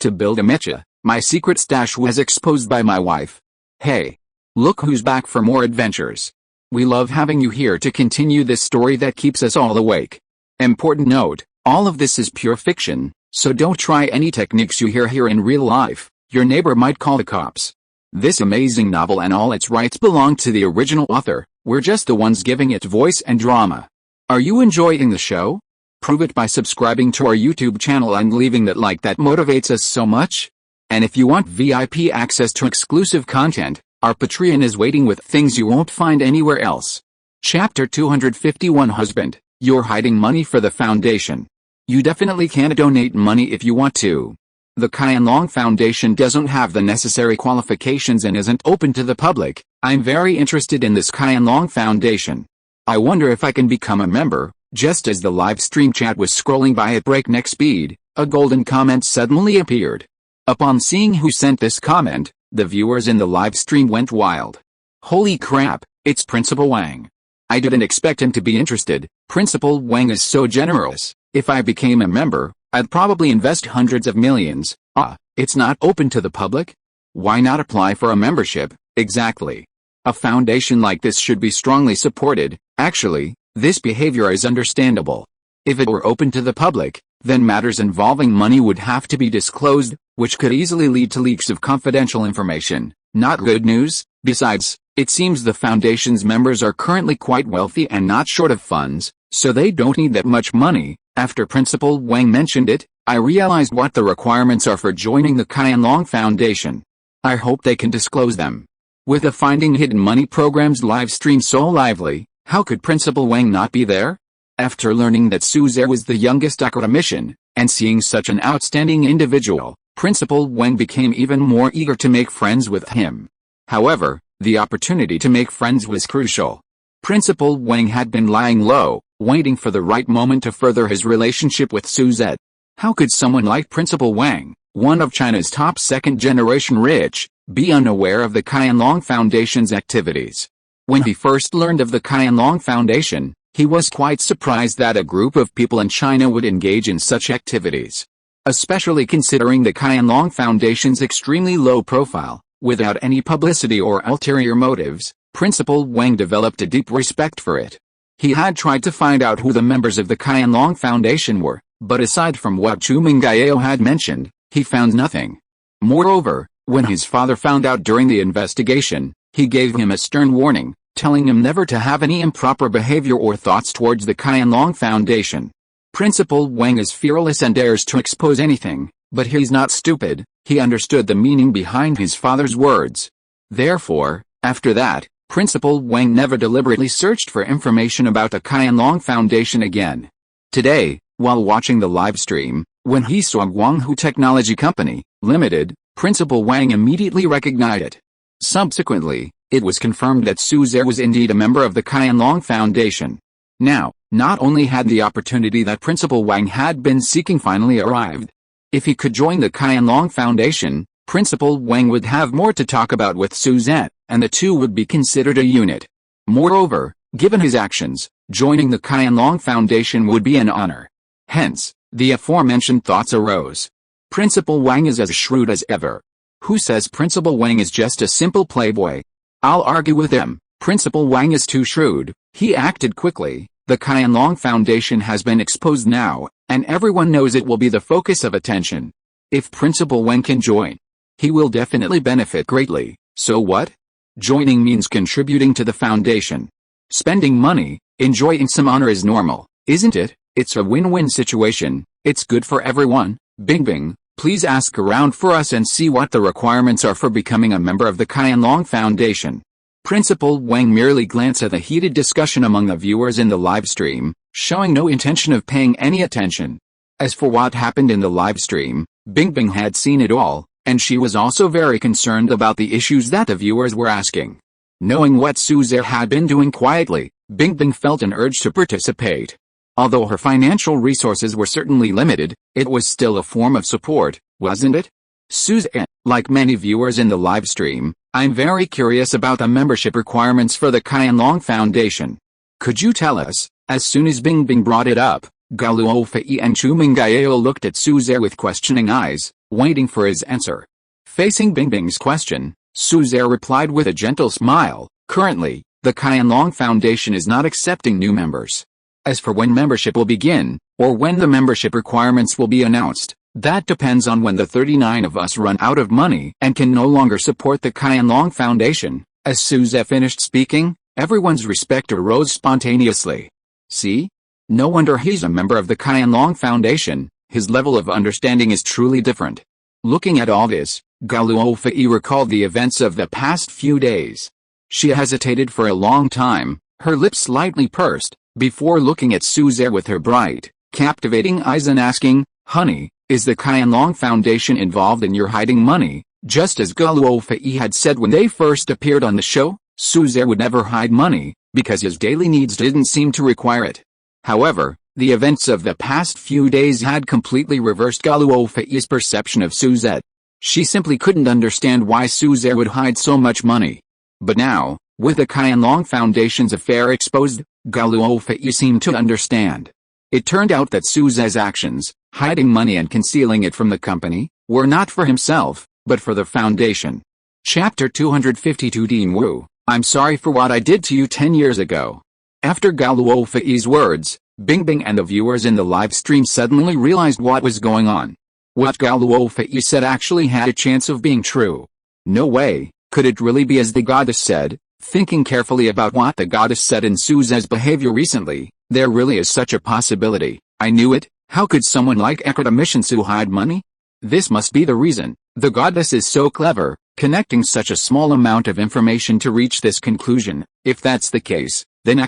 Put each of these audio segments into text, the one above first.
To build a mecha, my secret stash was exposed by my wife. Hey! Look who's back for more adventures. We love having you here to continue this story that keeps us all awake. Important note, all of this is pure fiction, so don't try any techniques you hear here in real life. Your neighbor might call the cops. This amazing novel and all its rights belong to the original author. We're just the ones giving it voice and drama. Are you enjoying the show? Prove it by subscribing to our YouTube channel and leaving that like that motivates us so much. And if you want VIP access to exclusive content, our Patreon is waiting with things you won't find anywhere else. Chapter 251 Husband, you're hiding money for the Foundation. You definitely can't donate money if you want to. The Qianlong Foundation doesn't have the necessary qualifications and isn't open to the public. I'm very interested in this Qianlong Foundation. I wonder if I can become a member. Just as the live stream chat was scrolling by at breakneck speed, a golden comment suddenly appeared. Upon seeing who sent this comment, the viewers in the live stream went wild. Holy crap, it's Principal Wang. I didn't expect him to be interested. Principal Wang is so generous. If I became a member, I'd probably invest hundreds of millions. It's not open to the public? Why not apply for a membership? Exactly. A foundation like this should be strongly supported. Actually, this behavior is understandable. If it were open to the public, then matters involving money would have to be disclosed, which could easily lead to leaks of confidential information. Not good news. Besides, it seems the Foundation's members are currently quite wealthy and not short of funds, so they don't need that much money. After Principal Wang mentioned it, I realized what the requirements are for joining the Qianlong Foundation. I hope they can disclose them. With the Finding Hidden Money program's live stream so lively, how could Principal Wang not be there? After learning that Suzer was the youngest academician, and seeing such an outstanding individual, Principal Wang became even more eager to make friends with him. However, the opportunity to make friends was crucial. Principal Wang had been lying low, waiting for the right moment to further his relationship with Suzette. How could someone like Principal Wang, one of China's top second-generation rich, be unaware of the Qianlong Foundation's activities? When he first learned of the Qianlong Foundation, he was quite surprised that a group of people in China would engage in such activities. Especially considering the Qianlong Foundation's extremely low profile, without any publicity or ulterior motives, Principal Wang developed a deep respect for it. He had tried to find out who the members of the Qianlong Foundation were, but aside from what Chu Mingyao had mentioned, he found nothing. Moreover, when his father found out during the investigation, he gave him a stern warning, telling him never to have any improper behavior or thoughts towards the Qianlong Foundation. Principal Wang is fearless and dares to expose anything, but he's not stupid. He understood the meaning behind his father's words. Therefore, after that, Principal Wang never deliberately searched for information about the Qianlong Foundation again. Today, while watching the live stream, when he saw Guanghu Technology Company, Limited, Principal Wang immediately recognized it. Subsequently, it was confirmed that Suzer was indeed a member of the Qianlong Foundation. Now, not only had the opportunity that Principal Wang had been seeking finally arrived. If he could join the Qianlong Foundation, Principal Wang would have more to talk about with Suzette, and the two would be considered a unit. Moreover, given his actions, joining the Qianlong Foundation would be an honor. Hence, the aforementioned thoughts arose. Principal Wang is as shrewd as ever. Who says Principal Wang is just a simple playboy? I'll argue with him. Principal Wang is too shrewd. He acted quickly. The Qianlong Foundation has been exposed now, and everyone knows it will be the focus of attention. If Principal Wang can join, he will definitely benefit greatly. So what? Joining means contributing to the foundation. Spending money, enjoying some honor is normal, isn't it? It's a win-win situation. It's good for everyone. Bing Bing, please ask around for us and see what the requirements are for becoming a member of the Qianlong Foundation. Principal Wang merely glanced at the heated discussion among the viewers in the live stream, showing no intention of paying any attention. As for what happened in the live stream, Bing Bing had seen it all, and she was also very concerned about the issues that the viewers were asking. Knowing what Suzer had been doing quietly, Bing Bing felt an urge to participate. Although her financial resources were certainly limited, it was still a form of support, wasn't it? Suzer, like many viewers in the live stream, I'm very curious about the membership requirements for the Qianlong Foundation. Could you tell us? As soon as Bing Bing brought it up, Gao Luofei and Chu Mingyao looked at Suzer with questioning eyes. waiting for his answer. Facing Bingbing's question, Suze replied with a gentle smile, "Currently, the Qianlong Foundation is not accepting new members. As for when membership will begin, or when the membership requirements will be announced, that depends on when the 39 of us run out of money and can no longer support the Qianlong Foundation." As Suze finished speaking, everyone's respect arose spontaneously. See? No wonder he's a member of the Qianlong Foundation, his level of understanding is truly different. Looking at all this, Gao Luofei recalled the events of the past few days. She hesitated for a long time, her lips slightly pursed, before looking at Suze with her bright, captivating eyes and asking, "Honey, is the Qianlong Foundation involved in your hiding money?" Just as Gao Luofei had said when they first appeared on the show, Suze would never hide money, because his daily needs didn't seem to require it. However, the events of the past few days had completely reversed Gao Luofei's perception of Suze. She simply couldn't understand why Suze would hide so much money. But now, with the Qianlong Foundation's affair exposed, Gao Luofei seemed to understand. It turned out that Suze's actions, hiding money and concealing it from the company, were not for himself, but for the Foundation. Chapter 252 Dean Wu, I'm sorry for what I did to you 10 years ago. After Gao Luofei's words, Bingbing and the viewers in the live stream suddenly realized what was going on. What Gao Luofei said actually had a chance of being true. No way, could it really be as the goddess said? Thinking carefully about what the goddess said in Suze's behavior recently, there really is such a possibility. I knew it. How could someone like Su hide money? This must be the reason. The goddess is so clever, connecting such a small amount of information to reach this conclusion. If that's the case, then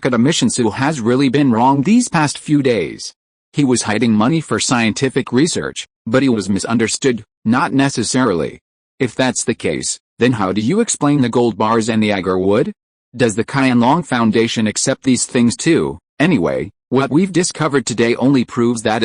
Su has really been wrong these past few days. He was hiding money for scientific research, but he was misunderstood, not necessarily. If that's the case, then how do you explain the gold bars and the agar wood? Does the Qianlong Foundation accept these things too? Anyway, what we've discovered today only proves that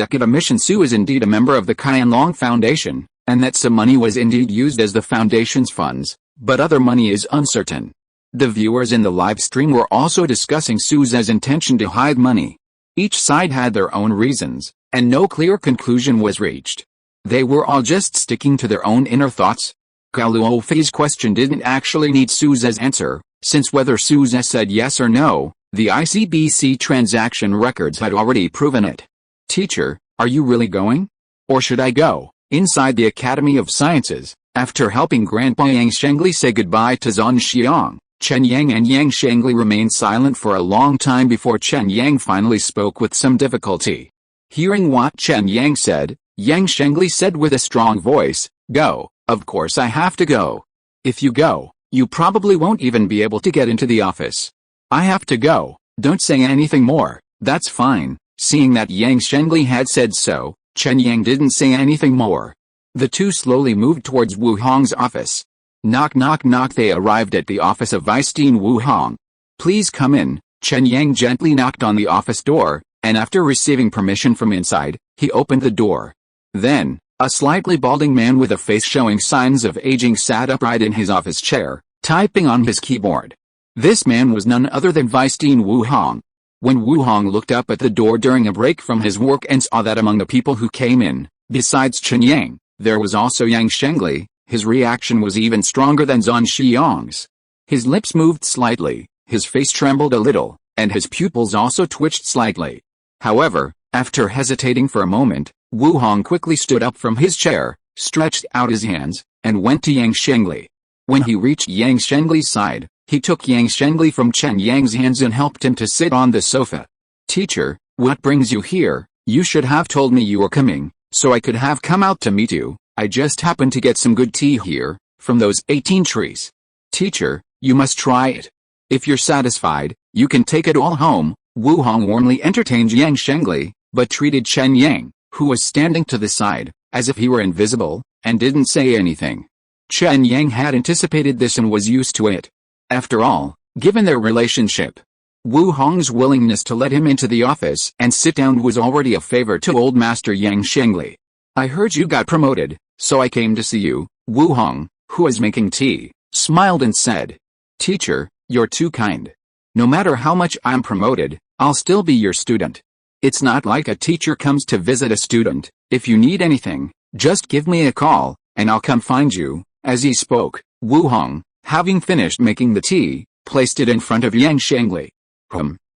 Su is indeed a member of the Qianlong Foundation, and that some money was indeed used as the Foundation's funds, but other money is uncertain. The viewers in the live stream were also discussing Suze's intention to hide money. Each side had their own reasons, and no clear conclusion was reached. They were all just sticking to their own inner thoughts. Gao Luofei's question didn't actually need Suze's answer, since whether Suze said yes or no, the ICBC transaction records had already proven it. Teacher, are you really going? Or should I go? Inside the Academy of Sciences, after helping Grandpa Yang Shengli say goodbye to Zhan Xiang, Chen Yang and Yang Shengli remained silent for a long time before Chen Yang finally spoke with some difficulty. Hearing what Chen Yang said, Yang Shengli said with a strong voice, "Go, of course I have to go. If you go, you probably won't even be able to get into the office. I have to go, don't say anything more." That's fine. Seeing that Yang Shengli had said so, Chen Yang didn't say anything more. The two slowly moved towards Wu Hong's office. Knock knock knock. They arrived at the office of Vice Dean Wu Hong. "Please come in." Chen Yang gently knocked on the office door, and after receiving permission from inside, he opened the door. Then, a slightly balding man with a face showing signs of aging sat upright in his office chair, typing on his keyboard. This man was none other than Vice Dean Wu Hong. When Wu Hong looked up at the door during a break from his work and saw that among the people who came in, besides Chen Yang, there was also Yang Shengli, his reaction was even stronger than Zhan Xiang's. His lips moved slightly, his face trembled a little, and his pupils also twitched slightly. However, after hesitating for a moment, Wu Hong quickly stood up from his chair, stretched out his hands, and went to Yang Shengli. When he reached Yang Shengli's side, he took Yang Shengli from Chen Yang's hands and helped him to sit on the sofa. "Teacher, what brings you here? You should have told me you were coming, so I could have come out to meet you. I just happened to get some good tea here, from those 18 trees. Teacher, you must try it. If you're satisfied, you can take it all home." Wu Hong warmly entertained Yang Shengli, but treated Chen Yang, who was standing to the side, as if he were invisible, and didn't say anything. Chen Yang had anticipated this and was used to it. After all, given their relationship, Wu Hong's willingness to let him into the office and sit down was already a favor to old master Yang Shengli. "I heard you got promoted, so I came to see you." Wu Hong, who was making tea, smiled and said, "Teacher, you're too kind. No matter how much I'm promoted, I'll still be your student. It's not like a teacher comes to visit a student. If you need anything, Just give me a call, and I'll come find you." As he spoke, Wu Hong, having finished making the tea, placed it in front of Yang Shengli.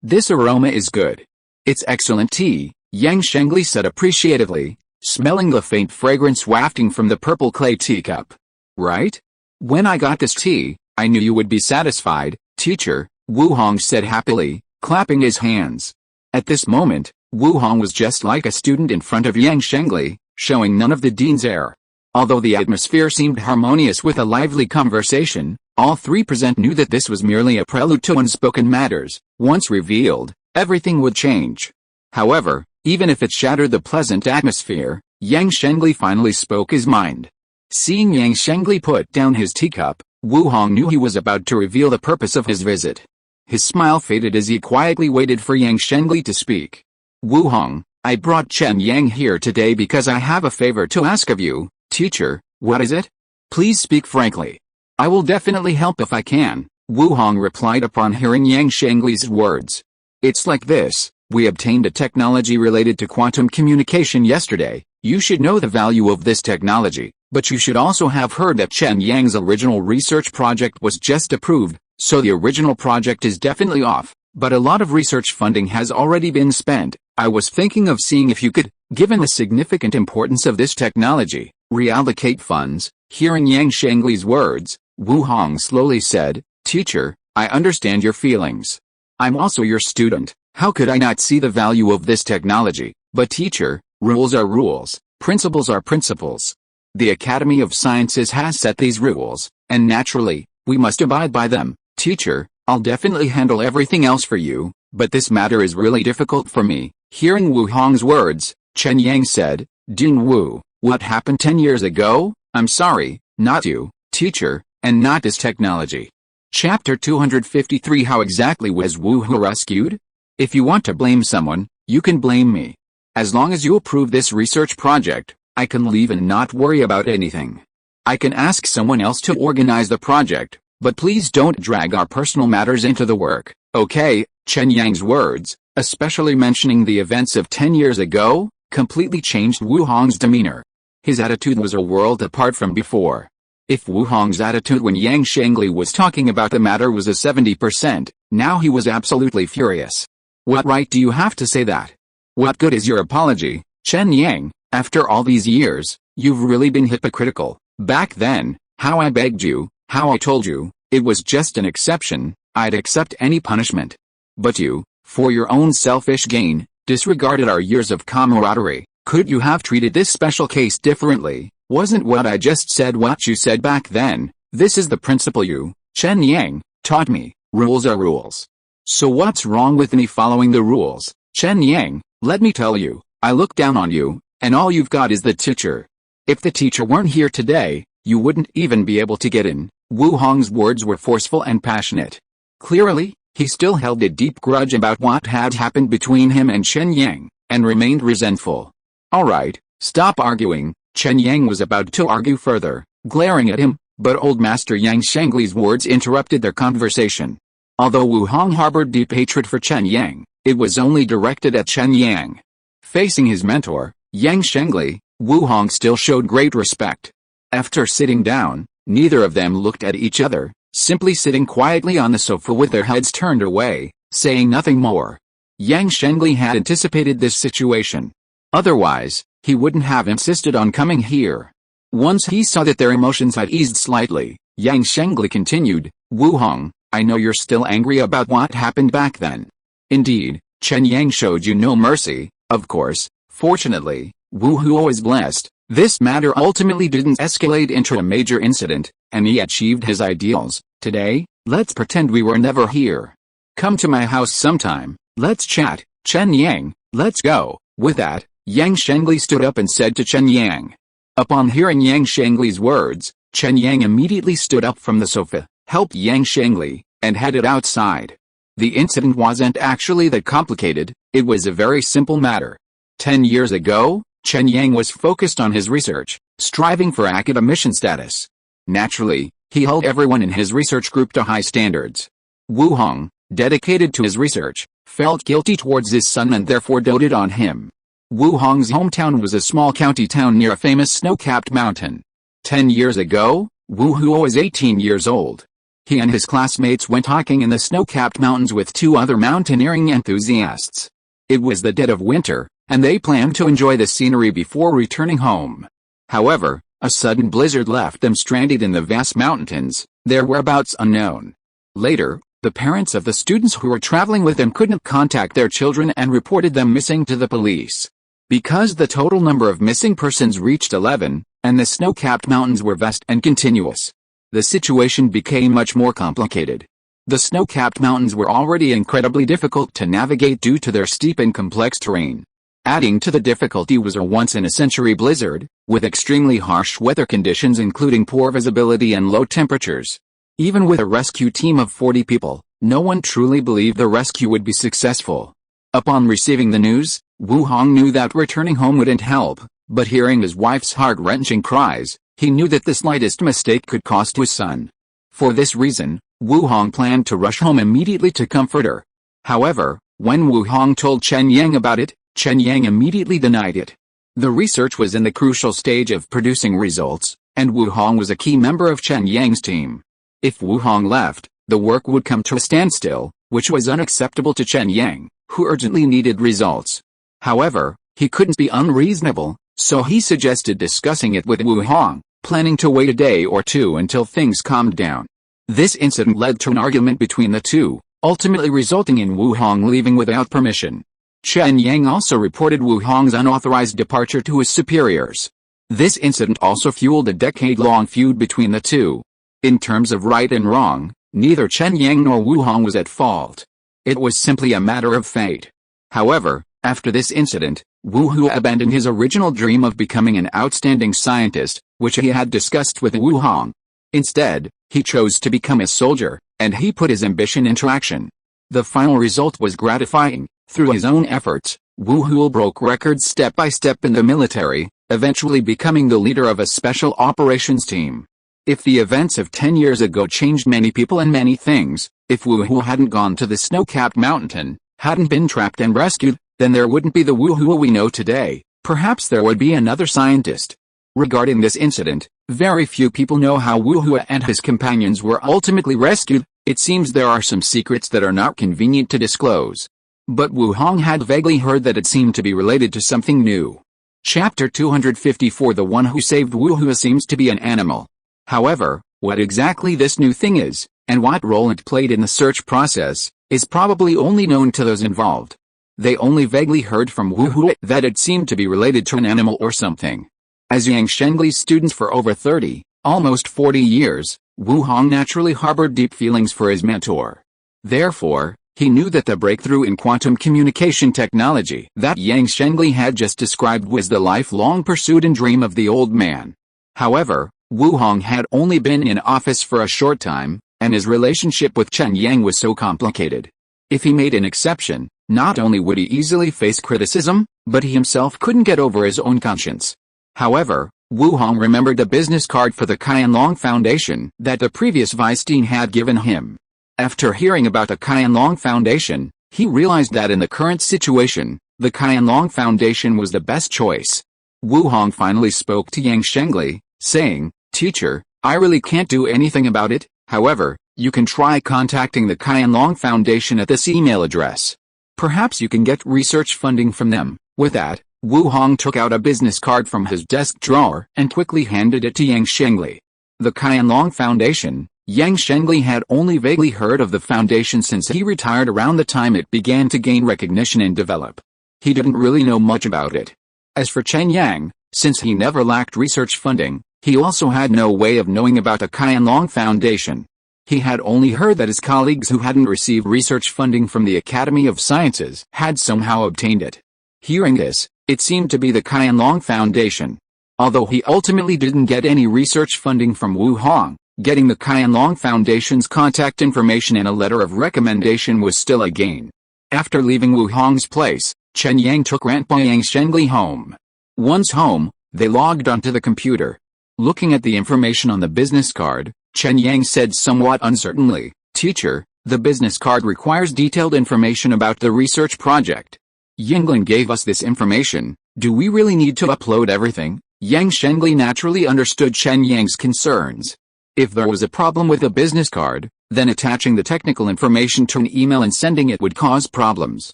This aroma is good. It's excellent tea," Yang Shengli said appreciatively, smelling the faint fragrance wafting from the purple clay teacup. "Right? When I got this tea, I knew you would be satisfied, teacher," Wu Hong said happily, clapping his hands. At this moment, Wu Hong was just like a student in front of Yang Shengli, showing none of the dean's air. Although the atmosphere seemed harmonious with a lively conversation, all three present knew that this was merely a prelude to unspoken matters. Once revealed, everything would change. However, even if it shattered the pleasant atmosphere, Yang Shengli finally spoke his mind. Seeing Yang Shengli put down his teacup, Wu Hong knew he was about to reveal the purpose of his visit. His smile faded as he quietly waited for Yang Shengli to speak. "Wu Hong, I brought Chen Yang here today because I have a favor to ask of you, teacher." "What is it? Please speak frankly." "I will definitely help if I can," Wu Hong replied upon hearing Yang Shengli's words. "It's like this, we obtained a technology related to quantum communication yesterday. You should know the value of this technology, but you should also have heard that Chen Yang's original research project was just approved, so the original project is definitely off, but a lot of research funding has already been spent. I was thinking of seeing if you could, given the significant importance of this technology, reallocate funds." Hearing Yang Shengli's words, Wu Hong slowly said, "Teacher, I understand your feelings. I'm also your student. How could I not see the value of this technology? But teacher, rules are rules, principles are principles. The Academy of Sciences has set these rules, and naturally, we must abide by them. Teacher, I'll definitely handle everything else for you, but this matter is really difficult for me." Hearing Wu Hong's words, Chen Yang said, "Dean Wu, what happened 10 years ago? I'm sorry, not you, teacher, and not this technology." Chapter 253 How exactly was Wu Hu rescued? If you want to blame someone, you can blame me. As long as you approve this research project, I can leave and not worry about anything. I can ask someone else to organize the project, but please don't drag our personal matters into the work, okay? Chen Yang's words, especially mentioning the events of 10 years ago, completely changed Wu Hong's demeanor. His attitude was a world apart from before. If Wu Hong's attitude when Yang Shengli was talking about the matter was a 70%, now he was absolutely furious. "What right do you have to say that? What good is your apology, Chen Yang? After all these years, you've really been hypocritical. Back then, how I begged you, how I told you, it was just an exception, I'd accept any punishment. But you, for your own selfish gain, disregarded our years of camaraderie. Could you have treated this special case differently? Wasn't what I just said what you said back then? This is the principle you, Chen Yang, taught me. Rules are rules. So what's wrong with me following the rules? Chen Yang, let me tell you, I look down on you, and all you've got is the teacher. If the teacher weren't here today, you wouldn't even be able to get in." Wu Hong's words were forceful and passionate. Clearly, he still held a deep grudge about what had happened between him and Chen Yang, and remained resentful. "Alright, stop arguing." Chen Yang was about to argue further, glaring at him, but old Master Yang Shengli's words interrupted their conversation. Although Wu Hong harbored deep hatred for Chen Yang, it was only directed at Chen Yang. Facing his mentor, Yang Shengli, Wu Hong still showed great respect. After sitting down, neither of them looked at each other, simply sitting quietly on the sofa with their heads turned away, saying nothing more. Yang Shengli had anticipated this situation. Otherwise, he wouldn't have insisted on coming here. Once he saw that their emotions had eased slightly, Yang Shengli continued, "Wu Hong, I know you're still angry about what happened back then. Indeed, Chen Yang showed you no mercy, of course. Fortunately, Wu Huo is blessed. This matter ultimately didn't escalate into a major incident, and he achieved his ideals. Today, let's pretend we were never here. Come to my house sometime, let's chat, Chen Yang, let's go." With that, Yang Shengli stood up and said to Chen Yang. Upon hearing Yang Shengli's words, Chen Yang immediately stood up from the sofa, helped Yang Shengli, and headed outside. The incident wasn't actually that complicated, it was a very simple matter. 10 years ago, Chen Yang was focused on his research, striving for academician status. Naturally, he held everyone in his research group to high standards. Wu Hong, dedicated to his research, felt guilty towards his son and therefore doted on him. Wu Hong's hometown was a small county town near a famous snow-capped mountain. 10 years ago, Wu Huo was 18 years old. He and his classmates went hiking in the snow-capped mountains with 2 other mountaineering enthusiasts. It was the dead of winter, and they planned to enjoy the scenery before returning home. However, a sudden blizzard left them stranded in the vast mountains, their whereabouts unknown. Later, the parents of the students who were traveling with them couldn't contact their children and reported them missing to the police. Because the total number of missing persons reached 11, and the snow-capped mountains were vast and continuous, the situation became much more complicated. The snow-capped mountains were already incredibly difficult to navigate due to their steep and complex terrain. Adding to the difficulty was a once-in-a-century blizzard, with extremely harsh weather conditions including poor visibility and low temperatures. Even with a rescue team of 40 people, no one truly believed the rescue would be successful. Upon receiving the news, Wu Hong knew that returning home wouldn't help, but hearing his wife's heart-wrenching cries, he knew that the slightest mistake could cost his son. For this reason, Wu Hong planned to rush home immediately to comfort her. However, when Wu Hong told Chen Yang about it, Chen Yang immediately denied it. The research was in the crucial stage of producing results, and Wu Hong was a key member of Chen Yang's team. If Wu Hong left, the work would come to a standstill, which was unacceptable to Chen Yang, who urgently needed results. However, he couldn't be unreasonable, so he suggested discussing it with Wu Hong, planning to wait a day or two until things calmed down. This incident led to an argument between the two, ultimately resulting in Wu Hong leaving without permission. Chen Yang also reported Wu Hong's unauthorized departure to his superiors. This incident also fueled a decade-long feud between the two. In terms of right and wrong, neither Chen Yang nor Wu Hong was at fault. It was simply a matter of fate. However, after this incident, Wu Huo abandoned his original dream of becoming an outstanding scientist, which he had discussed with Wu Hong. Instead, he chose to become a soldier, and he put his ambition into action. The final result was gratifying. Through his own efforts, Wu Huo broke records step by step in the military, eventually becoming the leader of a special operations team. If the events of 10 years ago changed many people and many things, if Wu Huo hadn't gone to the snow-capped mountain, hadn't been trapped and rescued, then there wouldn't be the Wu Huo we know today. Perhaps there would be another scientist. Regarding this incident, very few people know how Wu Huo and his companions were ultimately rescued. It seems there are some secrets that are not convenient to disclose. But Wu Hong had vaguely heard that it seemed to be related to something new. Chapter 254 The one who saved Wu Huo seems to be an animal. However, what exactly this new thing is, and what role it played in the search process, is probably only known to those involved. They only vaguely heard from Wu Huo that it seemed to be related to an animal or something. As Yang Shengli's students for over 30, almost 40 years, Wu Hong naturally harbored deep feelings for his mentor. Therefore, he knew that the breakthrough in quantum communication technology that Yang Shengli had just described was the lifelong pursuit and dream of the old man. However, Wu Hong had only been in office for a short time, and his relationship with Chen Yang was so complicated. If he made an exception, not only would he easily face criticism, but he himself couldn't get over his own conscience. However, Wu Hong remembered a business card for the Qianlong Foundation that the previous vice dean had given him. After hearing about the Qianlong Foundation, he realized that in the current situation, the Qianlong Foundation was the best choice. Wu Hong finally spoke to Yang Shengli, saying, "Teacher, I really can't do anything about it, however, you can try contacting the Qianlong Foundation at this email address. Perhaps you can get research funding from them." With that, Wu Hong took out a business card from his desk drawer and quickly handed it to Yang Shengli. The Qianlong Foundation. Yang Shengli had only vaguely heard of the foundation since he retired around the time it began to gain recognition and develop. He didn't really know much about it. As for Chen Yang, since he never lacked research funding, he also had no way of knowing about the Qianlong Foundation. He had only heard that his colleagues who hadn't received research funding from the Academy of Sciences had somehow obtained it. Hearing this, it seemed to be the Qianlong Foundation. Although he ultimately didn't get any research funding from Wu Hong, getting the Qianlong Foundation's contact information and a letter of recommendation was still a gain. After leaving Wu Hong's place, Chen Yang took Grandpa Yang Shengli home. Once home, they logged onto the computer. Looking at the information on the business card, Chen Yang said somewhat uncertainly, "Teacher, the business card requires detailed information about the research project. Yinglin gave us this information, Do we really need to upload everything? Yang Shengli naturally understood Chen Yang's concerns. If there was a problem with a business card, then attaching the technical information to an email and sending it would cause problems.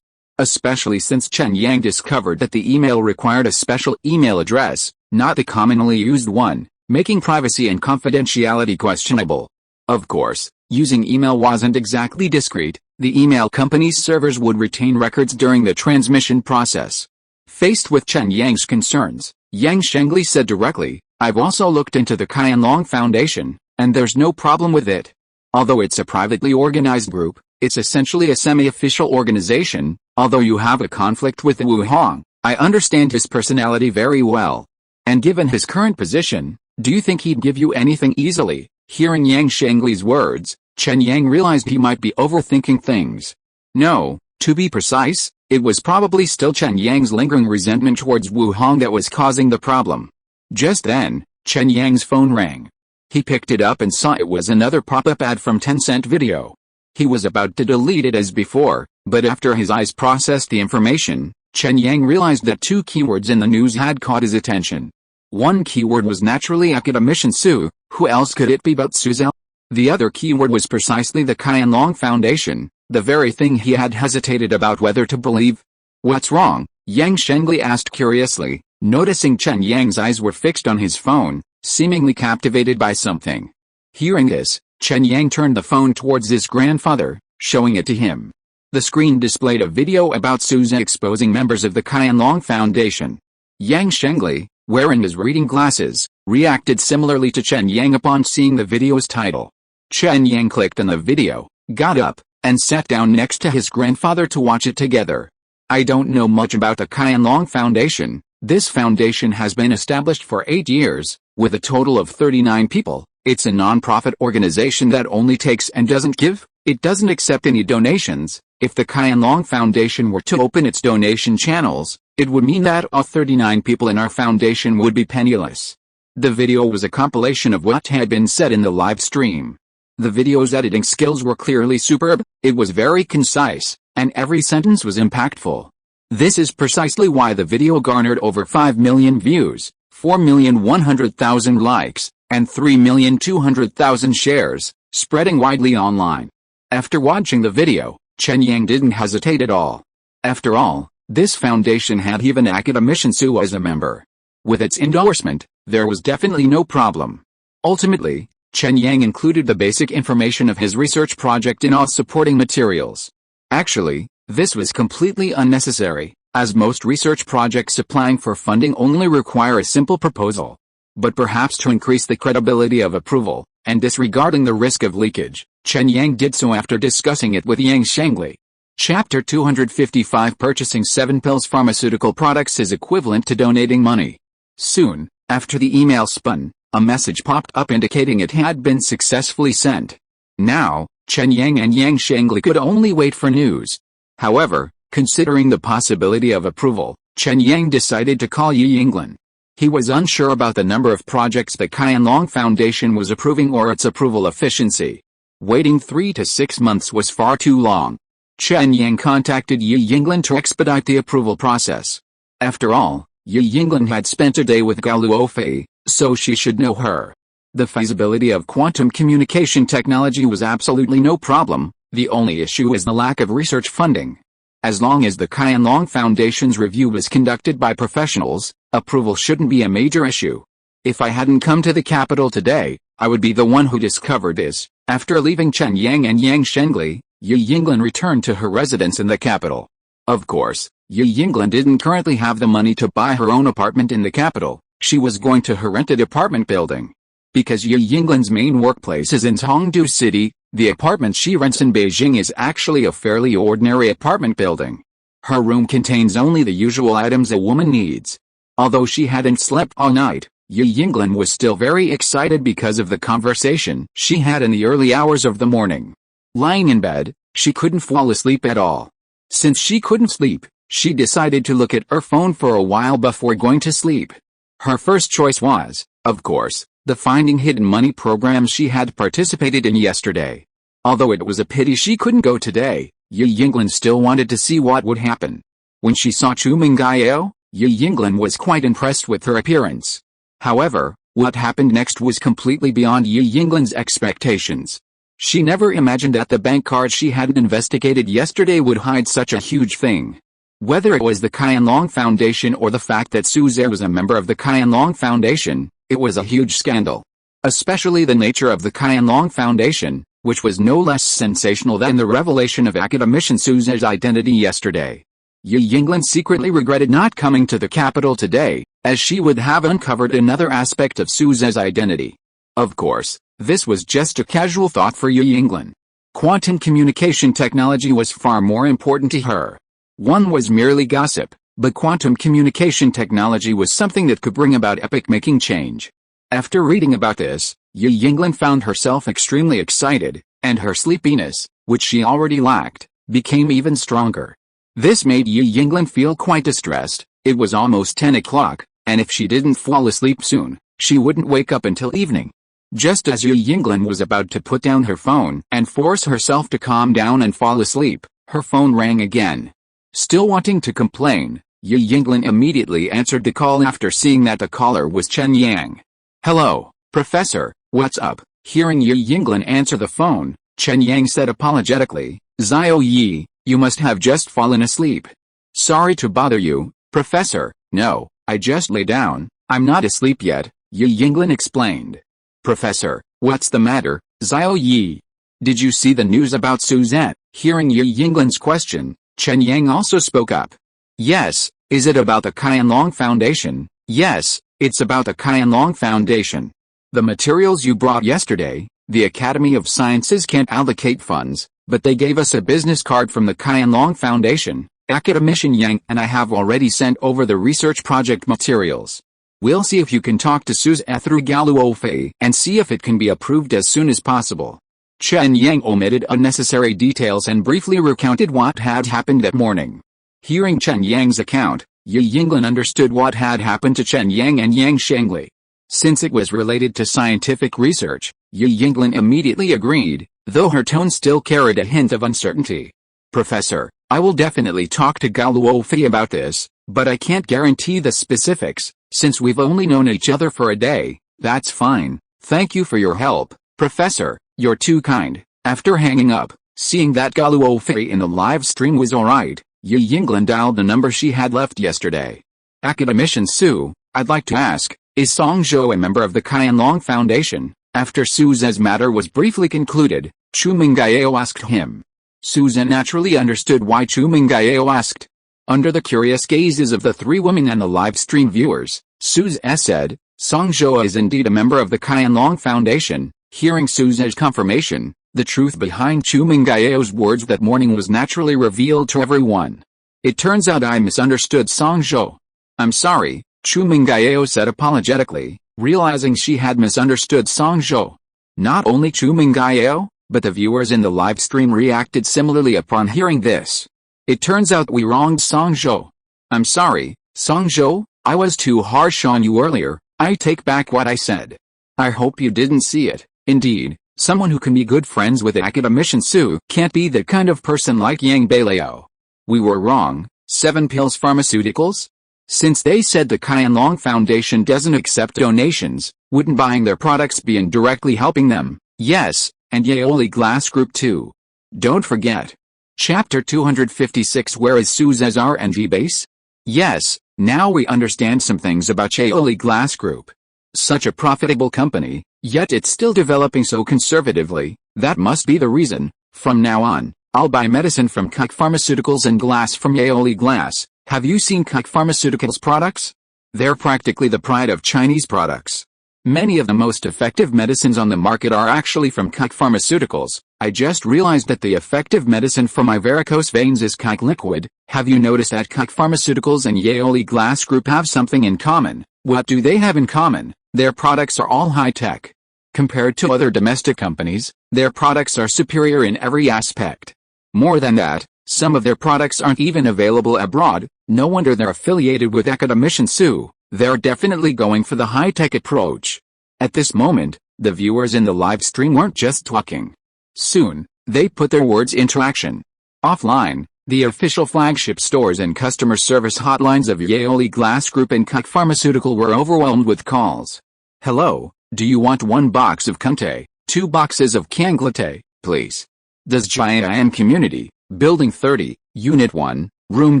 Especially since Chen Yang discovered that the email required a special email address, not the commonly used one, making privacy and confidentiality questionable. Of course, using email wasn't exactly discreet. The email company's servers would retain records during the transmission process. Faced with Chen Yang's concerns, Yang Shengli said directly, "I've also looked into the Qianlong Foundation, and there's no problem with it. Although it's a privately organized group, it's essentially a semi-official organization. Although you have a conflict with Wu Hong, I understand his personality very well. And given his current position, do you think he'd give you anything easily?" Hearing Yang Shengli's words, Chen Yang realized he might be overthinking things. No, to be precise, it was probably still Chen Yang's lingering resentment towards Wu Hong that was causing the problem. Just then, Chen Yang's phone rang. He picked it up and saw it was another pop-up ad from Tencent Video. He was about to delete it as before, but after his eyes processed the information, Chen Yang realized that two keywords in the news had caught his attention. One keyword was naturally academician Su, who else could it be but Suzhou? The other keyword was precisely the Qianlong Foundation, the very thing he had hesitated about whether to believe. "What's wrong?" Yang Shengli asked curiously, noticing Chen Yang's eyes were fixed on his phone, seemingly captivated by something. Hearing this, Chen Yang turned the phone towards his grandfather, showing it to him. The screen displayed a video about Suzhou exposing members of the Qianlong Foundation. Yang Shengli, wearing his reading glasses, reacted similarly to Chen Yang upon seeing the video's title. Chen Yang clicked on the video, got up, and sat down next to his grandfather to watch it together. "I don't know much about the Qianlong Foundation. This foundation has been established for 8 years, with a total of 39 people. It's a non-profit organization that only takes and doesn't give. It doesn't accept any donations. If the Qianlong Foundation were to open its donation channels, it would mean that all 39 people in our foundation would be penniless." The video was a compilation of what had been said in the live stream. The video's editing skills were clearly superb, it was very concise, and every sentence was impactful. This is precisely why the video garnered over 5 million views, 4,100,000 likes, and 3,200,000 shares, spreading widely online. After watching the video, Chen Yang didn't hesitate at all. After all, this foundation had even academician Su as a member. With its endorsement, there was definitely no problem. Ultimately, Chen Yang included the basic information of his research project in all supporting materials. Actually, this was completely unnecessary, as most research projects applying for funding only require a simple proposal. But perhaps to increase the credibility of approval, and disregarding the risk of leakage, Chen Yang did so after discussing it with Yang Shengli. Chapter 255 Purchasing 7 pills pharmaceutical products is equivalent to donating money. Soon, after the email spun, a message popped up indicating it had been successfully sent. Now, Chen Yang and Yang Shengli could only wait for news. However, considering the possibility of approval, Chen Yang decided to call Yi Yinglan. He was unsure about the number of projects the Qianlong Foundation was approving or its approval efficiency. Waiting 3 to 6 months was far too long. Chen Yang contacted Yi Yinglan to expedite the approval process. After all, Yi Yinglan had spent a day with Gao Luofei, so she should know her. The feasibility of quantum communication technology was absolutely no problem, the only issue is the lack of research funding. As long as the Qianlong Foundation's review was conducted by professionals, approval shouldn't be a major issue. If I hadn't come to the capital today, I would be the one who discovered this. After leaving Chen Yang and Yang Shengli, Yi Yinglan returned to her residence in the capital. Of course, Yi Yinglan didn't currently have the money to buy her own apartment in the capital. She was going to her rented apartment building. Because Yi Yinglan's main workplace is in Chengdu City, the apartment she rents in Beijing is actually a fairly ordinary apartment building. Her room contains only the usual items a woman needs. Although she hadn't slept all night, Yi Yinglan was still very excited because of the conversation she had in the early hours of the morning. Lying in bed, she couldn't fall asleep at all. Since she couldn't sleep, she decided to look at her phone for a while before going to sleep. Her first choice was, of course, the Finding Hidden Money program she had participated in yesterday. Although it was a pity she couldn't go today, Yi Yinglan still wanted to see what would happen. When she saw Chu Mingyao, Yi Yinglan was quite impressed with her appearance. However, what happened next was completely beyond Yi Yinglan's expectations. She never imagined that the bank card she hadn't investigated yesterday would hide such a huge thing. Whether it was the Qianlong Foundation or the fact that Su Zhe was a member of the Qianlong Foundation, it was a huge scandal. Especially the nature of the Qianlong Foundation, which was no less sensational than the revelation of academician Su Zhe's identity yesterday. Yi Yinglan secretly regretted not coming to the capital today, as she would have uncovered another aspect of Su Zhe's identity. Of course, this was just a casual thought for Yi Yinglan. Quantum communication technology was far more important to her. One was merely gossip, but quantum communication technology was something that could bring about epoch-making change. After reading about this, Yi Yinglan found herself extremely excited, and her sleepiness, which she already lacked, became even stronger. This made Yi Yinglan feel quite distressed. It was almost 10 o'clock, and if she didn't fall asleep soon, she wouldn't wake up until evening. Just as Yi Yinglan was about to put down her phone and force herself to calm down and fall asleep, her phone rang again. Still wanting to complain, Yi Yinglan immediately answered the call after seeing that the caller was Chen Yang. "Hello, Professor, what's up?" Hearing Yi Yinglan answer the phone, Chen Yang said apologetically, "Xiao Yi, you must have just fallen asleep." "Sorry to bother you, Professor." "No, I just lay down, I'm not asleep yet," Yi Yinglan explained. "Professor, what's the matter, Xiao Yi? Did you see the news about Su Zhe?" Hearing Yi Yinglan's question, Chen Yang also spoke up. "Yes, is it about the Qianlong Foundation?" "Yes, it's about the Qianlong Foundation. The materials you brought yesterday, the Academy of Sciences can't allocate funds, but they gave us a business card from the Qianlong Foundation. Academician Yang and I have already sent over the research project materials. We'll see if you can talk to Su Zhe through Gao Luofei and see if it can be approved as soon as possible." Chen Yang omitted unnecessary details and briefly recounted what had happened that morning. Hearing Chen Yang's account, Yi Yinglan understood what had happened to Chen Yang and Yang Shengli. Since it was related to scientific research, Yi Yinglan immediately agreed, though her tone still carried a hint of uncertainty. "Professor, I will definitely talk to Gao Luofei about this, but I can't guarantee the specifics, since we've only known each other for a day." "That's fine. Thank you for your help, Professor, you're too kind." After hanging up, seeing that Gao Luofei in the live stream was alright, Yi Yinglan dialed the number she had left yesterday. "Academician Su, I'd like to ask, is Song Zhou a member of the Qianlong Foundation?" After Su Zhe's matter was briefly concluded, Chu Mingyao asked him. Su Zhe naturally understood why Chu Mingyao asked. Under the curious gazes of the three women and the live stream viewers, Su Zhe said, "Song Zhou is indeed a member of the Qianlong Foundation." Hearing Su Zhe's confirmation, the truth behind Chu Mingyao's words that morning was naturally revealed to everyone. "It turns out I misunderstood Song Zhou. I'm sorry," Chu Mingyao said apologetically, realizing she had misunderstood Song Zhou. Not only Chu Mingyao, but the viewers in the live stream reacted similarly upon hearing this. "It turns out we wronged Song Zhou. I'm sorry, Song Zhou, I was too harsh on you earlier. I take back what I said. I hope you didn't see it. Indeed, someone who can be good friends with Academician Su can't be the kind of person like Yang Beilao. We were wrong." 7 Pills Pharmaceuticals? Since they said the Qianlong Foundation doesn't accept donations, wouldn't buying their products be indirectly helping them? Yes, and Yaoli Glass Group too. Don't forget. Chapter 256. Where is Su Zhe's R&D base? Yes, now we understand some things about Yaoli Glass Group. Such a profitable company, yet it's still developing so conservatively. That must be the reason. From now on, I'll buy medicine from Kuk Pharmaceuticals and glass from Yaoli Glass. Have you seen Kuk Pharmaceuticals products? They're practically the pride of Chinese products. Many of the most effective medicines on the market are actually from Kuk Pharmaceuticals. I just realized that the effective medicine for my varicose veins is Kuk Liquid. Have you noticed that Kuk Pharmaceuticals and Yaoli Glass Group have something in common? What do they have in common? Their products are all high-tech. Compared to other domestic companies, their products are superior in every aspect. More than that, some of their products aren't even available abroad. No wonder they're affiliated with Academician Su. They're definitely going for the high-tech approach. At this moment, the viewers in the live stream weren't just talking. Soon, they put their words into action. Offline, The official flagship stores and customer service hotlines of Yaoli Glass Group and Cook Pharmaceutical were overwhelmed with calls. Hello, do you want 1 box of Kunte, 2 boxes of Kanglate, please? Does Jian Community, Building 30, Unit 1, Room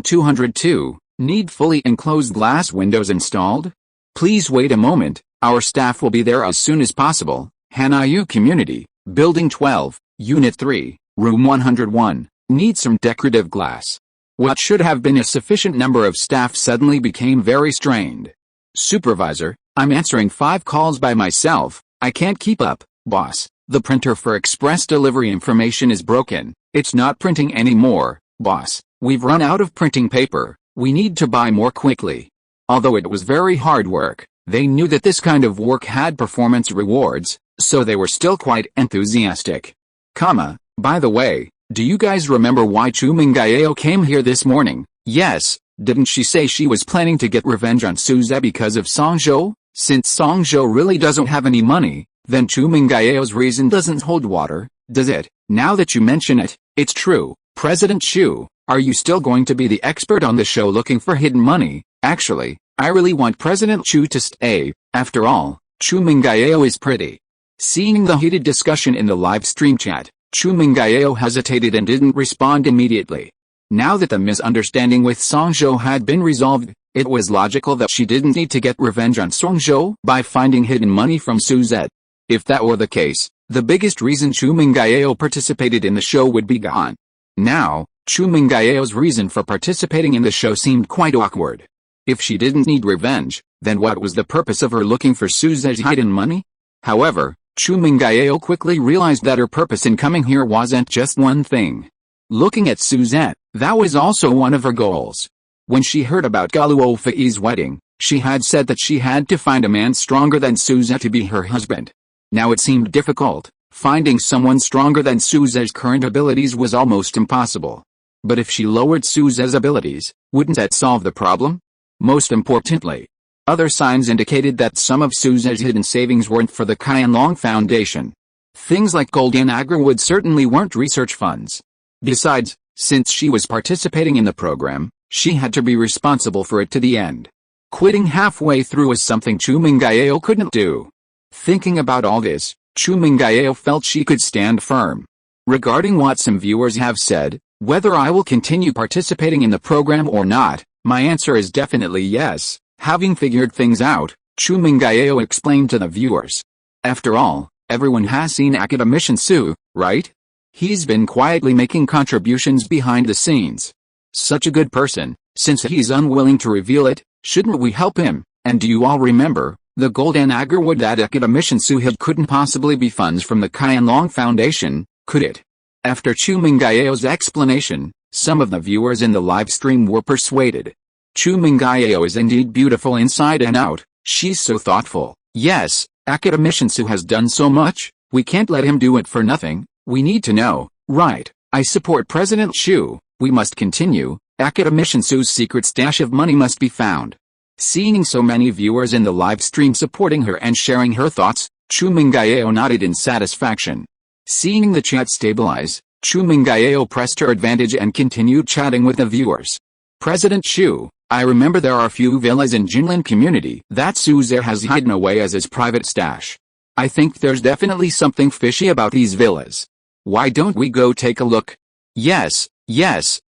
202, need fully enclosed glass windows installed? Please wait a moment, our staff will be there as soon as possible. Hanayu Community, Building 12, Unit 3, Room 101, need some decorative glass. What should have been a sufficient number of staff suddenly became very strained. Supervisor, I'm answering 5 calls by myself, I can't keep up, boss. The printer for express delivery information is broken, it's not printing anymore, boss. We've run out of printing paper, we need to buy more quickly. Although it was very hard work, they knew that this kind of work had performance rewards, so they were still quite enthusiastic. By the way, do you guys remember why Chu Mingayeo came here this morning? Yes, didn't she say she was planning to get revenge on Suze because of Songzhou? Since Songzhou really doesn't have any money, then Chu Mingayeo's reason doesn't hold water, does it? Now that you mention it, it's true. President Chu, are you still going to be the expert on the show looking for hidden money? Actually, I really want President Chu to stay. After all, Chu Mingayeo is pretty. Seeing the heated discussion in the live stream chat, Chu Mingayeo hesitated and didn't respond immediately. Now that the misunderstanding with Songzhou had been resolved, it was logical that she didn't need to get revenge on Songzhou by finding hidden money from Suzette. If that were the case, the biggest reason Chu Mingayeo participated in the show would be gone. Now, Chu Mingayeo's reason for participating in the show seemed quite awkward. If she didn't need revenge, then what was the purpose of her looking for Suzette's hidden money? However, Chu Mingayeo quickly realized that her purpose in coming here wasn't just one thing. Looking at Suzette, that was also one of her goals. When she heard about Gao Luofei's wedding, she had said that she had to find a man stronger than Suzette to be her husband. Now it seemed difficult. Finding someone stronger than Suzette's current abilities was almost impossible. But if she lowered Suzette's abilities, wouldn't that solve the problem? Most importantly, other signs indicated that some of Suzette's hidden savings weren't for the Qianlong Foundation. Things like gold and agarwood certainly weren't research funds. Besides, since she was participating in the program, she had to be responsible for it to the end. Quitting halfway through was something Chu Mingayeo couldn't do. Thinking about all this, Chu Mingayeo felt she could stand firm. Regarding what some viewers have said, whether I will continue participating in the program or not, my answer is definitely yes. Having figured things out, Chu Mingayeo explained to the viewers. After all, everyone has seen Academician Su, right? He's been quietly making contributions behind the scenes. Such a good person, since he's unwilling to reveal it, shouldn't we help him? And do you all remember, the gold and agarwood that Academician Su had couldn't possibly be funds from the Qianlong Foundation, could it? After Chu Mingayeo's explanation, some of the viewers in the live stream were persuaded. Chu Mingayeo is indeed beautiful inside and out, she's so thoughtful. Yes, Academician Su has done so much, we can't let him do it for nothing, we need to know, right? I support President Chu, we must continue, Academician Su's secret stash of money must be found. Seeing so many viewers in the live stream supporting her and sharing her thoughts, Chu Mingayeo nodded in satisfaction. Seeing the chat stabilize, Chu Mingayeo pressed her advantage and continued chatting with the viewers. President Chu, I remember there are a few villas in Jinlin community that Suze has hidden away as his private stash. I think there's definitely something fishy about these villas. Why don't we go take a look? Yes,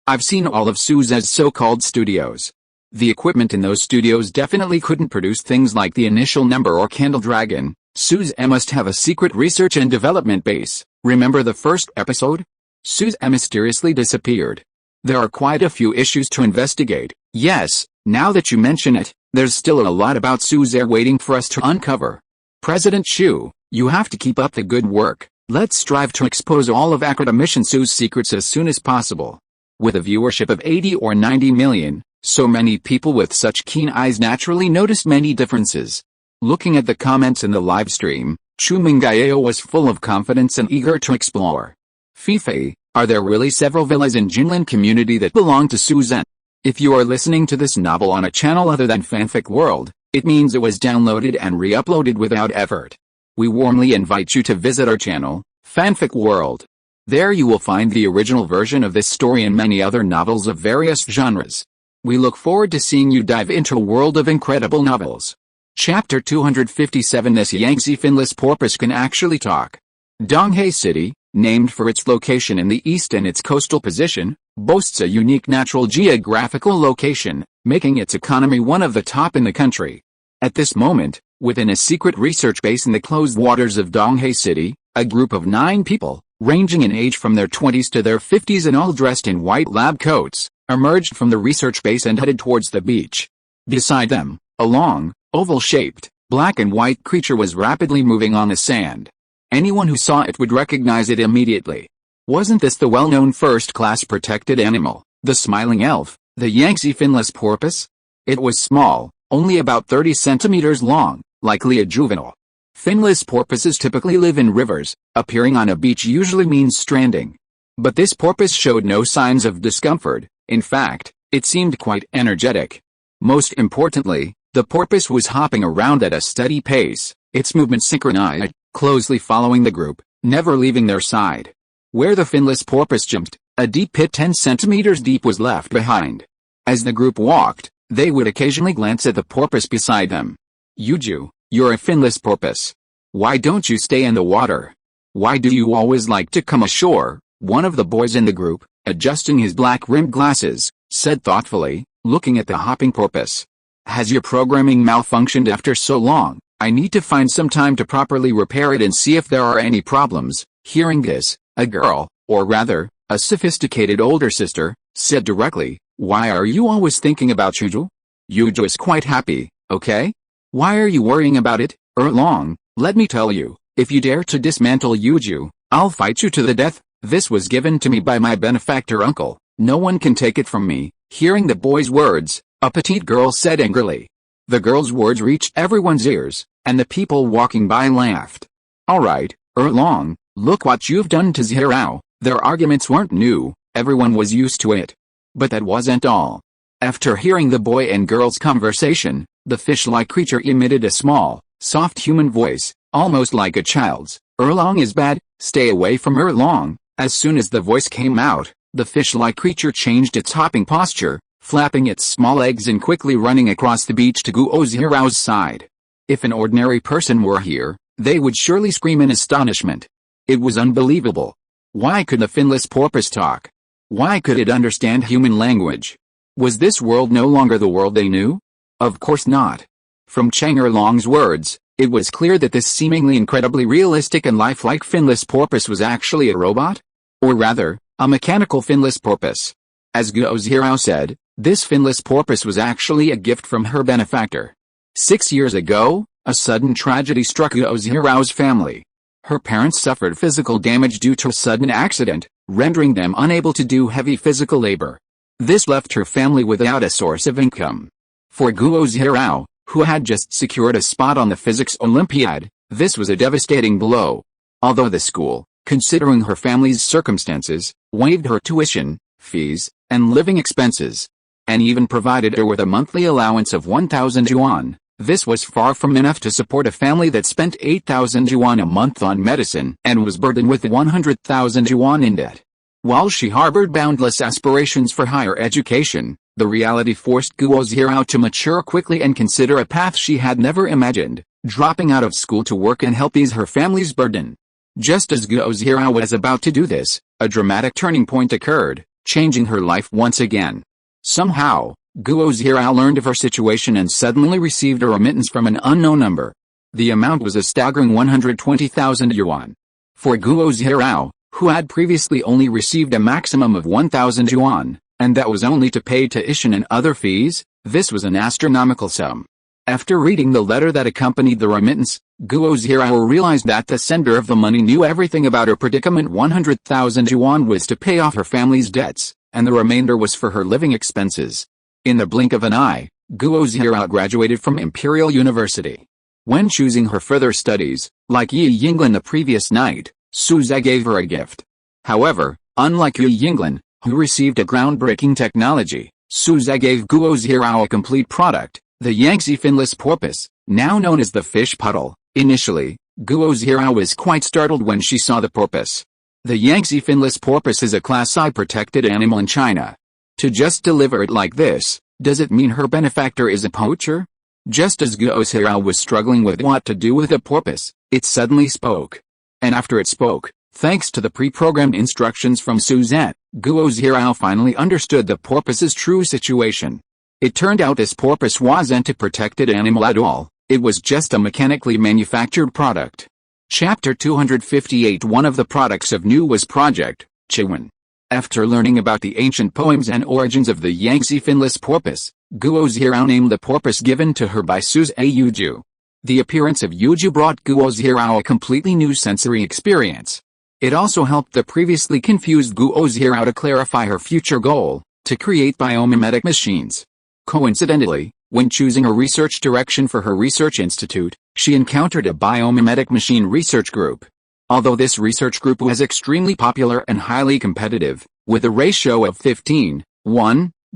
I've seen all of Suze's so-called studios. The equipment in those studios definitely couldn't produce things like the initial number or candle dragon. Suze must have a secret research and development base. Remember the first episode? Suze mysteriously disappeared. There are quite a few issues to investigate. Yes, now that you mention it, there's still a lot about Suze waiting for us to uncover. President Chu, you have to keep up the good work. Let's strive to expose all of Academician Su's secrets as soon as possible. With a viewership of 80 or 90 million, so many people with such keen eyes naturally noticed many differences. Looking at the comments in the live stream, Chu Mingayeo was full of confidence and eager to explore. Fifei, are there really several villas in Jinlin community that belong to Suzette? If you are listening to this novel on a channel other than Fanfic World, it means it was downloaded and re-uploaded without effort. We warmly invite you to visit our channel, Fanfic World. There you will find the original version of this story and many other novels of various genres. We look forward to seeing you dive into a world of incredible novels. Chapter 257. This Yangtze finless porpoise can actually talk. Donghae City, named for its location in the east and its coastal position, boasts a unique natural geographical location, making its economy one of the top in the country. At this moment, within a secret research base in the closed waters of Donghae City, a group of 9 people, ranging in age from their 20s to their 50s and all dressed in white lab coats, emerged from the research base and headed towards the beach. Beside them, a long, oval-shaped, black and white creature was rapidly moving on the sand. Anyone who saw it would recognize it immediately. Wasn't this the well-known first-class protected animal, the smiling elf, the Yangtze finless porpoise? It was small, only about 30 centimeters long, likely a juvenile. Finless porpoises typically live in rivers, appearing on a beach usually means stranding. But this porpoise showed no signs of discomfort. In fact, it seemed quite energetic. Most importantly, the porpoise was hopping around at a steady pace, its movement synchronized, closely following the group, never leaving their side. Where the finless porpoise jumped, a deep pit 10 centimeters deep was left behind. As the group walked, they would occasionally glance at the porpoise beside them. Yuju, you're a finless porpoise. Why don't you stay in the water? Why do you always like to come ashore? One of the boys in the group, adjusting his black-rimmed glasses, said thoughtfully, looking at the hopping porpoise. Has your programming malfunctioned after so long? I need to find some time to properly repair it and see if there are any problems. Hearing this, a girl, or rather, a sophisticated older sister, said directly, why are you always thinking about Yuju? Yuju is quite happy, okay? Why are you worrying about it? Erlong, let me tell you, if you dare to dismantle Yuju, I'll fight you to the death. This was given to me by my benefactor uncle. No one can take it from me. Hearing the boy's words, a petite girl said angrily. The girl's words reached everyone's ears, and the people walking by laughed. Alright, Erlong, look what you've done to Zhirao. Their arguments weren't new, everyone was used to it. But that wasn't all. After hearing the boy and girl's conversation, the fish-like creature emitted a small, soft human voice, almost like a child's. Erlong is bad, stay away from Erlong. As soon as the voice came out, the fish-like creature changed its hopping posture, flapping its small legs and quickly running across the beach to Guo Zhirao's side. If an ordinary person were here, they would surely scream in astonishment. It was unbelievable. Why could the finless porpoise talk? Why could it understand human language? Was this world no longer the world they knew? Of course not. From Chang Erlong's words, it was clear that this seemingly incredibly realistic and lifelike finless porpoise was actually a robot? Or rather, a mechanical finless porpoise. As Guo Zhirao said, this finless porpoise was actually a gift from her benefactor. 6 years ago, a sudden tragedy struck Guo Zhirao's family. Her parents suffered physical damage due to a sudden accident, rendering them unable to do heavy physical labor. This left her family without a source of income. For Guo Zhirao, who had just secured a spot on the physics Olympiad, this was a devastating blow. Although the school, considering her family's circumstances, waived her tuition, fees, and living expenses, and even provided her with a monthly allowance of 1,000 yuan, this was far from enough to support a family that spent 8,000 yuan a month on medicine and was burdened with 100,000 yuan in debt. While she harbored boundless aspirations for higher education, the reality forced Guo Zhirao to mature quickly and consider a path she had never imagined, dropping out of school to work and help ease her family's burden. Just as Guo Zhirao was about to do this, a dramatic turning point occurred, changing her life once again. Somehow, Guo Zhirao learned of her situation and suddenly received a remittance from an unknown number. The amount was a staggering 120,000 yuan. For Guo Zhirao, who had previously only received a maximum of 1,000 yuan, and that was only to pay tuition and other fees, this was an astronomical sum. After reading the letter that accompanied the remittance, Guo Zhirao realized that the sender of the money knew everything about her predicament. 100,000 yuan was to pay off her family's debts, and the remainder was for her living expenses. In the blink of an eye, Guo Zhirao graduated from Imperial University. When choosing her further studies, like Yi Yinglin the previous night, Suze gave her a gift. However, unlike Yi Yinglin, who received a groundbreaking technology, Suze gave Guo Zhirao a complete product, the Yangtze finless porpoise, now known as the fish puddle. Initially, Guo Zhirao was quite startled when she saw the porpoise. The Yangtze finless porpoise is a Class I protected animal in China. To just deliver it like this, does it mean her benefactor is a poacher? Just as Gao Luofei was struggling with what to do with the porpoise, it suddenly spoke. And after it spoke, thanks to the pre-programmed instructions from Suzanne, Gao Luofei finally understood the porpoise's true situation. It turned out this porpoise wasn't a protected animal at all, it was just a mechanically manufactured product. Chapter 258. One of the products of New was Project Chiwen. After learning about the ancient poems and origins of the Yangtze finless porpoise, Gao Luofei named the porpoise given to her by Suzanne Yuju. The appearance of Yuju brought Gao Luofei a completely new sensory experience. It also helped the previously confused Gao Luofei to clarify her future goal, to create biomimetic machines. Coincidentally, when choosing a research direction for her research institute, she encountered a biomimetic machine research group. Although this research group was extremely popular and highly competitive, with a ratio of 15:1,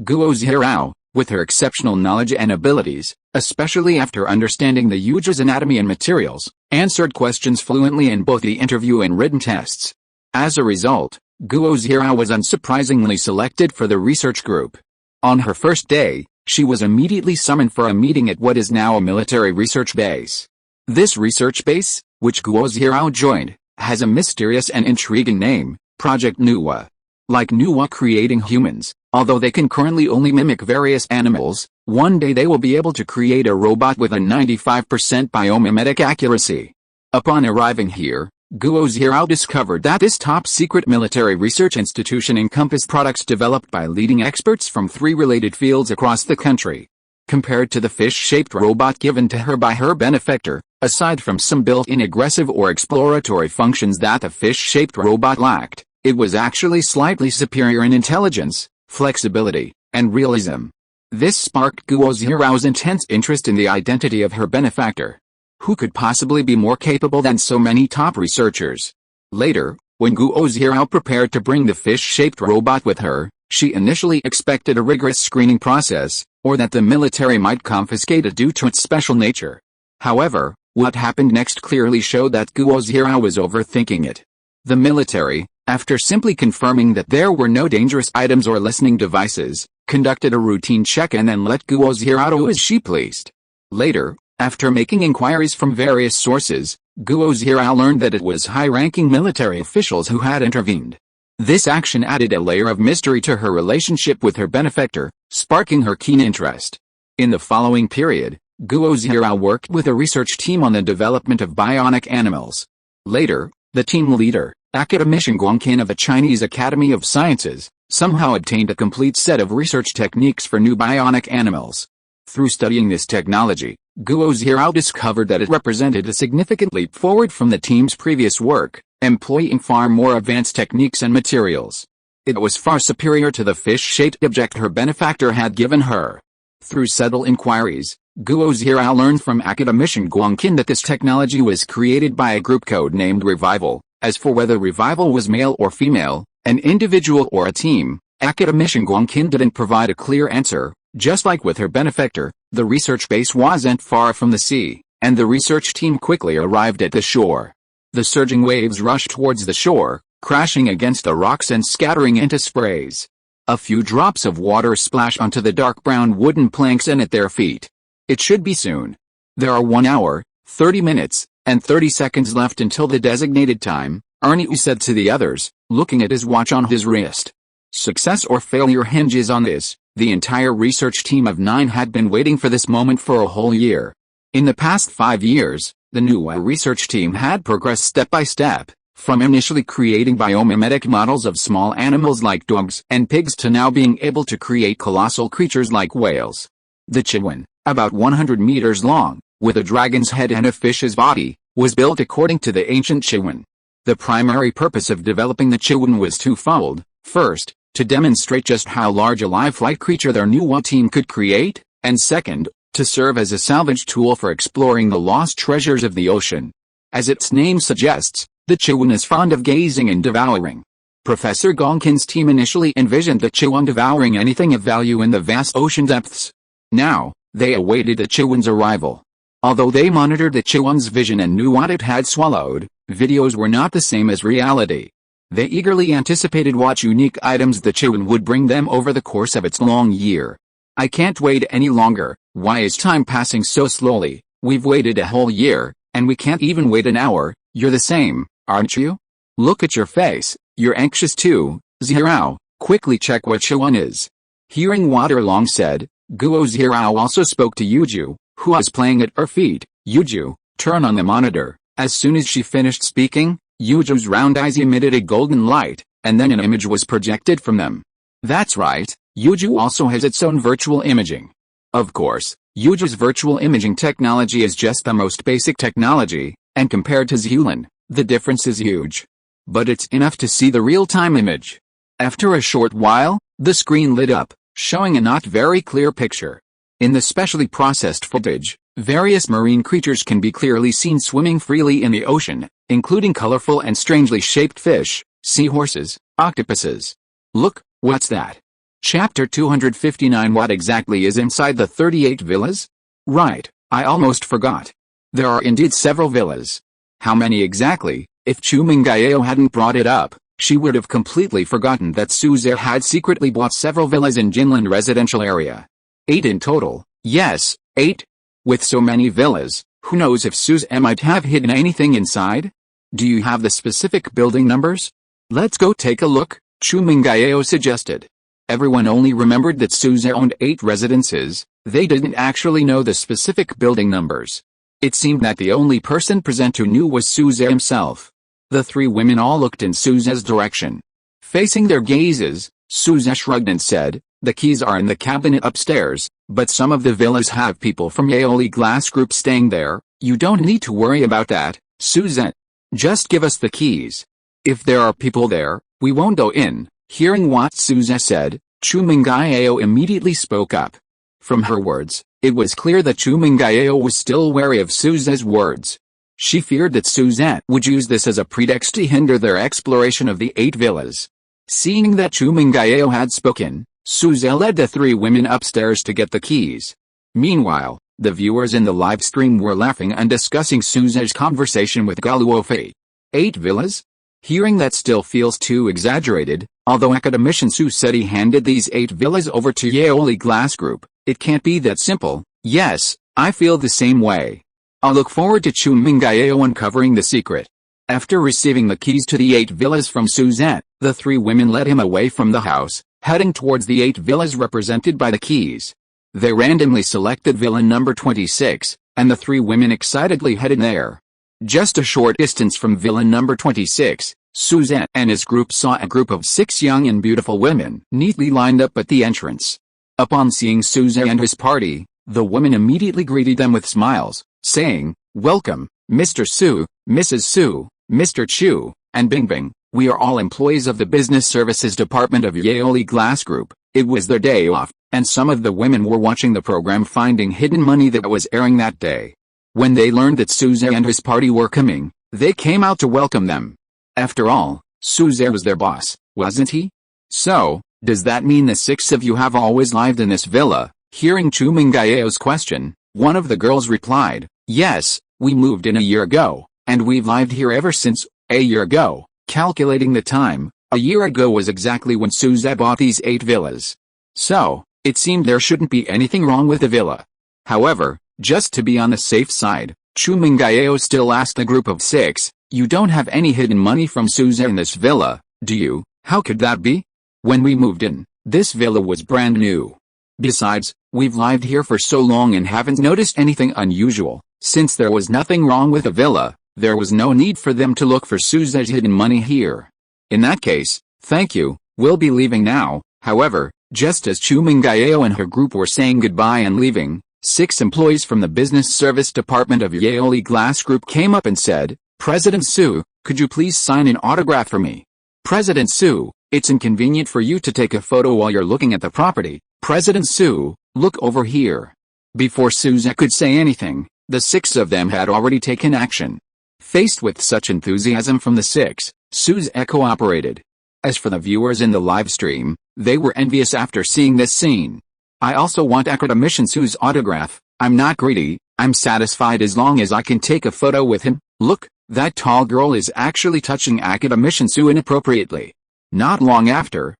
Gao Luofei, with her exceptional knowledge and abilities, especially after understanding the Yuju's anatomy and materials, answered questions fluently in both the interview and written tests. As a result, Gao Luofei was unsurprisingly selected for the research group. On her first day, she was immediately summoned for a meeting at what is now a military research base. This research base, which Gao Luofei joined, has a mysterious and intriguing name, Project Nuwa. Like Nuwa creating humans, although they can currently only mimic various animals, one day they will be able to create a robot with a 95% biomimetic accuracy. Upon arriving here, Gao Luofei discovered that this top-secret military research institution encompassed products developed by leading experts from 3 related fields across the country. Compared to the fish-shaped robot given to her by her benefactor, aside from some built-in aggressive or exploratory functions that the fish-shaped robot lacked, it was actually slightly superior in intelligence, flexibility, and realism. This sparked Gao Luofei's intense interest in the identity of her benefactor. Who could possibly be more capable than so many top researchers? Later, when Gao Luofei prepared to bring the fish-shaped robot with her, she initially expected a rigorous screening process, or that the military might confiscate it due to its special nature. However, what happened next clearly showed that Gao Luofei was overthinking it. The military, after simply confirming that there were no dangerous items or listening devices, conducted a routine check and then let Gao Luofei do as she pleased. Later, after making inquiries from various sources, Gao Luofei learned that it was high-ranking military officials who had intervened. This action added a layer of mystery to her relationship with her benefactor, sparking her keen interest. In the following period, Gao Luofei worked with a research team on the development of bionic animals. Later, the team leader, academician Guangqin of the Chinese Academy of Sciences, somehow obtained a complete set of research techniques for new bionic animals. Through studying this technology, Gao Luofei discovered that it represented a significant leap forward from the team's previous work, employing far more advanced techniques and materials. It was far superior to the fish-shaped object her benefactor had given her. Through subtle inquiries, Gao Luofei learned from academician Guangqin that this technology was created by a group code-named Revival. As for whether Revival was male or female, an individual or a team, academician Guangqin didn't provide a clear answer. Just like with her benefactor, the research base wasn't far from the sea, and the research team quickly arrived at the shore. The surging waves rushed towards the shore, crashing against the rocks and scattering into sprays. A few drops of water splashed onto the dark brown wooden planks and at their feet. It should be soon. There are 1 hour, 30 minutes, and 30 seconds left until the designated time, Ernie said to the others, looking at his watch on his wrist. Success or failure hinges on this. The entire research team of 9 had been waiting for this moment for a whole year. In the past 5 years, the new research team had progressed step by step, from initially creating biomimetic models of small animals like dogs and pigs to now being able to create colossal creatures like whales. The Chiwen, about 100 meters long, with a dragon's head and a fish's body, was built according to the ancient Chiwen. The primary purpose of developing the Chiwen was twofold. First, to demonstrate just how large a life-flight creature their new team could create, and second, to serve as a salvage tool for exploring the lost treasures of the ocean. As its name suggests, the Chiwen is fond of gazing and devouring. Professor Gongkin's team initially envisioned the Chiwen devouring anything of value in the vast ocean depths. Now, they awaited the Chiwen's arrival. Although they monitored the Chiwen's vision and knew what it had swallowed, videos were not the same as reality. They eagerly anticipated what unique items the Chuan would bring them over the course of its long year. I can't wait any longer. Why is time passing so slowly? We've waited a whole year, and we can't even wait an hour. You're the same, aren't you? Look at your face, you're anxious too. Zhirao, quickly check what Chuan is. Hearing what Erlong said, Guo Zhirao also spoke to Yuju, who was playing at her feet. Yuju, turn on the monitor. As soon as she finished speaking, Yuju's round eyes emitted a golden light, and then an image was projected from them. That's right, Yuju also has its own virtual imaging. Of course, Yuju's virtual imaging technology is just the most basic technology, and compared to Zhulan, the difference is huge. But it's enough to see the real-time image. After a short while, the screen lit up, showing a not very clear picture. In the specially processed footage, various marine creatures can be clearly seen swimming freely in the ocean, including colorful and strangely shaped fish, seahorses, octopuses. Look, what's that? Chapter 259. What exactly is inside the 38 villas? Right, I almost forgot. There are indeed several villas. How many exactly? If Chu Mingyao hadn't brought it up, she would have completely forgotten that Suze had secretly bought several villas in Jinlan residential area. 8 in total. Yes, 8. With so many villas, who knows if Suze might have hidden anything inside? Do you have the specific building numbers? Let's go take a look, Chu Mingyao suggested. Everyone only remembered that Suze owned 8 residences, they didn't actually know the specific building numbers. It seemed that the only person present who knew was Suze himself. The 3 women all looked in Suze's direction. Facing their gazes, Suze shrugged and said, the keys are in the cabinet upstairs, but some of the villas have people from Yaoli Glass Group staying there. You don't need to worry about that, Suze. Just give us the keys. If there are people there, we won't go in. Hearing what Suze said, Chu Mingyao immediately spoke up. From her words, it was clear that Chu Mingyao was still wary of Suze's words. She feared that Suze would use this as a pretext to hinder their exploration of the 8 villas. Seeing that Chu Mingyao had spoken, Suze led the 3 women upstairs to get the keys. Meanwhile, the viewers in the live stream were laughing and discussing Suze's conversation with Gao Luofei. 8 villas? Hearing that still feels too exaggerated, although Academician Su said he handed these 8 villas over to Yaoli Glass Group. It can't be that simple. Yes, I feel the same way. I'll look forward to Chu Mingyao uncovering the secret. After receiving the keys to the 8 villas from Suzette, the 3 women led him away from the house, heading towards the 8 villas represented by the keys. They randomly selected villa number 26, and the 3 women excitedly headed there. Just a short distance from villa number 26, Suzette and his group saw a group of 6 young and beautiful women neatly lined up at the entrance. Upon seeing Suzette and his party, the women immediately greeted them with smiles, saying, "Welcome, Mr. Su, Mrs. Su, Mr. Chu, and Bingbing. We are all employees of the Business Services Department of Yaoli Glass Group." It was their day off, and some of the women were watching the program Finding Hidden Money that was airing that day. When they learned that Suze and his party were coming, they came out to welcome them. After all, Suze was their boss, wasn't he? "So, does that mean the 6 of you have always lived in this villa?" Hearing Chu Mingyao's question, one of the girls replied, "Yes, we moved in a year ago, and we've lived here ever since." A year ago, calculating the time, a year ago was exactly when Suze bought these 8 villas. So, it seemed there shouldn't be anything wrong with the villa. However, just to be on the safe side, Chu Mingyao still asked the group of 6, "You don't have any hidden money from Suze in this villa, do you?" "How could that be? When we moved in, this villa was brand new. Besides, we've lived here for so long and haven't noticed anything unusual. Since there was nothing wrong with the villa, there was no need for them to look for Suze's hidden money here." "In that case, thank you, we'll be leaving now." However, just as Chu Mingyao and her group were saying goodbye and leaving, 6 employees from the Business Service Department of Yaoli Glass Group came up and said, "President Su, could you please sign an autograph for me?" "President Su, it's inconvenient for you to take a photo while you're looking at the property. President Su, look over here." Before Suze could say anything, the 6 of them had already taken action. Faced with such enthusiasm from the 6, Suze cooperated. As for the viewers in the live stream, they were envious after seeing this scene. "I also want Academician Su's autograph. I'm not greedy, I'm satisfied as long as I can take a photo with him." "Look, That tall girl is actually touching Akademician inappropriately. Not long after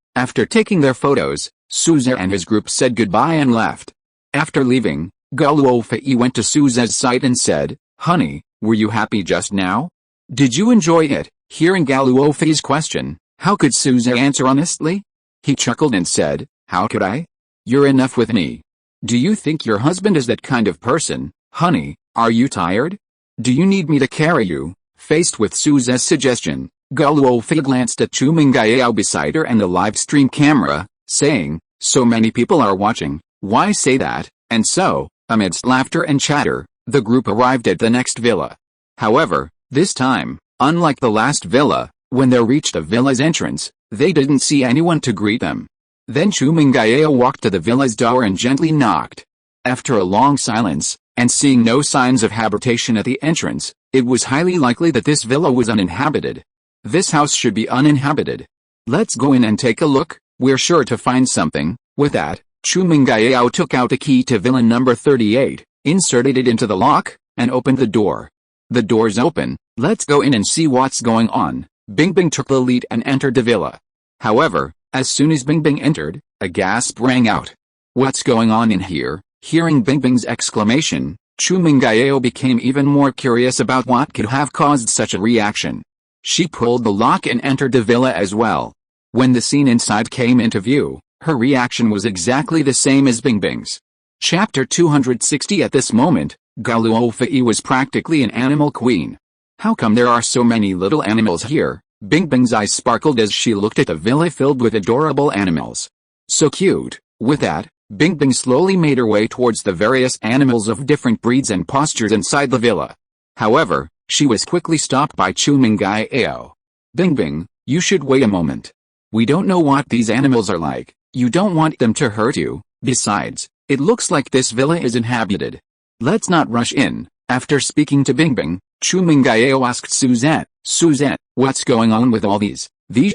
taking their photos, Souza and his group said goodbye and left. After leaving, Gao Luofei went to Souza's side and said, "Honey, were you happy just now? Did you enjoy it?" Hearing Gao Luofei's question, how could Souza answer honestly? He chuckled and said, "How could I? You're enough with me. Do you think your husband is that kind of person? Honey, are you tired? Do you need me to carry you?" Faced with Souza's suggestion, Gao Luofei glanced at Chu Mingao beside her and the live stream camera, saying, "So many people are watching, why say that?" And so, amidst laughter and chatter, the group arrived at the next villa. However, this time, unlike the last villa, when they reached the villa's entrance, they didn't see anyone to greet them. Then Chu Mingao walked to the villa's door and gently knocked. After a long silence, and seeing no signs of habitation at the entrance, it was highly likely that this villa was uninhabited. This house should be uninhabited. "Let's go in and take a look, we're sure to find something." With that, Chu Mingao took out the key to villa number 38, inserted it into the lock, and opened the door. "The door's open, let's go in and see what's going on." Bingbing took the lead and entered the villa. However, as soon as Bingbing entered, a gasp rang out. "What's going on in here?" Hearing Bingbing's exclamation, Chu Mingao became even more curious about what could have caused such a reaction. She pulled the lock and entered the villa as well. When the scene inside came into view, her reaction was exactly the same as Bingbing's. Chapter 260. At this moment, Gao Luofei was practically an animal queen. "How come there are so many little animals here?" Bingbing's eyes sparkled as she looked at the villa filled with adorable animals. "So cute." With that, Bingbing slowly made her way towards the various animals of different breeds and postures inside the villa. However, she was quickly stopped by Chu Mingao. "Bingbing, you should wait a moment. We don't know what these animals are like. You don't want them to hurt you. Besides, it looks like this villa is inhabited. Let's not rush in." After speaking to Bingbing, Chu Mingao asked Suzette, "Suzette, what's going on with all these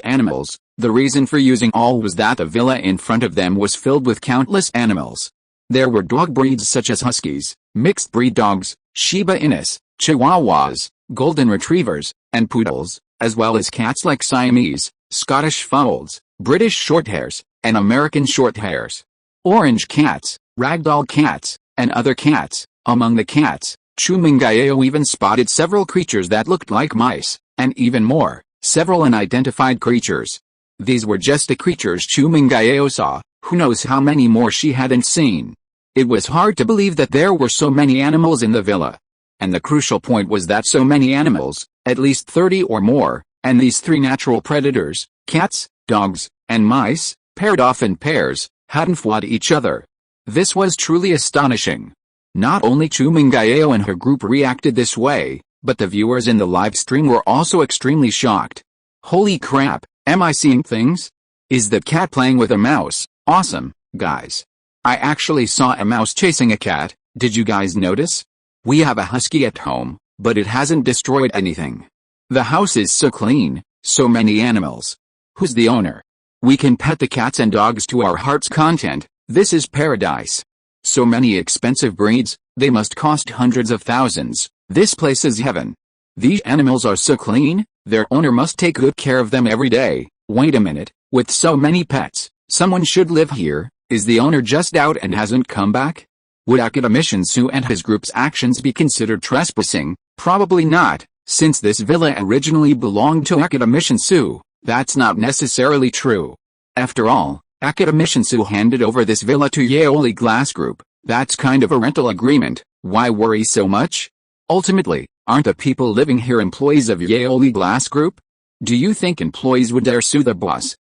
animals?" The reason for using all was that the villa in front of them was filled with countless animals. There were dog breeds such as huskies, mixed breed dogs, Shiba Inus, Chihuahuas, golden retrievers, and poodles, as well as cats like Siamese, Scottish folds, British shorthairs, and American shorthairs, orange cats, ragdoll cats, and other cats. Among the cats, Chu Mingao even spotted several creatures that looked like mice, and even more, several unidentified creatures. These were just the creatures Chu Mingao saw, who knows how many more she hadn't seen. It was hard to believe that there were so many animals in the villa. And the crucial point was that so many animals, at least 30 or more, and these three natural predators, cats, dogs, and mice, paired off in pairs, hadn't fought each other. This was truly astonishing. Not only Chu Mingao and her group reacted this way, but the viewers in the live stream were also extremely shocked. "Holy crap, am I seeing things? Is that cat playing with a mouse? Awesome, guys. I actually saw a mouse chasing a cat, did you guys notice? We have a husky at home, but it hasn't destroyed anything. The house is so clean, so many animals. Who's the owner? We can pet the cats and dogs to our heart's content. This is paradise. So many expensive breeds, they must cost hundreds of thousands. This place is heaven. These animals are so clean, their owner must take good care of them every day. Wait a minute, with so many pets, someone should live here. Is the owner just out and hasn't come back? Would Academician Su and his group's actions be considered trespassing? Probably not, since this villa originally belonged to Academician Su. That's not necessarily true. After all, Academician Su handed over this villa to Yaoli Glass Group. That's kind of a rental agreement. Why worry so much? Ultimately, aren't the people living here employees of Yaoli Glass Group? Do you think employees would dare sue the boss?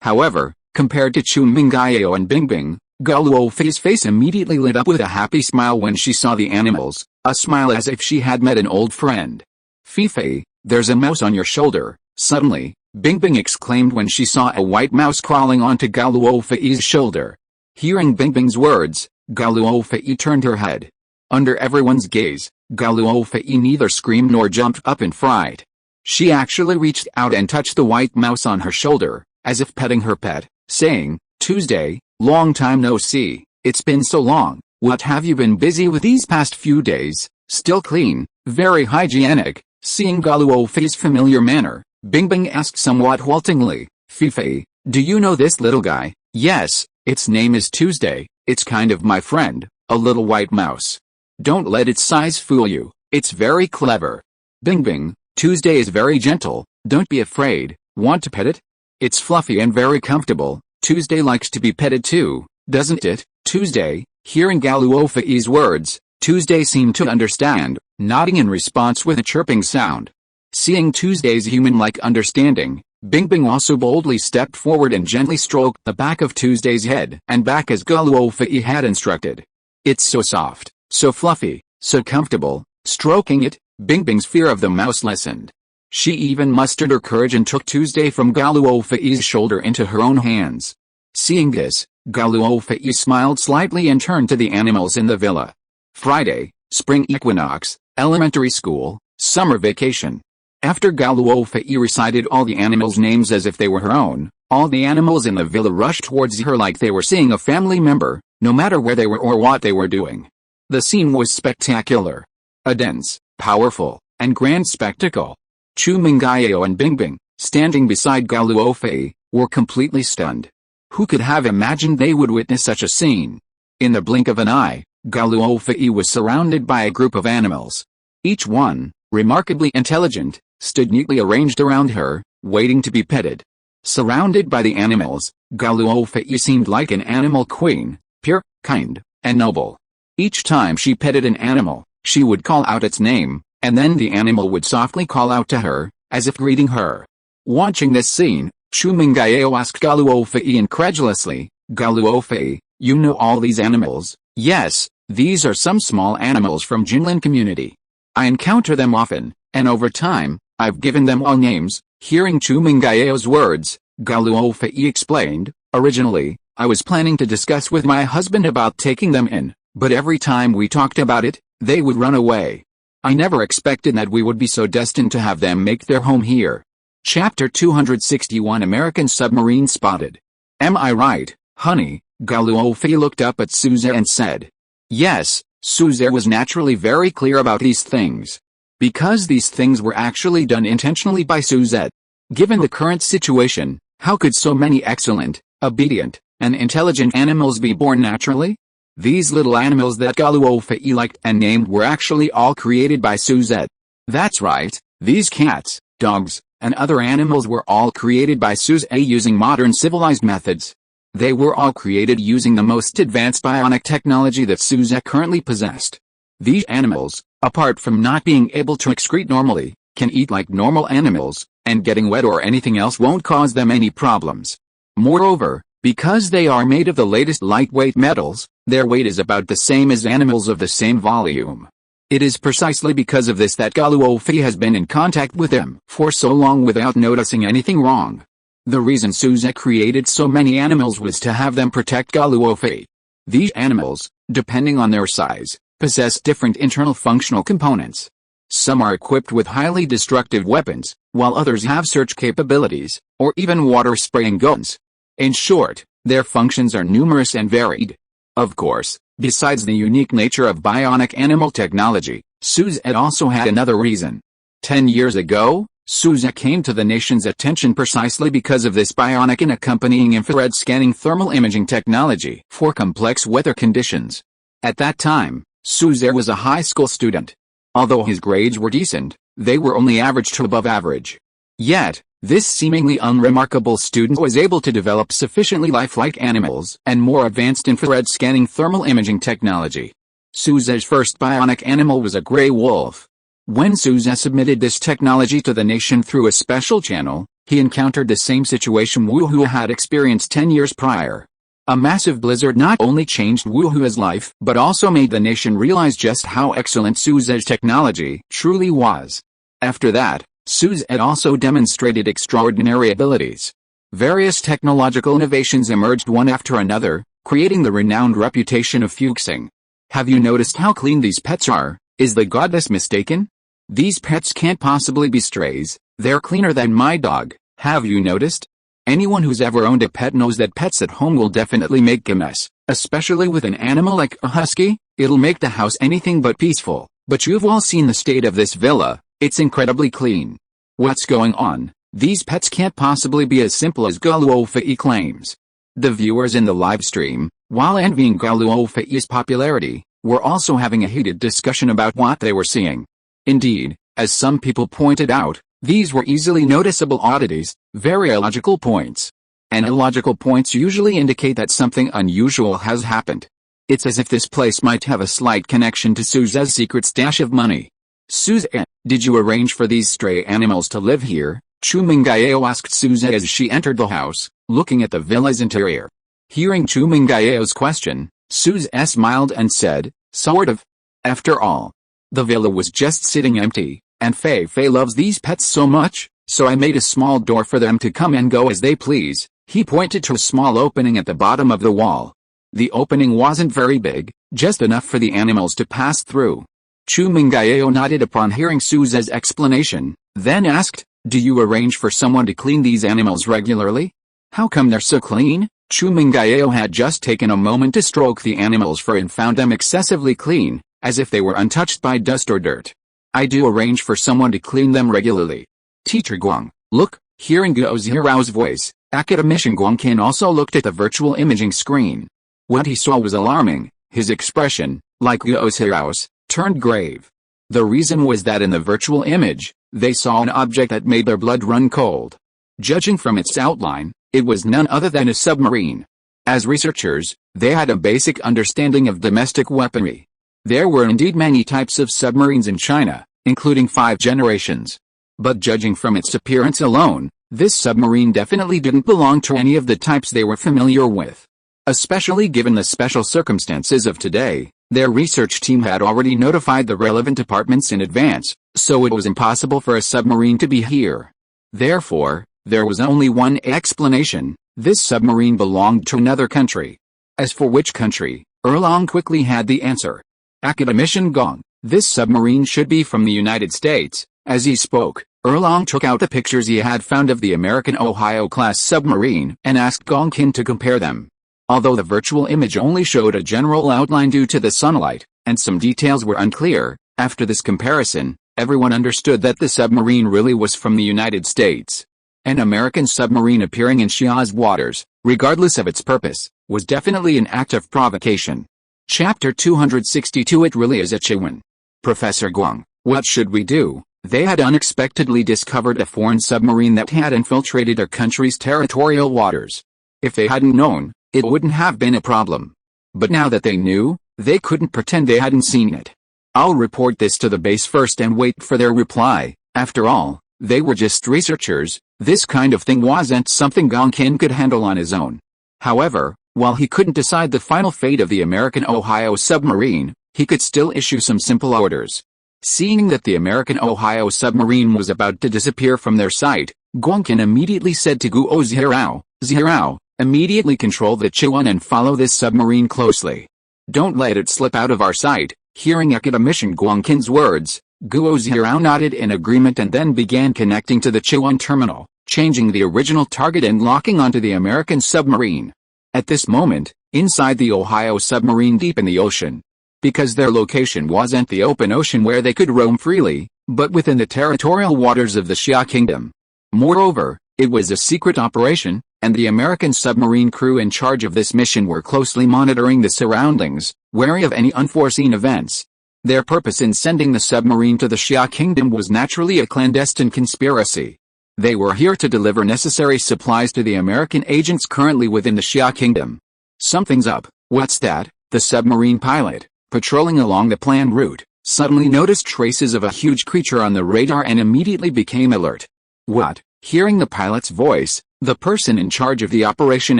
However, compared to Chu Mingao and Bingbing, Gao Luofei's face immediately lit up with a happy smile when she saw the animals, a smile as if she had met an old friend. "Fifei, there's a mouse on your shoulder." Suddenly, Bingbing exclaimed when she saw a white mouse crawling onto Gao Luofei's shoulder. Hearing Bingbing's words, Gao Luofei turned her head. Under everyone's gaze, Gao Luofei neither screamed nor jumped up in fright. She actually reached out and touched the white mouse on her shoulder, as if petting her pet, saying, "Tuesday, long time no see, it's been so long, what have you been busy with these past few days?" "Still clean, very hygienic," Seeing Gao Luofei's familiar manner, Bingbing asked somewhat haltingly, "Fifei, do you know this little guy?" "Yes, its name is Tuesday, it's kind of my friend, a little white mouse. Don't let its size fool you, it's very clever." "Bingbing, Tuesday is very gentle, don't be afraid, want to pet it? It's fluffy and very comfortable, Tuesday likes to be petted too, doesn't it?" Tuesday, hearing Gao Luofei's words, Tuesday seemed to understand, nodding in response with a chirping sound. Seeing Tuesday's human-like understanding, Bingbing also boldly stepped forward and gently stroked the back of Tuesday's head and back as Gao Luofei had instructed. "It's so soft, so fluffy, so comfortable." Stroking it, Bingbing's fear of the mouse lessened. She even mustered her courage and took Tuesday from Gao Luofei's shoulder into her own hands. Seeing this, Gao Luofei smiled slightly and turned to the animals in the villa. Friday, spring equinox, elementary school, summer vacation. After Gao Luofei recited all the animals' names as if they were her own, all the animals in the villa rushed towards her like they were seeing a family member, no matter where they were or what they were doing. The scene was spectacular. A dense, powerful, and grand spectacle. Chu Mingyao and Bingbing, standing beside Gao Luofei, were completely stunned. Who could have imagined they would witness such a scene? In the blink of an eye, Gao Luofei was surrounded by a group of animals. Each one, remarkably intelligent, stood neatly arranged around her, waiting to be petted. Surrounded by the animals, Gao Luofei seemed like an animal queen, pure, kind, and noble. Each time she petted an animal, she would call out its name, and then the animal would softly call out to her, as if greeting her. Watching this scene, Chu Mingyao asked Gao Luofei incredulously, "Gao Luofei, you know all these animals?" "Yes, these are some small animals from Jinlin community. I encounter them often, and over time, I've given them all names." Hearing Chu Mingyao's words, Gao Luofei explained, "Originally, I was planning to discuss with my husband about taking them in, but every time we talked about it, they would run away. I never expected that we would be so destined to have them make their home here." Chapter 261 American submarine spotted. "Am I right, honey?" Gao Luofei looked up at Suze and said. Yes, Suze was naturally very clear about these things. Because these things were actually done intentionally by Suzette. Given the current situation, how could so many excellent, obedient, and intelligent animals be born naturally? These little animals that Gao Luofei liked and named were actually all created by Suzette. That's right, these cats, dogs, and other animals were all created by Suze using modern civilized methods. They were all created using the most advanced bionic technology that Suze currently possessed. These animals, apart from not being able to excrete normally, can eat like normal animals, and getting wet or anything else won't cause them any problems. Moreover, because they are made of the latest lightweight metals, their weight is about the same as animals of the same volume. It is precisely because of this that Gao Luofei has been in contact with them for so long without noticing anything wrong. The reason Suze created so many animals was to have them protect Gao Luofei. These animals, depending on their size, possess different internal functional components. Some are equipped with highly destructive weapons, while others have search capabilities, or even water-spraying guns. In short, their functions are numerous and varied. Of course, besides the unique nature of bionic animal technology, Suzette also had another reason. 10 years ago, Suzette came to the nation's attention precisely because of this bionic and accompanying infrared scanning thermal imaging technology for complex weather conditions. At that time, Suzette was a high school student. Although his grades were decent, they were only average to above average. Yet, this seemingly unremarkable student was able to develop sufficiently lifelike animals and more advanced infrared scanning thermal imaging technology. Suzette's first bionic animal was a gray wolf. When Suze submitted this technology to the nation through a special channel, he encountered the same situation Wuhu had experienced 10 years prior. A massive blizzard not only changed Wuhu's life but also made the nation realize just how excellent Suze's technology truly was. After that, Suzette also demonstrated extraordinary abilities. Various technological innovations emerged one after another, creating the renowned reputation of Fuxing. Have you noticed how clean these pets are? Is the goddess mistaken? These pets can't possibly be strays, they're cleaner than my dog, have you noticed? Anyone who's ever owned a pet knows that pets at home will definitely make a mess, especially with an animal like a husky, it'll make the house anything but peaceful. But you've all seen the state of this villa, It's incredibly clean. What's going on? These pets can't possibly be as simple as Gao Luofei claims. The viewers in the live stream, while envying Gao Luofei's popularity, were also having a heated discussion about what they were seeing. Indeed, as some people pointed out, these were easily noticeable oddities, very illogical points. And illogical points usually indicate that something unusual has happened. It's as if this place might have a slight connection to Suze's secret stash of money. Suze, did you arrange for these stray animals to live here? Chu Mingayao asked Suze as she entered the house, looking at the villa's interior. Hearing Chu Mingayao's question, Suze smiled and said, sort of. After all, the villa was just sitting empty, and Fei Fei loves these pets so much, so I made a small door for them to come and go as they please. He pointed to a small opening at the bottom of the wall. The opening wasn't very big, just enough for the animals to pass through. Chu Mingayao nodded upon hearing Suze's explanation, then asked, do you arrange for someone to clean these animals regularly? How come they're so clean? Chu Mingayao had just taken a moment to stroke the animals' fur and found them excessively clean, as if they were untouched by dust or dirt. I do arrange for someone to clean them regularly. Teacher Guang, look. Hearing Gao Zhirao's voice, academician Guang Qin also looked at the virtual imaging screen. What he saw was alarming. His expression, like Gao Zhirao's, turned grave. The reason was that in the virtual image, they saw an object that made their blood run cold. Judging from its outline, it was none other than a submarine. As researchers, they had a basic understanding of domestic weaponry. There were indeed many types of submarines in China, including 5 generations. But judging from its appearance alone, this submarine definitely didn't belong to any of the types they were familiar with. Especially given the special circumstances of today, their research team had already notified the relevant departments in advance, so it was impossible for a submarine to be here. Therefore, there was only one explanation: this submarine belonged to another country. As for which country, Erlong quickly had the answer. Academician Gong, this submarine should be from the United States. As he spoke, Erlong took out the pictures he had found of the American Ohio-class submarine and asked Gong Qin to compare them. Although the virtual image only showed a general outline due to the sunlight, and some details were unclear, after this comparison, everyone understood that the submarine really was from the United States. An American submarine appearing in Xia's waters, regardless of its purpose, was definitely an act of provocation. Chapter 262 It really is a Chiwan. Professor Guang, what should we do? They had unexpectedly discovered a foreign submarine that had infiltrated their country's territorial waters. If they hadn't known, it wouldn't have been a problem. But now that they knew, they couldn't pretend they hadn't seen it. I'll report this to the base first and wait for their reply. After all, they were just researchers. This kind of thing wasn't something Gong Qin could handle on his own. However, while he couldn't decide the final fate of the American Ohio submarine, he could still issue some simple orders. Seeing that the American Ohio submarine was about to disappear from their sight, Gong Qin immediately said to Guo Zhirao, Zhirao, immediately control the Chiwan and follow this submarine closely. Don't let it slip out of our sight. Hearing academician Gong Qin's words, Guo Zhirao nodded in agreement and then began connecting to the Chiwan terminal, changing the original target and locking onto the American submarine. At this moment, inside the Ohio submarine deep in the ocean, because their location wasn't the open ocean where they could roam freely, but within the territorial waters of the Xia Kingdom. Moreover, it was a secret operation, and the American submarine crew in charge of this mission were closely monitoring the surroundings, wary of any unforeseen events. Their purpose in sending the submarine to the Xia Kingdom was naturally a clandestine conspiracy. They were here to deliver necessary supplies to the American agents currently within the Xia Kingdom. Something's up. What's that? The submarine pilot, patrolling along the planned route, suddenly noticed traces of a huge creature on the radar and immediately became alert. What? Hearing the pilot's voice, the person in charge of the operation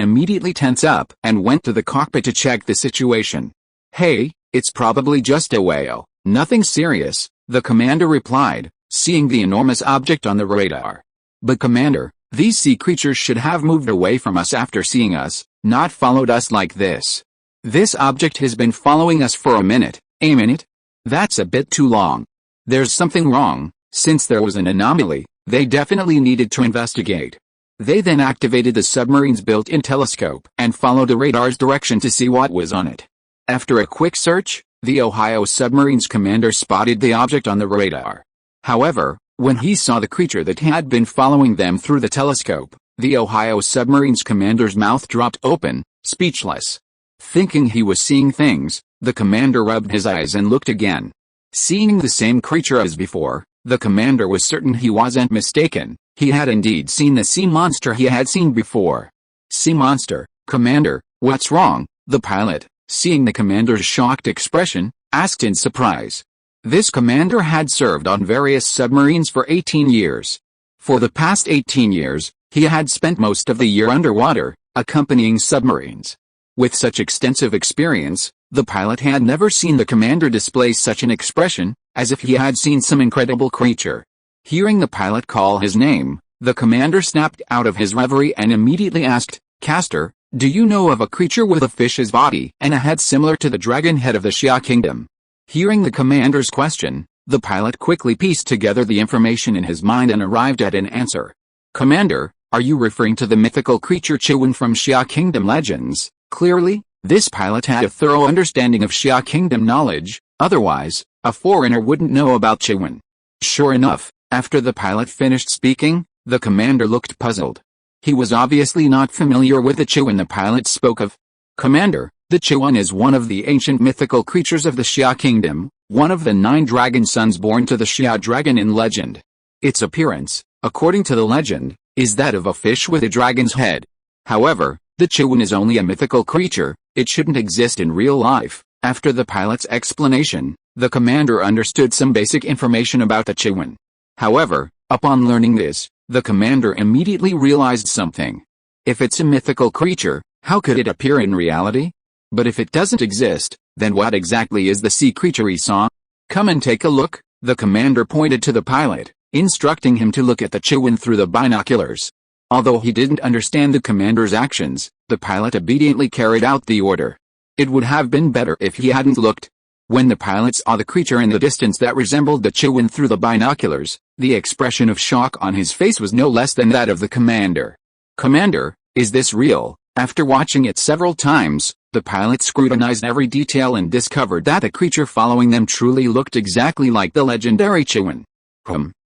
immediately tensed up and went to the cockpit to check the situation. Hey, it's probably just a whale, nothing serious, the commander replied, seeing the enormous object on the radar. But commander, these sea creatures should have moved away from us after seeing us, not followed us like this. This object has been following us for a minute. A minute? That's a bit too long. There's something wrong. Since there was an anomaly, they definitely needed to investigate. They then activated the submarine's built-in telescope and followed the radar's direction to see what was on it. After a quick search, the Ohio submarine's commander spotted the object on the radar. However, when he saw the creature that had been following them through the telescope, the Ohio submarine's commander's mouth dropped open, speechless. Thinking he was seeing things, the commander rubbed his eyes and looked again. Seeing the same creature as before, the commander was certain he wasn't mistaken. He had indeed seen the sea monster he had seen before. Sea monster, Commander, what's wrong? The pilot, seeing the commander's shocked expression, asked in surprise. This commander had served on various submarines for 18 years. For the past 18 years, he had spent most of the year underwater, accompanying submarines. With such extensive experience, the pilot had never seen the commander display such an expression, as if he had seen some incredible creature. Hearing the pilot call his name, the commander snapped out of his reverie and immediately asked, "Caster, do you know of a creature with a fish's body and a head similar to the dragon head of the Xia Kingdom?" Hearing the commander's question, the pilot quickly pieced together the information in his mind and arrived at an answer. "Commander, are you referring to the mythical creature Chiwen from Xia Kingdom legends?" Clearly, this pilot had a thorough understanding of Xia Kingdom knowledge, otherwise, a foreigner wouldn't know about Chiwen. Sure enough, after the pilot finished speaking, the commander looked puzzled. He was obviously not familiar with the Chiwen the pilot spoke of. "Commander, the Chiwen is one of the ancient mythical creatures of the Xia Kingdom, one of the 9 dragon sons born to the Xia dragon in legend. Its appearance, according to the legend, is that of a fish with a dragon's head. However, the Chiwen is only a mythical creature, it shouldn't exist in real life." After the pilot's explanation, the commander understood some basic information about the Chiwen. However, upon learning this, the commander immediately realized something. If it's a mythical creature, how could it appear in reality? But if it doesn't exist, then what exactly is the sea creature he saw? "Come and take a look," the commander pointed to the pilot, instructing him to look at the Chiwen through the binoculars. Although he didn't understand the commander's actions, the pilot obediently carried out the order. It would have been better if he hadn't looked. When the pilot saw the creature in the distance that resembled the Chiwen through the binoculars, the expression of shock on his face was no less than that of the commander. "Commander, is this real?" After watching it several times, the pilot scrutinized every detail and discovered that the creature following them truly looked exactly like the legendary Chiwen.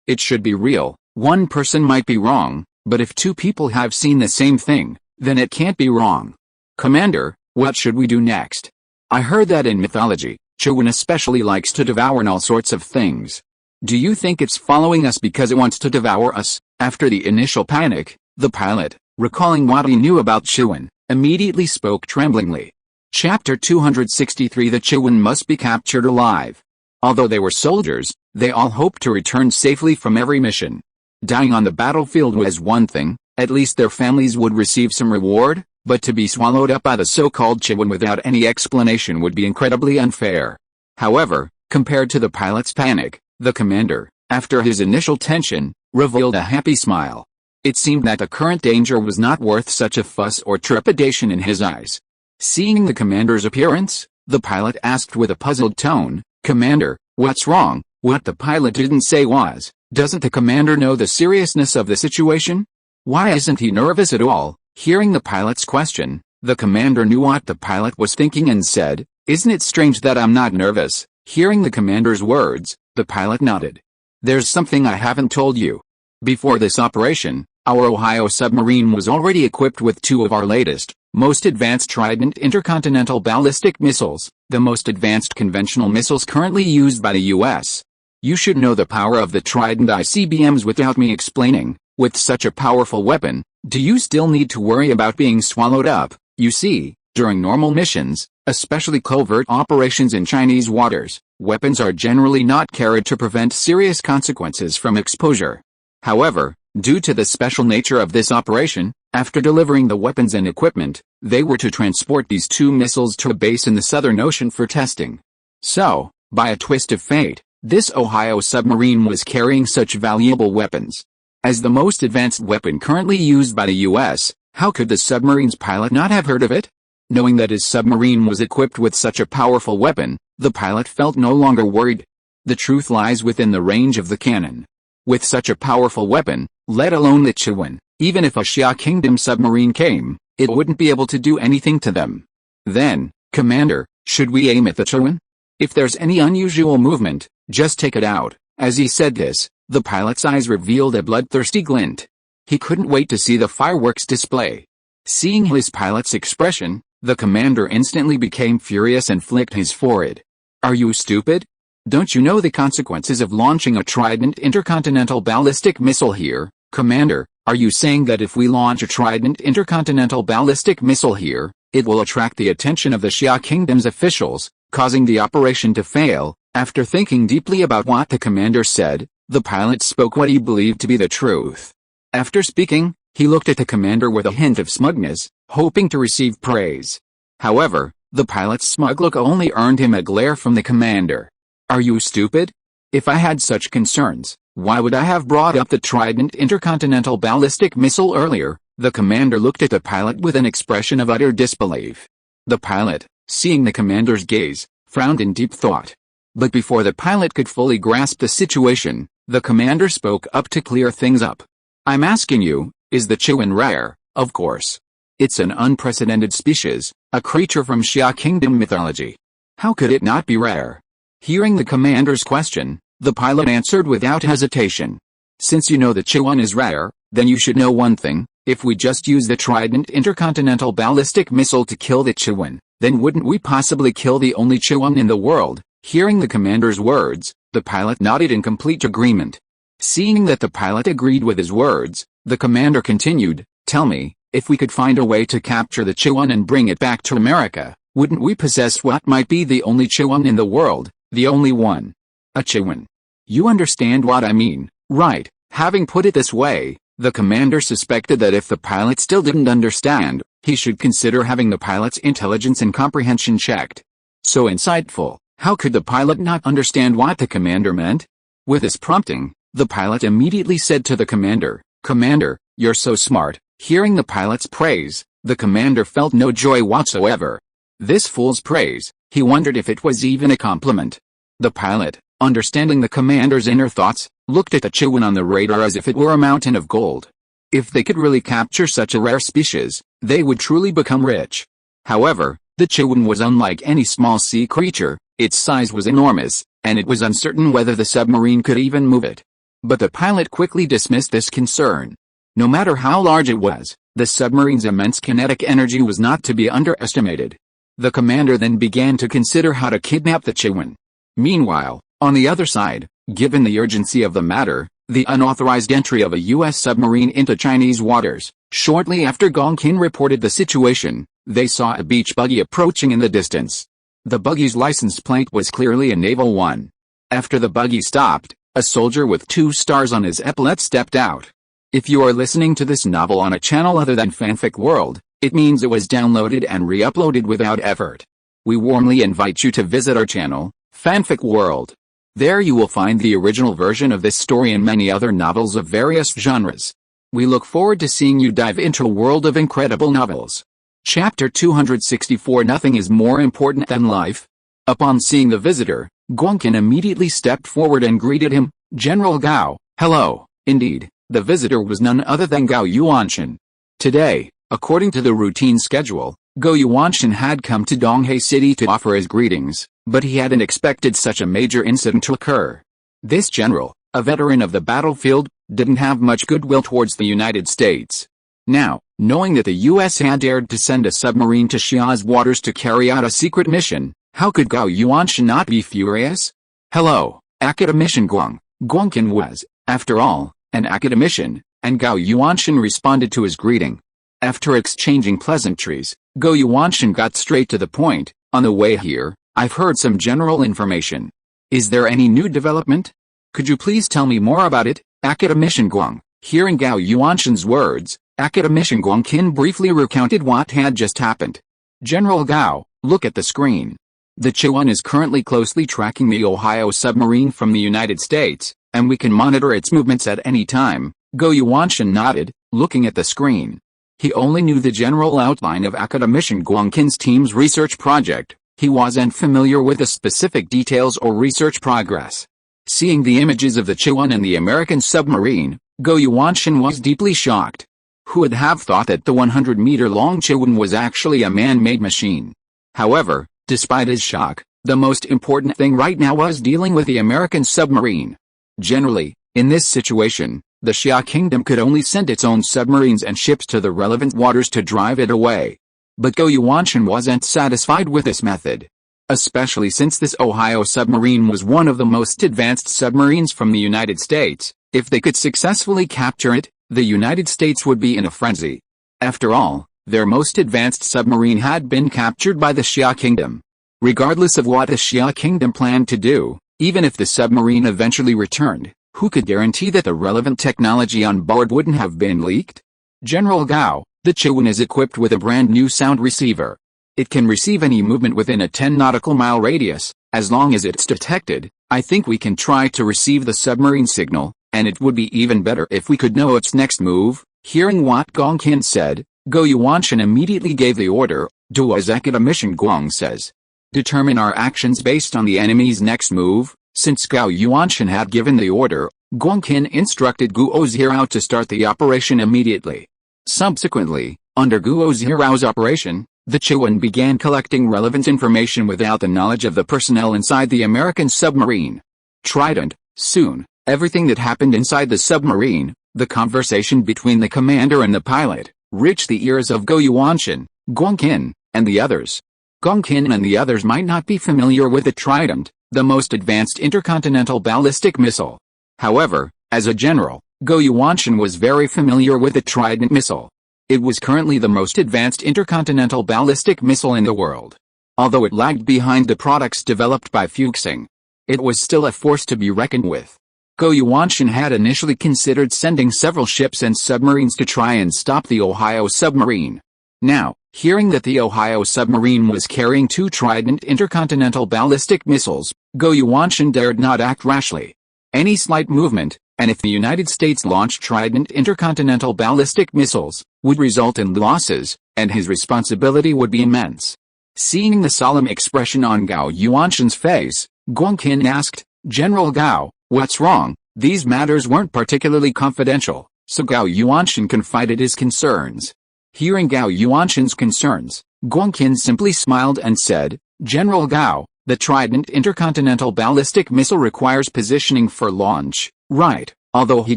It should be real. One person might be wrong, but if 2 people have seen the same thing, then it can't be wrong. "Commander, what should we do next? I heard that in mythology, Chiwen especially likes to devour all sorts of things. Do you think it's following us because it wants to devour us?" After the initial panic, the pilot, recalling what he knew about Chiwen, immediately spoke tremblingly. Chapter 263 The Chiwen must be captured alive. Although they were soldiers, they all hoped to return safely from every mission. Dying on the battlefield was one thing, at least their families would receive some reward, but to be swallowed up by the so-called Chiwen without any explanation would be incredibly unfair. However, compared to the pilot's panic, the commander, after his initial tension, revealed a happy smile. It seemed that the current danger was not worth such a fuss or trepidation in his eyes. Seeing the commander's appearance, the pilot asked with a puzzled tone, "Commander, what's wrong?" What the pilot didn't say was, doesn't the commander know the seriousness of the situation? Why isn't he nervous at all? Hearing the pilot's question, the commander knew what the pilot was thinking and said, "Isn't it strange that I'm not nervous?" Hearing the commander's words, the pilot nodded. "There's something I haven't told you. Before this operation, our Ohio submarine was already equipped with 2 of our latest, most advanced Trident intercontinental ballistic missiles, the most advanced conventional missiles currently used by the U.S. You should know the power of the Trident ICBMs without me explaining. With such a powerful weapon, do you still need to worry about being swallowed up? You see, during normal missions, especially covert operations in Chinese waters, weapons are generally not carried to prevent serious consequences from exposure. However, due to the special nature of this operation, after delivering the weapons and equipment, they were to transport these 2 missiles to a base in the Southern Ocean for testing. So, by a twist of fate, this Ohio submarine was carrying such valuable weapons. As the most advanced weapon currently used by the U.S., how could the submarine's pilot not have heard of it? Knowing that his submarine was equipped with such a powerful weapon, the pilot felt no longer worried. The truth lies within the range of the cannon. With such a powerful weapon, let alone the Chiwen, even if a Xia Kingdom submarine came, it wouldn't be able to do anything to them. Then, Commander, should we aim at the Chiwen? If there's any unusual movement, just take it out. As he said this, the pilot's eyes revealed a bloodthirsty glint. He couldn't wait to see the fireworks display. Seeing his pilot's expression, the commander instantly became furious and flicked his forehead. Are you stupid? Don't you know the consequences of launching a Trident intercontinental ballistic missile here, Commander? Are you saying that if we launch a Trident intercontinental ballistic missile here, it will attract the attention of the Xia Kingdom's officials, causing the operation to fail? After thinking deeply about what the commander said, the pilot spoke what he believed to be the truth. After speaking, he looked at the commander with a hint of smugness, hoping to receive praise. However, the pilot's smug look only earned him a glare from the commander. Are you stupid? If I had such concerns, why would I have brought up the Trident intercontinental ballistic missile earlier? The commander looked at the pilot with an expression of utter disbelief. The pilot, seeing the commander's gaze, frowned in deep thought. But before the pilot could fully grasp the situation, the commander spoke up to clear things up. I'm asking you, is the Chiwen rare? Of course. It's an unprecedented species, a creature from Xia Kingdom mythology. How could it not be rare? Hearing the commander's question, the pilot answered without hesitation. Since you know the Chiwen is rare, then you should know one thing. If we just use the Trident intercontinental ballistic missile to kill the Chiwen, then wouldn't we possibly kill the only Chiwen in the world? Hearing the commander's words, the pilot nodded in complete agreement. Seeing that the pilot agreed with his words, the commander continued, tell me, if we could find a way to capture the Chiwen and bring it back to America, wouldn't we possess what might be the only Chiwen in the world, the only one? A Chiwen. You understand what I mean, right? Having put it this way, the commander suspected that if the pilot still didn't understand, he should consider having the pilot's intelligence and comprehension checked. So insightful, how could the pilot not understand what the commander meant? With this prompting, the pilot immediately said to the commander, Commander, you're so smart. Hearing the pilot's praise, the commander felt no joy whatsoever. This fool's praise, he wondered if it was even a compliment. The pilot, understanding the commander's inner thoughts, looked at the Chiwen on the radar as if it were a mountain of gold. If they could really capture such a rare species, they would truly become rich. However, the Chiwen was unlike any small sea creature, its size was enormous, and it was uncertain whether the submarine could even move it. But the pilot quickly dismissed this concern. No matter how large it was, the submarine's immense kinetic energy was not to be underestimated. The commander then began to consider how to kidnap the Chiwen. Meanwhile, on the other side, given the urgency of the matter, the unauthorized entry of a U.S. submarine into Chinese waters, shortly after Gongqin reported the situation, they saw a beach buggy approaching in the distance. The buggy's license plate was clearly a naval one. After the buggy stopped, a soldier with 2 stars on his epaulet stepped out. If you are listening to this novel on a channel other than Fanfic World, it means it was downloaded and re-uploaded without effort. We warmly invite you to visit our channel, Fanfic World. There you will find the original version of this story and many other novels of various genres. We look forward to seeing you dive into a world of incredible novels. Chapter 264 Nothing is more important than life. Upon seeing the visitor, Gongqin immediately stepped forward and greeted him, General Gao. Hello. Indeed, the visitor was none other than Gao Yuanshan. Today, according to the routine schedule, Gao Yuanshan had come to Donghae City to offer his greetings, but he hadn't expected such a major incident to occur. This general, a veteran of the battlefield, didn't have much goodwill towards the United States. Now, knowing that the U.S. had dared to send a submarine to Xia's waters to carry out a secret mission, how could Gao Yuanshan not be furious? Hello, academician Guang. Gongqin was, after all, an academician, and Gao Yuanshan responded to his greeting. After exchanging pleasantries, Gao Yuanshan got straight to the point. On the way here, I've heard some general information. Is there any new development? Could you please tell me more about it, academician Guang? Hearing Gao Yuanshan's words, academician Gongqin briefly recounted what had just happened. General Gao, look at the screen. The Chiwen is currently closely tracking the Ohio submarine from the United States, and we can monitor its movements at any time. Gao Yuanshan nodded, looking at the screen. He only knew the general outline of academician Gongqin's team's research project. He wasn't familiar with the specific details or research progress. Seeing the images of the Chiwen and the American submarine, Gao Yuanshan was deeply shocked. Who would have thought that the 100-meter-long Chiwen was actually a man-made machine? However, despite his shock, the most important thing right now was dealing with the American submarine. Generally, in this situation, the Xia Kingdom could only send its own submarines and ships to the relevant waters to drive it away. But Gao Yuanshan wasn't satisfied with this method. Especially since this Ohio submarine was one of the most advanced submarines from the United States. If they could successfully capture it, the United States would be in a frenzy. After all, their most advanced submarine had been captured by the Xia Kingdom. Regardless of what the Xia Kingdom planned to do, even if the submarine eventually returned, who could guarantee that the relevant technology on board wouldn't have been leaked? General Gao, the Chiwen is equipped with a brand new sound receiver. It can receive any movement within a 10 nautical mile radius. As long as it's detected, I think we can try to receive the submarine signal, and it would be even better if we could know its next move. Hearing what Gong Qin said, Gao Yuanshan immediately gave the order. Do execute a mission, Guang says. Determine our actions based on the enemy's next move. Since Gao Yuanshan had given the order, Gong Qin instructed Guo Zhirao to start the operation immediately. Subsequently, under Guo Zhirao's operation, the Chiwen began collecting relevant information without the knowledge of the personnel inside the American submarine. Trident. Soon, everything that happened inside the submarine, the conversation between the commander and the pilot, reached the ears of Gao Yuanshan, Gong Qin, and the others. Gong Qin and the others might not be familiar with the Trident, the most advanced intercontinental ballistic missile. However, as a general, Gao Yuanshan was very familiar with the Trident missile. It was currently the most advanced intercontinental ballistic missile in the world. Although it lagged behind the products developed by Fuxing, it was still a force to be reckoned with. Gao Yuanshan had initially considered sending several ships and submarines to try and stop the Ohio submarine. Now, hearing that the Ohio submarine was carrying 2 Trident intercontinental ballistic missiles, Gao Yuanshan dared not act rashly. Any slight movement, and if the United States launched Trident intercontinental ballistic missiles, would result in losses, and his responsibility would be immense. Seeing the solemn expression on Gao Yuanshan's face, Gong Qin asked, General Gao, what's wrong? These matters weren't particularly confidential, so Gao Yuanshan confided his concerns. Hearing Gao Yuanshan's concerns, Gong Qin simply smiled and said, General Gao, the Trident intercontinental ballistic missile requires positioning for launch, right? Although he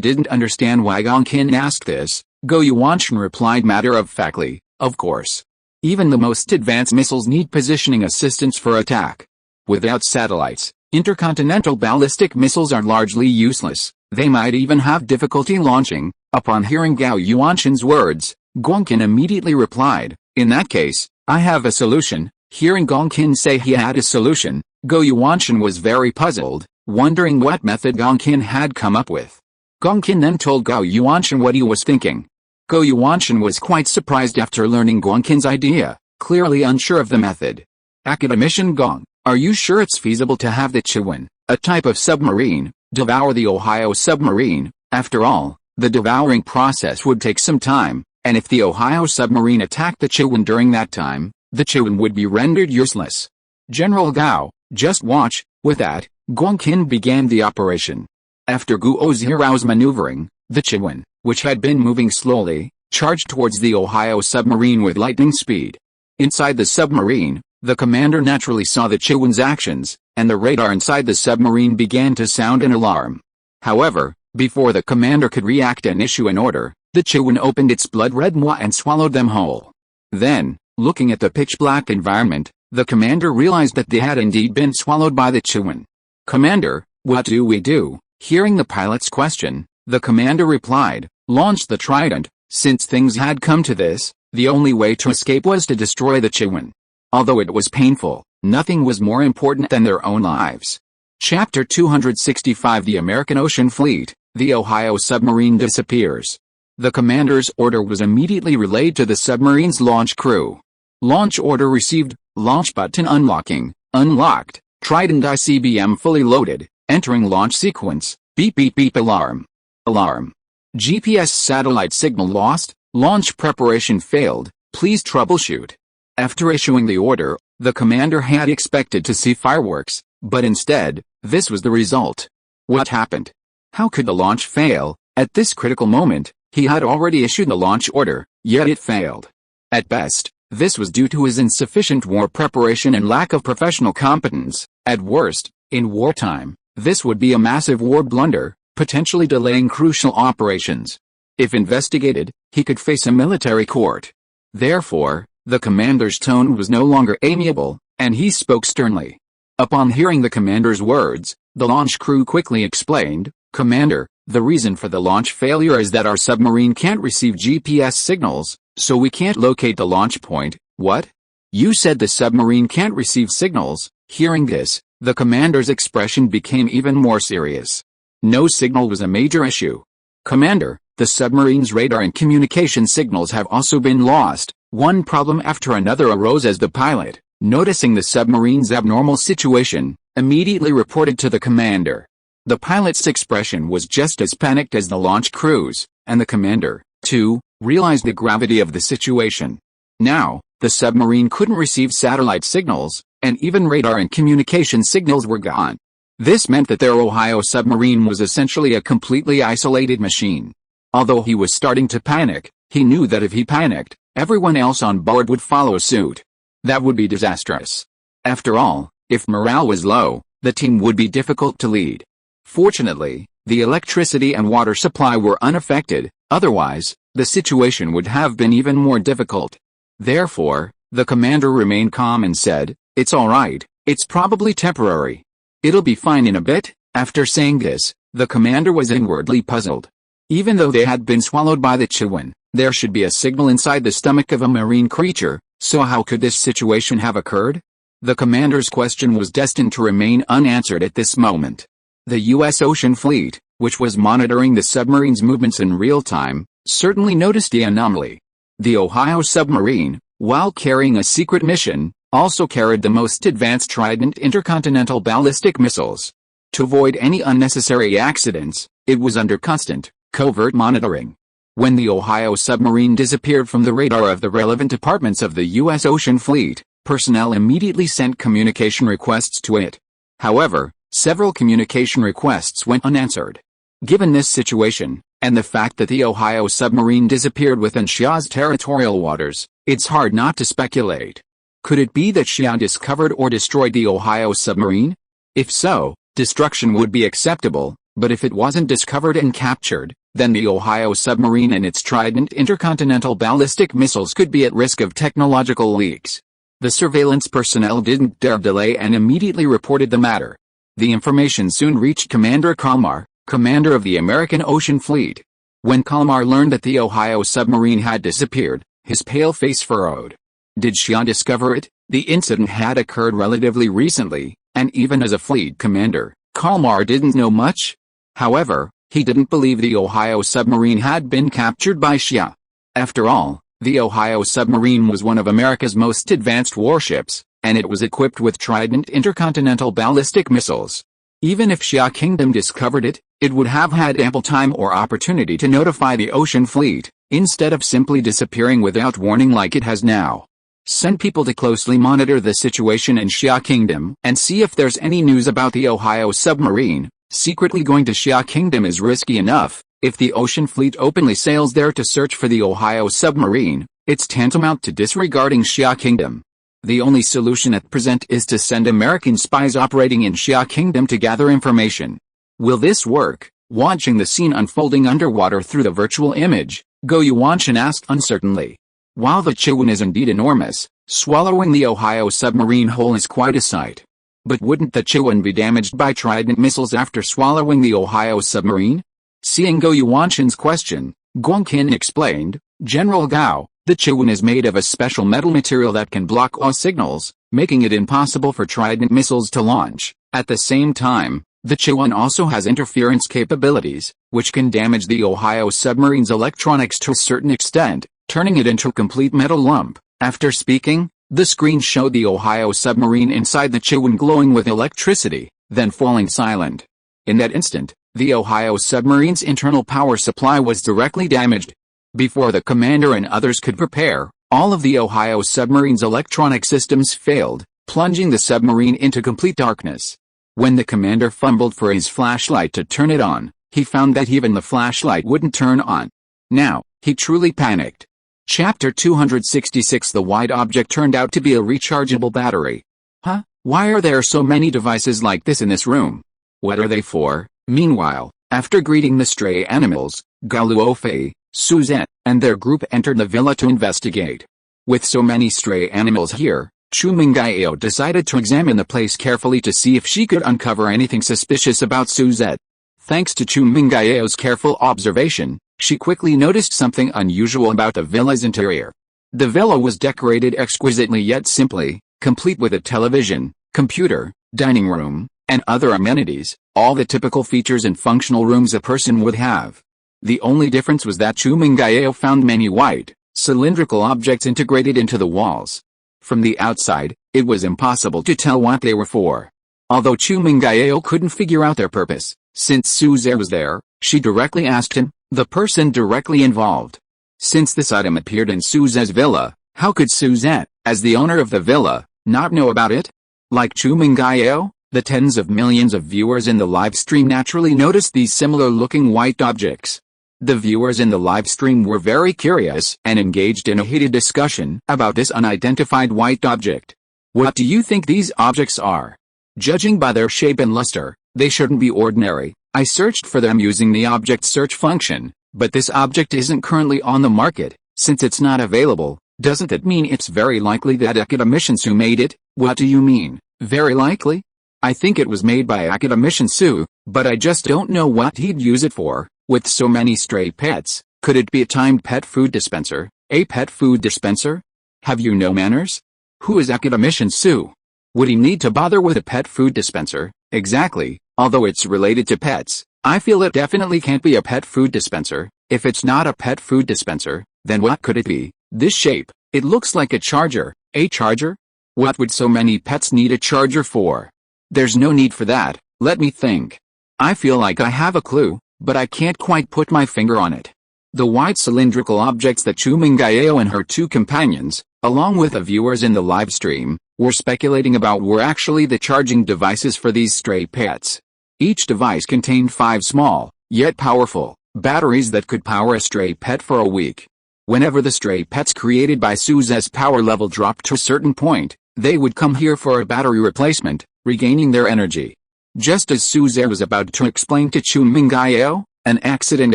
didn't understand why Gong Qin asked this, Gao Yuanshan replied matter-of-factly, of course. Even the most advanced missiles need positioning assistance for attack. Without satellites, intercontinental ballistic missiles are largely useless. They might even have difficulty launching. Upon hearing Gao Yuanshan's words, Gong Qin immediately replied, in that case, I have a solution. Hearing Gong Qin say he had a solution, Gao Yuanshan was very puzzled, wondering what method Gong Qin had come up with. Gong Qin then told Gao Yuanshan what he was thinking. Gao Yuanshan was quite surprised after learning Gong Qin's idea, clearly unsure of the method. Academician Gong, are you sure it's feasible to have the Chiwen, a type of submarine, devour the Ohio submarine? After all, the devouring process would take some time, and if the Ohio submarine attacked the Chiwen during that time, the Chiwen would be rendered useless. General Gao, just watch. With that, Gong Qin began the operation. After Guo Zhirao's maneuvering, the Chiwen, which had been moving slowly, charged towards the Ohio submarine with lightning speed. Inside the submarine, the commander naturally saw the Chiwen's actions, and the radar inside the submarine began to sound an alarm. However, before the commander could react and issue an order, the Chiwen opened its blood-red maw and swallowed them whole. Then, looking at the pitch-black environment, the commander realized that they had indeed been swallowed by the Chiwen. Commander, what do we do? Hearing the pilot's question, the commander replied, launch the Trident. Since things had come to this, the only way to escape was to destroy the Chiwen. Although it was painful, nothing was more important than their own lives. Chapter 265 The American Ocean Fleet, the Ohio submarine disappears. The commander's order was immediately relayed to the submarine's launch crew. Launch order received, launch button unlocking, unlocked, Trident ICBM fully loaded, entering launch sequence, beep beep beep alarm. Alarm. GPS satellite signal lost, launch preparation failed, please troubleshoot. After issuing the order, the commander had expected to see fireworks, but instead, this was the result. What happened? How could the launch fail? At this critical moment, he had already issued the launch order, yet it failed. At best, this was due to his insufficient war preparation and lack of professional competence. At worst, in wartime, This would be a massive war blunder, potentially delaying crucial operations. If investigated, he could face a military court. Therefore, the commander's tone was no longer amiable, and he spoke sternly. Upon hearing the commander's words, the launch crew quickly explained, "Commander, the reason for the launch failure is that our submarine can't receive GPS signals, so we can't locate the launch point." "What? You said the submarine can't receive signals?" Hearing this, the commander's expression became even more serious. No signal was a major issue. "Commander, the submarine's radar and communication signals have also been lost." One problem after another arose as the pilot, noticing the submarine's abnormal situation, immediately reported to the commander. The pilot's expression was just as panicked as the launch crew's, and the commander, too, realized the gravity of the situation. Now, the submarine couldn't receive satellite signals, and even radar and communication signals were gone. This meant that their Ohio submarine was essentially a completely isolated machine. Although he was starting to panic, he knew that if he panicked, everyone else on board would follow suit. That would be disastrous. After all, if morale was low, the team would be difficult to lead. Fortunately, the electricity and water supply were unaffected, otherwise, the situation would have been even more difficult. Therefore, the commander remained calm and said, "It's all right, it's probably temporary. It'll be fine in a bit." After saying this, the commander was inwardly puzzled. Even though they had been swallowed by the Chihuahua, there should be a signal inside the stomach of a marine creature, so how could this situation have occurred? The commander's question was destined to remain unanswered at this moment. The U.S. Ocean Fleet, which was monitoring the submarine's movements in real time, certainly noticed the anomaly. The Ohio submarine, while carrying a secret mission, also carried the most advanced Trident intercontinental ballistic missiles. To avoid any unnecessary accidents, it was under constant, covert monitoring. When the Ohio submarine disappeared from the radar of the relevant departments of the U.S. Ocean Fleet, personnel immediately sent communication requests to it. However, several communication requests went unanswered. Given this situation, and the fact that the Ohio submarine disappeared within Xia's territorial waters, it's hard not to speculate. Could it be that Xia discovered or destroyed the Ohio submarine? If so, destruction would be acceptable, but if it wasn't discovered and captured, then the Ohio submarine and its Trident intercontinental ballistic missiles could be at risk of technological leaks. The surveillance personnel didn't dare delay and immediately reported the matter. The information soon reached Commander Kalmar, commander of the American Ocean Fleet. When Kalmar learned that the Ohio submarine had disappeared, his pale face furrowed. Did Xia discover it? The incident had occurred relatively recently, and even as a fleet commander, Kalmar didn't know much. However, he didn't believe the Ohio submarine had been captured by Xia. After all, the Ohio submarine was one of America's most advanced warships, and it was equipped with Trident intercontinental ballistic missiles. Even if Xia Kingdom discovered it, it would have had ample time or opportunity to notify the Ocean Fleet, instead of simply disappearing without warning like it has now. Send people to closely monitor the situation in Xia Kingdom and see if there's any news about the Ohio submarine. Secretly going to Xia Kingdom is risky enough. If the Ocean Fleet openly sails there to search for the Ohio submarine, it's tantamount to disregarding Xia Kingdom. The only solution at present is to send American spies operating in Xia Kingdom to gather information. Will this work? Watching the scene unfolding underwater through the virtual image, Gao Luofei asked uncertainly. While the Chihuahua is indeed enormous, swallowing the Ohio submarine whole is quite a sight. But wouldn't the Chihuahua be damaged by Trident missiles after swallowing the Ohio submarine? Seeing Gao Luofei's question, Guangqin explained, General Gao, the Chihuahua is made of a special metal material that can block all signals, making it impossible for Trident missiles to launch. At the same time, the Chihuahua also has interference capabilities, which can damage the Ohio submarine's electronics to a certain extent, turning it into a complete metal lump. After speaking, the screen showed the Ohio submarine inside the Chihuahua glowing with electricity, then falling silent. In that instant, the Ohio submarine's internal power supply was directly damaged. Before the commander and others could prepare, all of the Ohio submarine's electronic systems failed, plunging the submarine into complete darkness. When the commander fumbled for his flashlight to turn it on, he found that even the flashlight wouldn't turn on. Now, he truly panicked. Chapter 266 The white object turned out to be a rechargeable battery. Huh? Why are there so many devices like this in this room? What are they for? Meanwhile, after greeting the stray animals, Gao Luofei, Suzette, and their group entered the villa to investigate. With so many stray animals here, Chu Mingyao decided to examine the place carefully to see if she could uncover anything suspicious about Suzette. Thanks to Chu Mingyao's careful observation, she quickly noticed something unusual about the villa's interior. The villa was decorated exquisitely yet simply, complete with a television, computer, dining room, and other amenities, all the typical features and functional rooms a person would have. The only difference was that Chu Mingyao found many white, cylindrical objects integrated into the walls. From the outside, it was impossible to tell what they were for. Although Chu Mingyao couldn't figure out their purpose, since Suzette was there, she directly asked him, the person directly involved. Since this item appeared in Suzette's villa, how could Suzette, as the owner of the villa, not know about it? Like Chu Mingyao, the tens of millions of viewers in the live stream naturally noticed these similar-looking white objects. The viewers in the live stream were very curious and engaged in a heated discussion about this unidentified white object. What do you think these objects are? Judging by their shape and luster, they shouldn't be ordinary. I searched for them using the object search function, but this object isn't currently on the market. Since it's not available, doesn't that mean it's very likely that Akademiciansu made it? What do you mean, very likely? I think it was made by Akademiciansu, but I just don't know what he'd use it for. With so many stray pets, could it be a timed pet food dispenser? A pet food dispenser? Have you no manners? Who is Akademiciansu? Would he need to bother with a pet food dispenser? Exactly, although it's related to pets, I feel it definitely can't be a pet food dispenser. If it's not a pet food dispenser, then what could it be? This shape, it looks like a charger. A charger? What would so many pets need a charger for? There's no need for that, let me think. I feel like I have a clue, but I can't quite put my finger on it. The white cylindrical objects that Chu Mingyao and her two companions, along with the viewers in the live stream, were speculating about were actually the charging devices for these stray pets. Each device contained 5 small, yet powerful, batteries that could power a stray pet for a week. Whenever the stray pets created by Suzette's power level dropped to a certain point, they would come here for a battery replacement, regaining their energy. Just as Suzette was about to explain to Chu Mingyao, an accident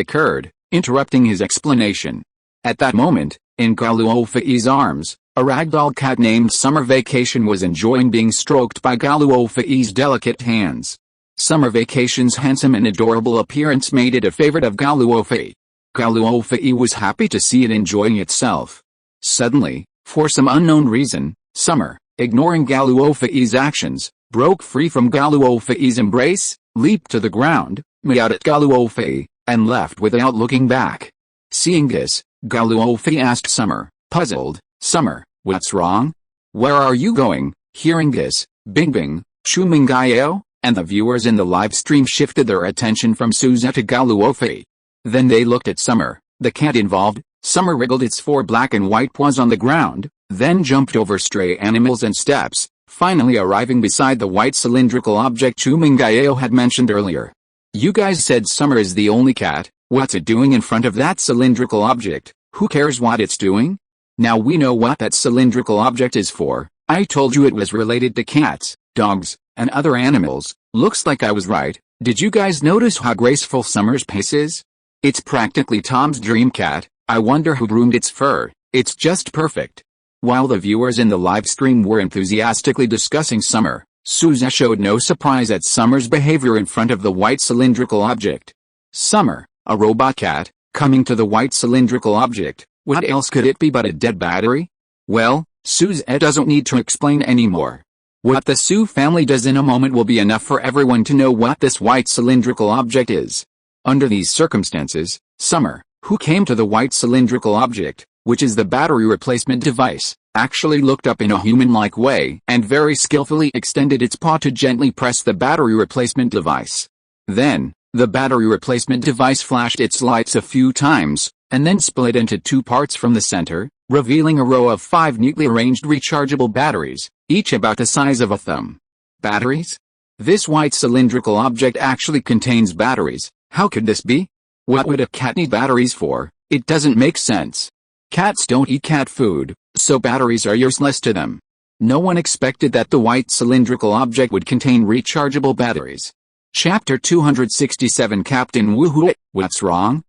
occurred, interrupting his explanation. At that moment, in Gao Luofei's arms, a ragdoll cat named Summer Vacation was enjoying being stroked by Gao Luofei's delicate hands. Summer Vacation's handsome and adorable appearance made it a favorite of Gao Luofei. Gao Luofei was happy to see it enjoying itself. Suddenly, for some unknown reason, Summer, ignoring Gao Luofei's actions, broke free from Gao Luofei's embrace, leaped to the ground, meowed at Gao Luofei, and left without looking back. Seeing this, Gao Luofei asked Summer, puzzled, Summer, what's wrong? Where are you going? Hearing this, Bing Bing, Chu Mingyao, and the viewers in the live stream shifted their attention from Suzette to Gao Luofei. Then they looked at Summer, the cat involved. Summer wriggled its 4 black and white paws on the ground, then jumped over stray animals and steps, finally arriving beside the white cylindrical object Chu Mingyao had mentioned earlier. You guys said Summer is the only cat, what's it doing in front of that cylindrical object? Who cares what it's doing? Now we know what that cylindrical object is for. I told you it was related to cats, dogs, and other animals. Looks like I was right. Did you guys notice how graceful Summer's pace is? It's practically Tom's dream cat. I wonder who groomed its fur. It's just perfect. While the viewers in the live stream were enthusiastically discussing Summer, Suzette showed no surprise at Summer's behavior in front of the white cylindrical object. Summer, a robot cat, coming to the white cylindrical object, what else could it be but a dead battery? Well, Suzette doesn't need to explain anymore. What the Su family does in a moment will be enough for everyone to know what this white cylindrical object is. Under these circumstances, Summer, who came to the white cylindrical object, which is the battery replacement device, actually looked up in a human-like way and very skillfully extended its paw to gently press the battery replacement device. Then, the battery replacement device flashed its lights a few times, and then split into 2 parts from the center, revealing a row of 5 neatly arranged rechargeable batteries, each about the size of a thumb. Batteries? This white cylindrical object actually contains batteries. How could this be? What would a cat need batteries for? It doesn't make sense. Cats don't eat cat food, so batteries are useless to them. No one expected that the white cylindrical object would contain rechargeable batteries. Chapter 267 Captain Woohoo. What's wrong?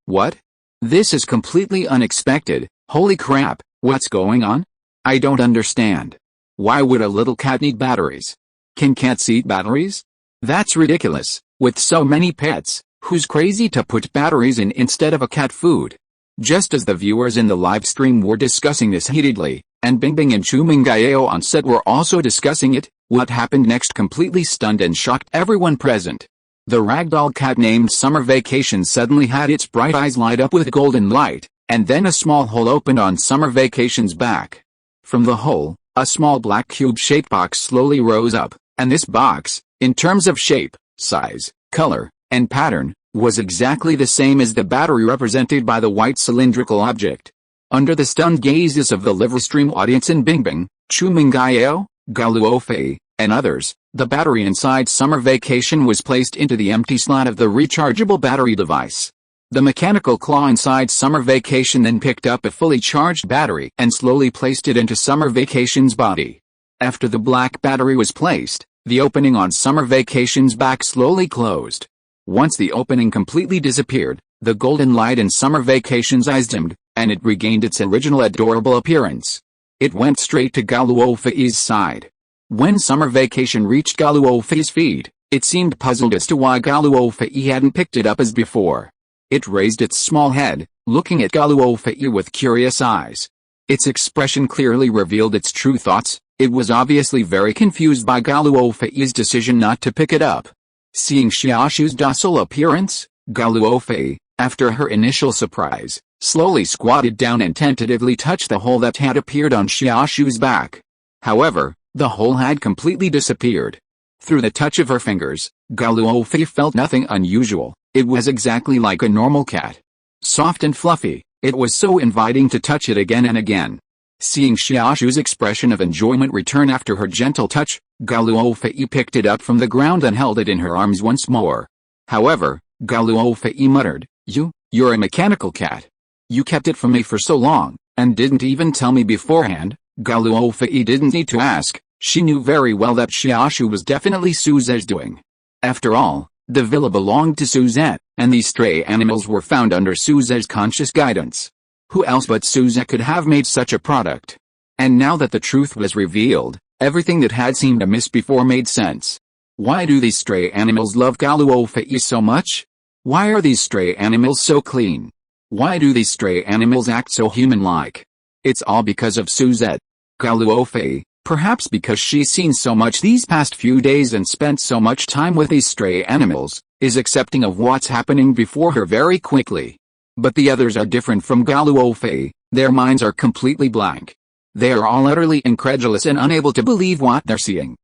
What? This is completely unexpected. Holy crap, what's going on? I don't understand. Why would a little cat need batteries? Can cats eat batteries? That's ridiculous. With so many pets, who's crazy to put batteries in instead of a cat food? Just as the viewers in the live stream were discussing this heatedly, and Bingbing and Chumingayeo on set were also discussing it, what happened next completely stunned and shocked everyone present. The ragdoll cat named Summer Vacation suddenly had its bright eyes light up with golden light, and then a small hole opened on Summer Vacation's back. From the hole, a small black cube-shaped box slowly rose up, and this box, in terms of shape, size, color, and pattern, was exactly the same as the battery represented by the white cylindrical object. Under the stunned gazes of the live stream audience in Bingbing, Chumingayeo, Gao Luofei, and others, the battery inside Summer Vacation was placed into the empty slot of the rechargeable battery device. The mechanical claw inside Summer Vacation then picked up a fully charged battery and slowly placed it into Summer Vacation's body. After the black battery was placed, the opening on Summer Vacation's back slowly closed. Once the opening completely disappeared, the golden light in Summer Vacation's eyes dimmed, and it regained its original adorable appearance. It went straight to Gao Luofei's side. When Summer Vacation reached Gao Luofei's feet, it seemed puzzled as to why Gao Luofei hadn't picked it up as before. It raised its small head, looking at Gao Luofei with curious eyes. Its expression clearly revealed its true thoughts. It was obviously very confused by Gao Luofei's decision not to pick it up. Seeing Xiaoshu's docile appearance, Gao Luofei, after her initial surprise, slowly squatted down and tentatively touched the hole that had appeared on Xiaoshu's back. However, the hole had completely disappeared. Through the touch of her fingers, Gao Luofei felt nothing unusual. It was exactly like a normal cat. Soft and fluffy, it was so inviting to touch it again and again. Seeing Xiaoshu's expression of enjoyment return after her gentle touch, Gao Luofei picked it up from the ground and held it in her arms once more. However, Gao Luofei muttered, You're a mechanical cat. You kept it from me for so long, and didn't even tell me beforehand." Gao Luofei didn't need to ask. She knew very well that Xiaoshu was definitely Suzette's doing. After all, the villa belonged to Suzette, and these stray animals were found under Suzette's conscious guidance. Who else but Suzette could have made such a product? And now that the truth was revealed, everything that had seemed amiss before made sense. Why do these stray animals love Gao Luofei so much? Why are these stray animals so clean? Why do these stray animals act so human-like? It's all because of Suzette. Gao Luofei, perhaps because she's seen so much these past few days and spent so much time with these stray animals, is accepting of what's happening before her very quickly. But the others are different from Gao Luofei. Their minds are completely blank. They are all utterly incredulous and unable to believe what they're seeing.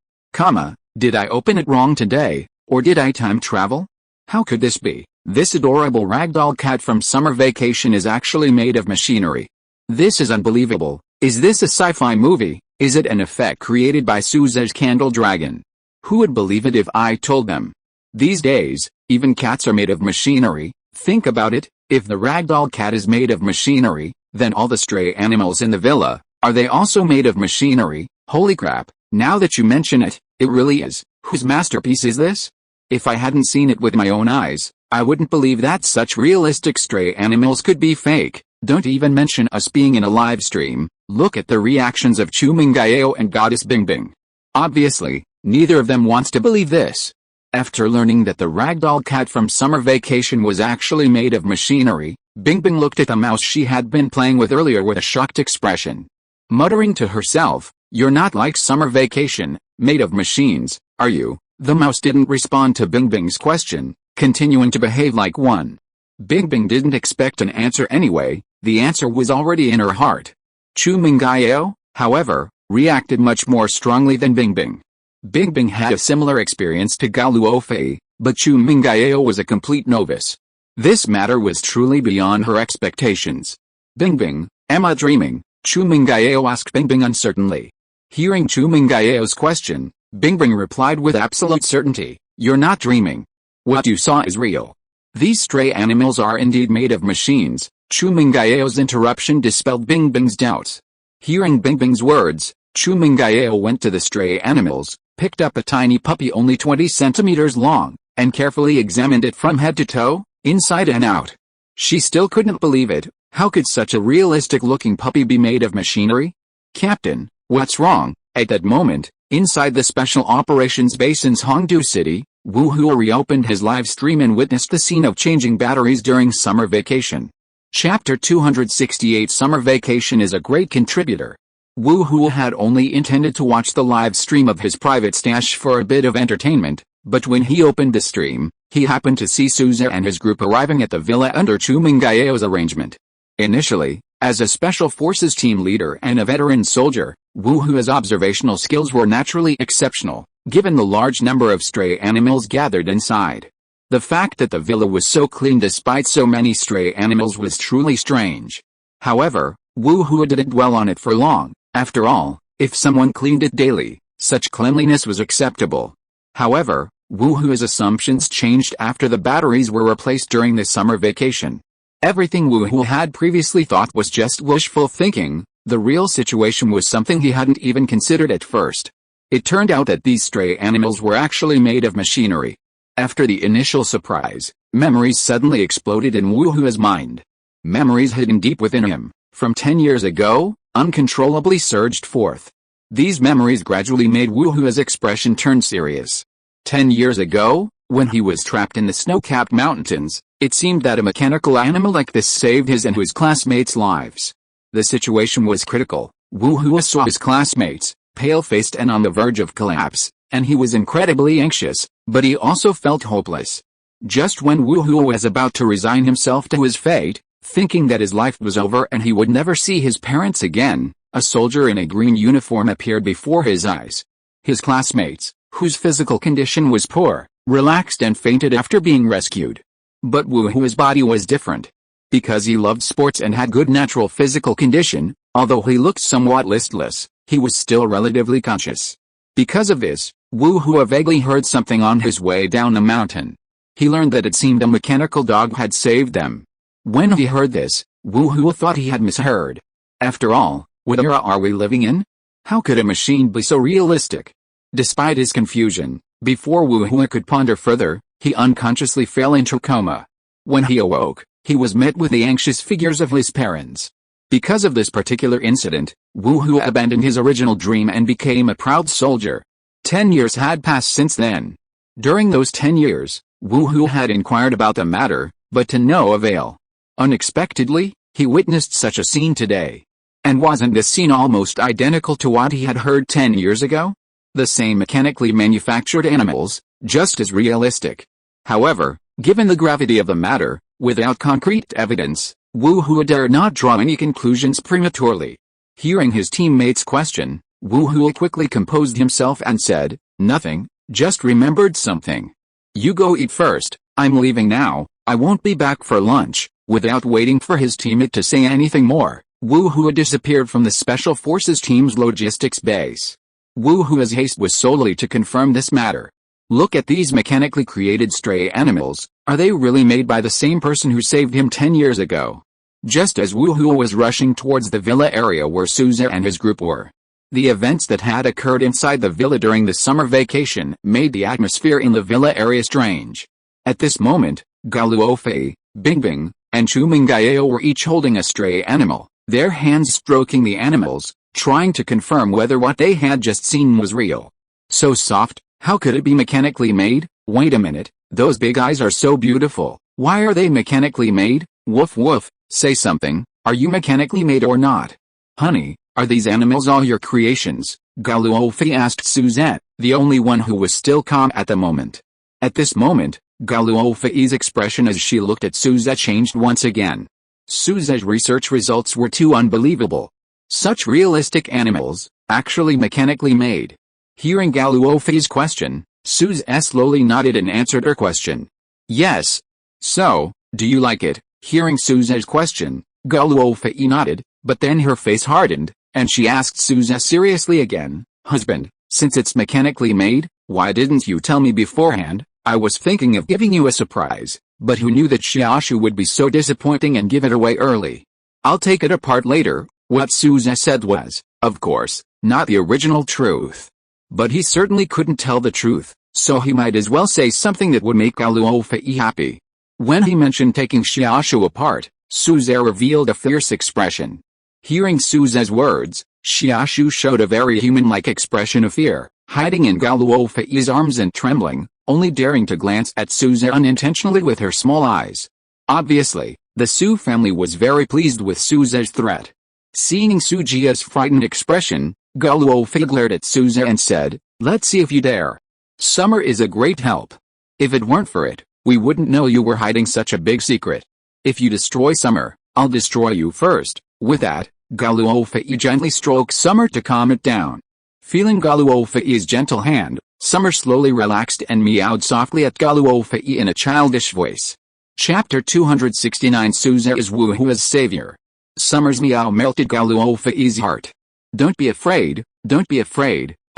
Did I open it wrong today, or did I time travel? How could this be? This adorable ragdoll cat from Summer Vacation is actually made of machinery. This is unbelievable. Is this a sci-fi movie? Is it an effect created by Suzette's candle dragon? Who would believe it if I told them? These days, even cats are made of machinery. Think about it, if the ragdoll cat is made of machinery, then all the stray animals in the villa, are they also made of machinery? Holy crap, now that you mention it, it really is. Whose masterpiece is this? If I hadn't seen it with my own eyes, I wouldn't believe that such realistic stray animals could be fake. Don't even mention us being in a live stream. Look at the reactions of Chumingayeo and Goddess Bingbing. Obviously, neither of them wants to believe this. After learning that the ragdoll cat from Summer Vacation was actually made of machinery, Bingbing looked at the mouse she had been playing with earlier with a shocked expression. Muttering to herself, "You're not like Summer Vacation, made of machines, are you?" The mouse didn't respond to Bingbing's question, continuing to behave like one. Bingbing didn't expect an answer anyway. The answer was already in her heart. Chumingayeo, however, reacted much more strongly than Bingbing. Bingbing had a similar experience to Gao Luofei, but Chumingayeo was a complete novice. This matter was truly beyond her expectations. "Bingbing, am I dreaming?" Chumingayeo asked Bingbing uncertainly. Hearing Chumingayeo's question, Bingbing replied with absolute certainty, "You're not dreaming. What you saw is real. These stray animals are indeed made of machines." Chumingayeo's interruption dispelled Bingbing's doubts. Hearing Bingbing's words, Chumingayeo went to the stray animals, picked up a tiny puppy only 20 centimeters long, and carefully examined it from head to toe, inside and out. She still couldn't believe it. How could such a realistic-looking puppy be made of machinery? "Captain, what's wrong?" At that moment, inside the Special Operations Base in Hongdu City, Wu Hua reopened his live stream and witnessed the scene of changing batteries during summer vacation. Chapter 268 Summer Vacation is a great contributor. Wu Hua had only intended to watch the live stream of his private stash for a bit of entertainment, but when he opened the stream, he happened to see Souza and his group arriving at the villa under Chu Minggao's arrangement. Initially, as a Special Forces team leader and a veteran soldier, Wu Hua's observational skills were naturally exceptional, given the large number of stray animals gathered inside. The fact that the villa was so clean despite so many stray animals was truly strange. However, Wu Hua didn't dwell on it for long. After all, if someone cleaned it daily, such cleanliness was acceptable. However, Wu Hua's assumptions changed after the batteries were replaced during the summer vacation. Everything Wu Hua had previously thought was just wishful thinking. The real situation was something he hadn't even considered at first. It turned out that these stray animals were actually made of machinery. After the initial surprise, memories suddenly exploded in Wu Hua's mind. Memories hidden deep within him, from 10 years ago, uncontrollably surged forth. These memories gradually made Wu Hua's expression turn serious. 10 years ago, when he was trapped in the snow-capped mountains, it seemed that a mechanical animal like this saved his and his classmates' lives. The situation was critical. Wu Hua saw his classmates, pale-faced and on the verge of collapse, and he was incredibly anxious, but he also felt hopeless. Just when Wu Hua was about to resign himself to his fate, thinking that his life was over and he would never see his parents again, a soldier in a green uniform appeared before his eyes. His classmates, whose physical condition was poor, relaxed and fainted after being rescued. But Wu Hua's body was different. Because he loved sports and had good natural physical condition, although he looked somewhat listless, he was still relatively conscious. Because of this, Wu Hua vaguely heard something on his way down the mountain. He learned that it seemed a mechanical dog had saved them. When he heard this, Wu Hua thought he had misheard. After all, what era are we living in? How could a machine be so realistic? Despite his confusion, before Wu Hua could ponder further, he unconsciously fell into coma. When he awoke, he was met with the anxious figures of his parents. Because of this particular incident, Wu Hua abandoned his original dream and became a proud soldier. 10 years had passed since then. During those 10 years, Wu Hua had inquired about the matter, but to no avail. Unexpectedly, he witnessed such a scene today. And wasn't this scene almost identical to what he had heard 10 years ago? The same mechanically manufactured animals, just as realistic. However, given the gravity of the matter, without concrete evidence, Wu Hua dared not draw any conclusions prematurely. Hearing his teammate's question, Wu Hua quickly composed himself and said, "Nothing, just remembered something. You go eat first, I'm leaving now, I won't be back for lunch." Without waiting for his teammate to say anything more, Wu Hua disappeared from the Special Forces team's logistics base. Wu Hua's haste was solely to confirm this matter. Look at these mechanically created stray animals, are they really made by the same person who saved him 10 years ago? Just as Wu Hua was rushing towards the villa area where Souza and his group were, the events that had occurred inside the villa during the summer vacation made the atmosphere in the villa area strange. At this moment, Gao Luofei, Bingbing, and Chu Mingao were each holding a stray animal, their hands stroking the animals, trying to confirm whether what they had just seen was real. So soft, how could it be mechanically made? Wait a minute, those big eyes are so beautiful, why are they mechanically made? Woof woof, say something, are you mechanically made or not? Honey, are these animals all your creations? Gao Luofei asked Suzette, the only one who was still calm at the moment. At this moment, Gao Luofei's expression as she looked at Suzette changed once again. Suzette's research results were too unbelievable. Such realistic animals, actually mechanically made. Hearing Gao Luofei's question, Suzette slowly nodded and answered her question. Yes. So, do you like it? Hearing Suzette's question, Gao Luofei nodded, but then her face hardened, and she asked Suzette seriously again, "Husband, since it's mechanically made, why didn't you tell me beforehand? I was thinking of giving you a surprise, but who knew that Xiaoshu would be so disappointing and give it away early? I'll take it apart later." What Suzette said was, of course, not the original truth. But he certainly couldn't tell the truth, so he might as well say something that would make Gao Luofei happy. When he mentioned taking Xiaoshu apart, Suze revealed a fierce expression. Hearing Suze's words, Xiaoshu showed a very human-like expression of fear, hiding in Gao Luofei's arms and trembling, only daring to glance at Suze unintentionally with her small eyes. Obviously, the Su family was very pleased with Suze's threat. Seeing Su Jia's frightened expression, Gao Luofei glared at Suze and said, "Let's see if you dare. Summer is a great help. If it weren't for it, we wouldn't know you were hiding such a big secret. If you destroy Summer, I'll destroy you first." With that, Gao Luofei gently stroked Summer to calm it down. Feeling Gao Luofei's gentle hand, Summer slowly relaxed and meowed softly at Gao Luofei in a childish voice. Chapter 269 Suze is Wu Hua's savior. Summer's meow melted Gao Luofei's heart. Don't be afraid,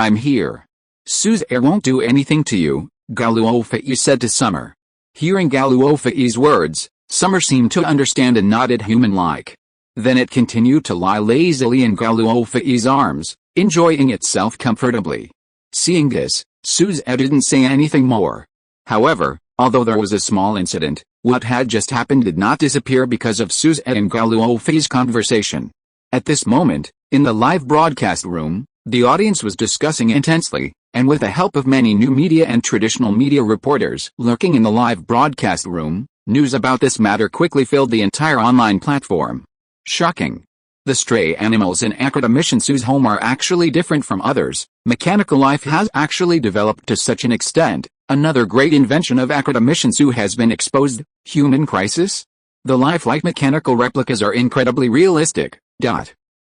I'm here. Suze won't do anything to you," Gao Luofei said to Summer. Hearing Gao Luofei's words, Summer seemed to understand and nodded human-like. Then it continued to lie lazily in Gao Luofei's arms, enjoying itself comfortably. Seeing this, Suze didn't say anything more. However, although there was a small incident, what had just happened did not disappear because of Suze and Gao Luofei's conversation. At this moment, in the live broadcast room, the audience was discussing intensely, and with the help of many new media and traditional media reporters lurking in the live broadcast room, news about this matter quickly filled the entire online platform. Shocking. The stray animals in Academician Su's home are actually different from others. Mechanical life has actually developed to such an extent. Another great invention of Academician Su has been exposed. Human crisis? The lifelike mechanical replicas are incredibly realistic.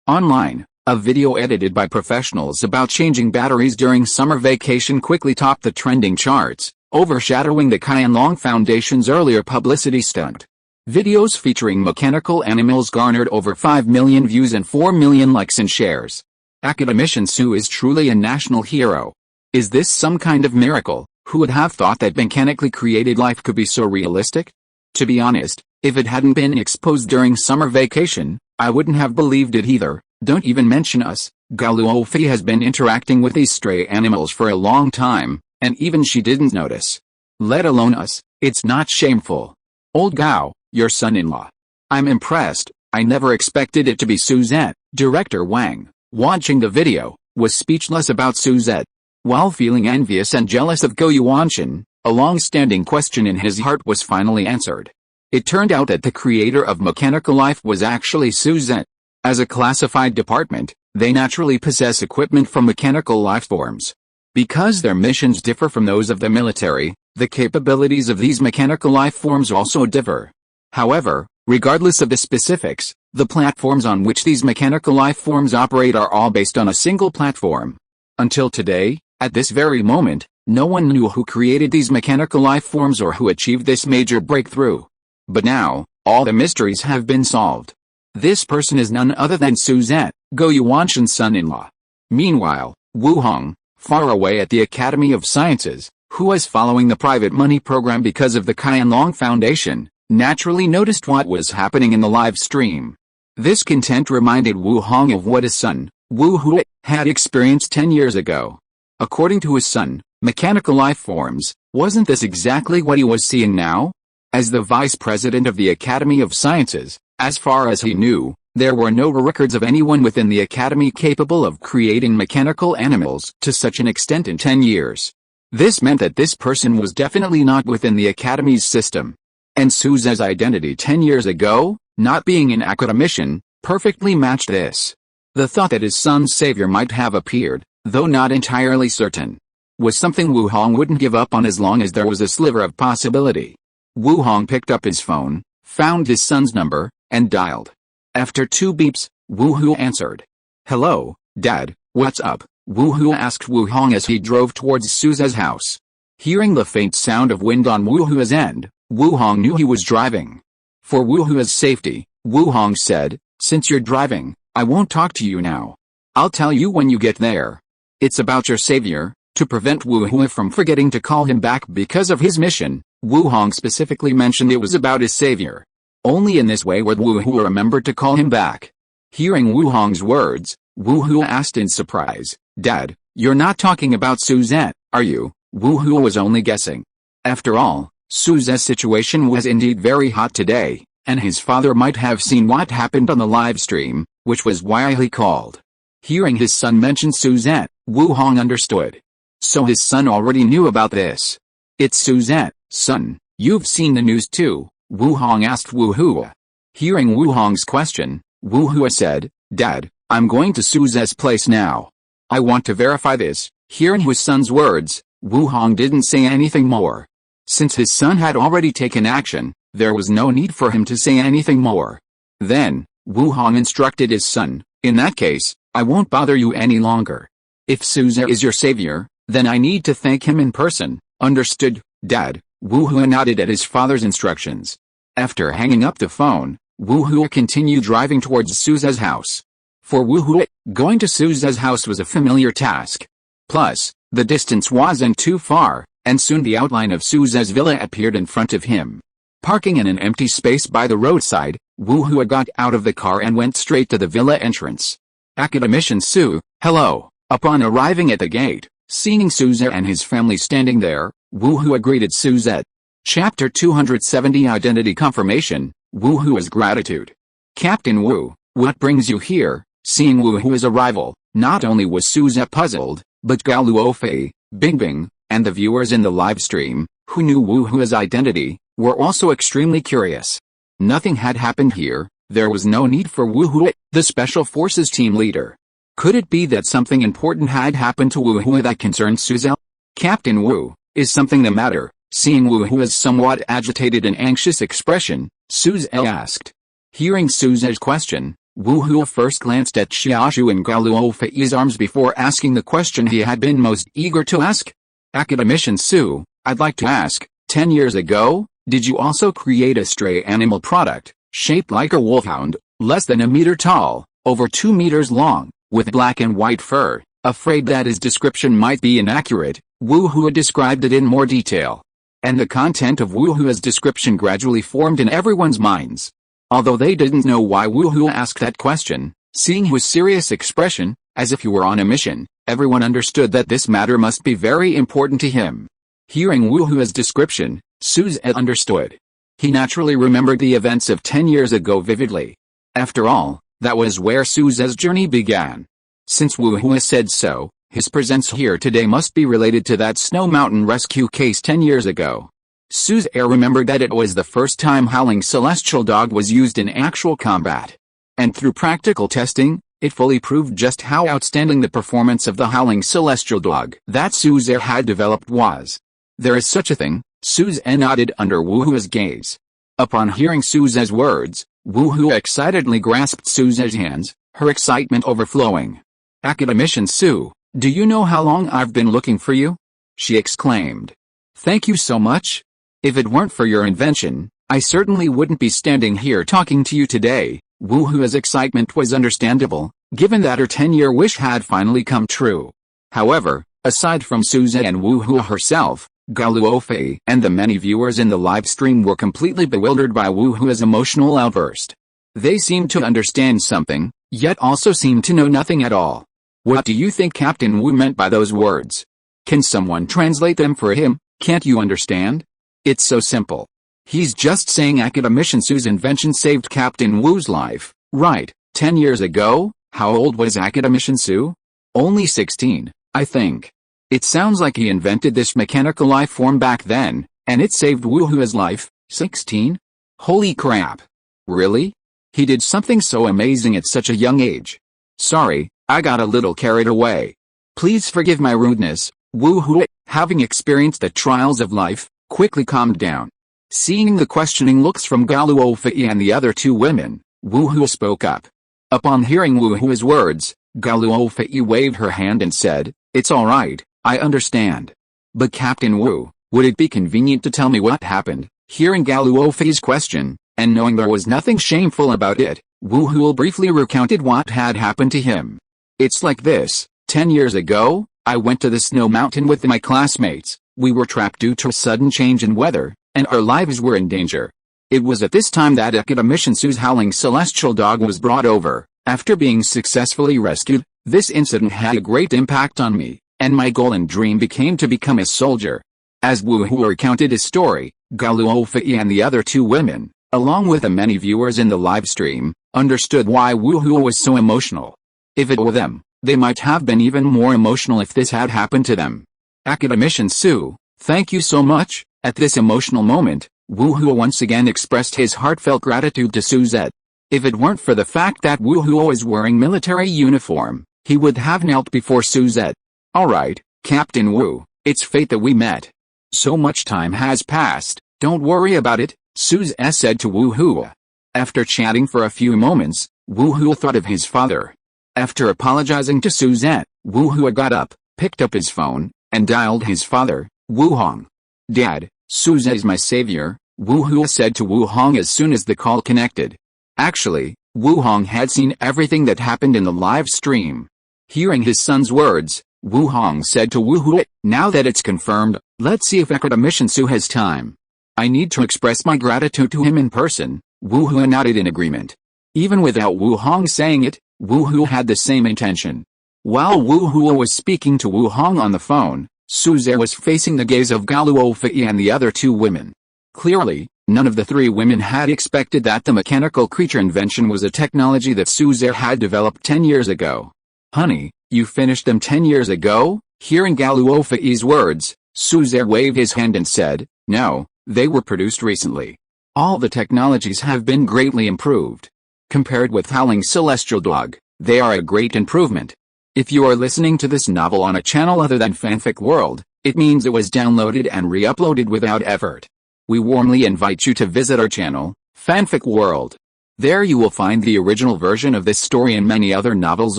Online, a video edited by professionals about changing batteries during summer vacation quickly topped the trending charts, overshadowing the Qianlong Foundation's earlier publicity stunt. Videos featuring mechanical animals garnered over 5 million views and 4 million likes and shares. Academician Su is truly a national hero. Is this some kind of miracle? Who would have thought that mechanically created life could be so realistic? To be honest, if it hadn't been exposed during summer vacation, I wouldn't have believed it either. Don't even mention us. Gao Luofei has been interacting with these stray animals for a long time, and even she didn't notice. Let alone us. It's not shameful. Old Gao, your son-in-law. I'm impressed. I never expected it to be Suzette. Director Wang, watching the video, was speechless about Suzette. While feeling envious and jealous of Gao Yuanshan, a long-standing question in his heart was finally answered. It turned out that the creator of mechanical life was actually Suzette. As a classified department, they naturally possess equipment from mechanical life forms. Because their missions differ from those of the military, the capabilities of these mechanical life forms also differ. However, regardless of the specifics, the platforms on which these mechanical life forms operate are all based on a single platform. Until today, at this very moment, no one knew who created these mechanical life forms or who achieved this major breakthrough. But now, all the mysteries have been solved. This person is none other than Suzette, Gao Yuanshan's son-in-law. Meanwhile, Wu Hong, far away at the Academy of Sciences, who was following the private money program because of the Qianlong Foundation, naturally noticed what was happening in the live stream. This content reminded Wu Hong of what his son, Wu Hua, had experienced 10 years ago. According to his son, mechanical life forms, wasn't this exactly what he was seeing now? As the vice president of the Academy of Sciences, as far as he knew, there were no records of anyone within the Academy capable of creating mechanical animals to such an extent in 10 years. This meant that this person was definitely not within the Academy's system. And Suze's identity 10 years ago, not being an academician, perfectly matched this. The thought that his son's savior might have appeared, though not entirely certain, was something Wu Hong wouldn't give up on as long as there was a sliver of possibility. Wu Hong picked up his phone, found his son's number, and dialed. After 2 beeps, Wu Hua answered. "Hello, Dad, what's up?" Wu Hua asked Wu Hong as he drove towards Suze's house. Hearing the faint sound of wind on Wu Hua's end, Wu Hong knew he was driving. For Wu Hua's safety, Wu Hong said, "Since you're driving, I won't talk to you now. I'll tell you when you get there. It's about your savior." To prevent Wu Hua from forgetting to call him back because of his mission, Wu Hong specifically mentioned it was about his savior. Only in this way would Wu Hua remember to call him back. Hearing Wu Hong's words, Wu Hua asked in surprise, "Dad, You're not talking about Suzette, are you? Woohoo was only guessing. After all, Suzette's situation was indeed very hot today, and his father might have seen what happened on the live stream, which was why he called. Hearing his son mention Suzette, Wu Hong understood. So his son already knew about this. It's Suzette, son, you've seen the news too, Wu Hong asked Wu Hua. Hearing Wu Hong's question, Wu Hua said, Dad, I'm going to Suzette's place now. I want to verify this. Hearing his son's words, Wu Hong didn't say anything more. Since his son had already taken action, there was no need for him to say anything more. Then, Wu Hong instructed his son, in that case, I won't bother you any longer. If Suzette is your savior, then I need to thank him in person. Understood, Dad, Wu Hua nodded at his father's instructions. After hanging up the phone, Wu Hua continued driving towards Suzette's house. For Wu Hua, going to Suzette's house was a familiar task. Plus, the distance wasn't too far, and soon the outline of Suzette's villa appeared in front of him. Parking in an empty space by the roadside, Wu Hua got out of the car and went straight to the villa entrance. Academician Su, hello. Upon arriving at the gate, seeing Suzette and his family standing there, Wu Hua greeted Suzette. Chapter 270 Identity Confirmation, Wu Hua's Gratitude. Captain Wu, what brings you here? Seeing Wu Hua's arrival, not only was Suzette puzzled, but Gao Luofei, Bingbing, and the viewers in the live stream, who knew Wu Hua's identity, were also extremely curious. Nothing had happened here, there was no need for Wu Hua, the Special Forces team leader. Could it be that something important had happened to Wu Hua that concerned Suzette? Captain Wu, is something the matter? Seeing Wu Hua's somewhat agitated and anxious expression, Suzette asked. Hearing Suzette's question, Wu Hua first glanced at Xiaoshu and Gao Luofei's arms before asking the question he had been most eager to ask. Academician Su, I'd like to ask, 10 years ago, did you also create a stray animal product, shaped like a wolfhound, less than a meter tall, over 2 meters long, with black and white fur? Afraid that his description might be inaccurate, Wu Hua described it in more detail. And the content of Wu Hua's description gradually formed in everyone's minds. Although they didn't know why Wu Hua asked that question, seeing his serious expression, as if he were on a mission, everyone understood that this matter must be very important to him. Hearing Wu Hua's description, Suzette understood. He naturally remembered the events of 10 years ago vividly. After all, that was where Suzette's journey began. Since Wu Hua said so, his presence here today must be related to that Snow Mountain rescue case 10 years ago. Suzette remembered that it was the first time Howling Celestial Dog was used in actual combat. And through practical testing, it fully proved just how outstanding the performance of the Howling Celestial Dog that Suzette had developed was. There is such a thing, Suzette nodded under Wu Hua's gaze. Upon hearing Suzette's words, Wu Hua excitedly grasped Suzette's hands, her excitement overflowing. Academician Su, do you know how long I've been looking for you? She exclaimed. Thank you so much. If it weren't for your invention, I certainly wouldn't be standing here talking to you today. Wu Hua's excitement was understandable, given that her 10-year wish had finally come true. However, aside from Suzette and Wu Hua herself, Gao Luofei and the many viewers in the live stream were completely bewildered by Wu Hua's emotional outburst. They seemed to understand something, yet also seemed to know nothing at all. What do you think Captain Wu meant by those words? Can someone translate them for him? Can't you understand? It's so simple. He's just saying Academician Su's invention saved Captain Wu's life, right? 10 years ago, how old was Academician Su? Only 16, I think. It sounds like he invented this mechanical life form back then, and it saved Wu Hua's life. 16? Holy crap. Really? He did something so amazing at such a young age. Sorry, I got a little carried away. Please forgive my rudeness. Wu Hua, having experienced the trials of life, quickly calmed down. Seeing the questioning looks from Gao Luofei and the other two women, Wu Hua spoke up. Upon hearing Wu Hua's words, Gao Luofei waved her hand and said, It's all right, I understand. But Captain Wu, would it be convenient to tell me what happened? Hearing Gao Luofei's question, and knowing there was nothing shameful about it, Wu Hua briefly recounted what had happened to him. It's like this, 10 years ago, I went to the Snow Mountain with my classmates. We were trapped due to a sudden change in weather, and our lives were in danger. It was at this time that Academician Su's Howling Celestial Dog was brought over. After being successfully rescued, This incident had a great impact on me, and my goal and dream became to become a soldier. As Wu Hu recounted his story, Gao Luofei and the other two women, along with the many viewers in the live stream, understood why Wu Hu was so emotional. If it were them, they might have been even more emotional if this had happened to them. Academician Su, thank you so much. At this emotional moment, Wu Hu once again expressed his heartfelt gratitude to Suzette. If it weren't for the fact that Wu Hu was wearing military uniform, he would have knelt before Suzette. Alright, Captain Wu, it's fate that we met. So much time has passed, don't worry about it, Suzette said to Wu Hu. After chatting for a few moments, Wu Hu thought of his father. After apologizing to Suzette, Wu Hu got up, picked up his phone, and dialed his father, Wu Hong. Dad, Suzette is my savior, Wu Hu said to Wu Hong as soon as the call connected. Actually, Wu Hong had seen everything that happened in the live stream. Hearing his son's words, Wu Hong said to Wu Hu, now that it's confirmed, let's see if Academician Su has time. I need to express my gratitude to him in person, Wu Hu nodded in agreement. Even without Wu Hong saying it, Wu Hu had the same intention. While Wu Hu was speaking to Wu Hong on the phone, Suzette was facing the gaze of Gao Luofei and the other two women. Clearly, none of the three women had expected that the mechanical creature invention was a technology that Suzette had developed 10 years ago. Honey, you finished them 10 years ago? Hearing Gao Luofei's words, Suzette waved his hand and said, no, they were produced recently. All the technologies have been greatly improved. Compared with Howling Celestial Dog, they are a great improvement. If you are listening to this novel on a channel other than Fanfic World, it means it was downloaded and re-uploaded without effort. We warmly invite you to visit our channel, Fanfic World. There you will find the original version of this story and many other novels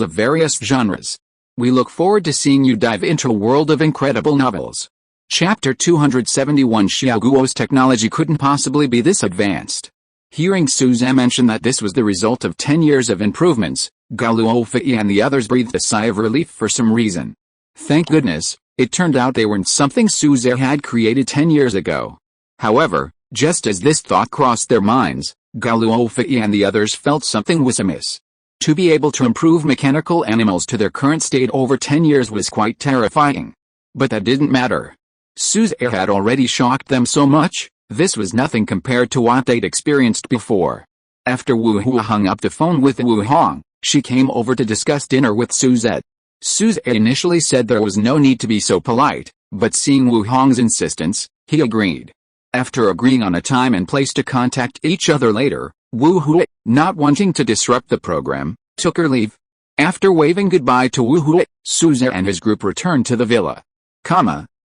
of various genres. We look forward to seeing you dive into a world of incredible novels. Chapter 271 Xiaoguo's technology couldn't possibly be this advanced. Hearing Suzette mention that this was the result of 10 years of improvements, Gao Luofei and the others breathed a sigh of relief for some reason. Thank goodness, it turned out they weren't something Suzette had created 10 years ago. However, just as this thought crossed their minds, Gao Luofei and the others felt something was amiss. To be able to improve mechanical animals to their current state over 10 years was quite terrifying. But that didn't matter. Suzette had already shocked them so much, this was nothing compared to what they'd experienced before. After Wu Hu hung up the phone with Wu Hong, she came over to discuss dinner with Suzette. Suzette initially said there was no need to be so polite, but seeing Wu Hong's insistence, he agreed. After agreeing on a time and place to contact each other later, Wu Hu, not wanting to disrupt the program, took her leave. After waving goodbye to Wu Hu, Suzette and his group returned to the villa.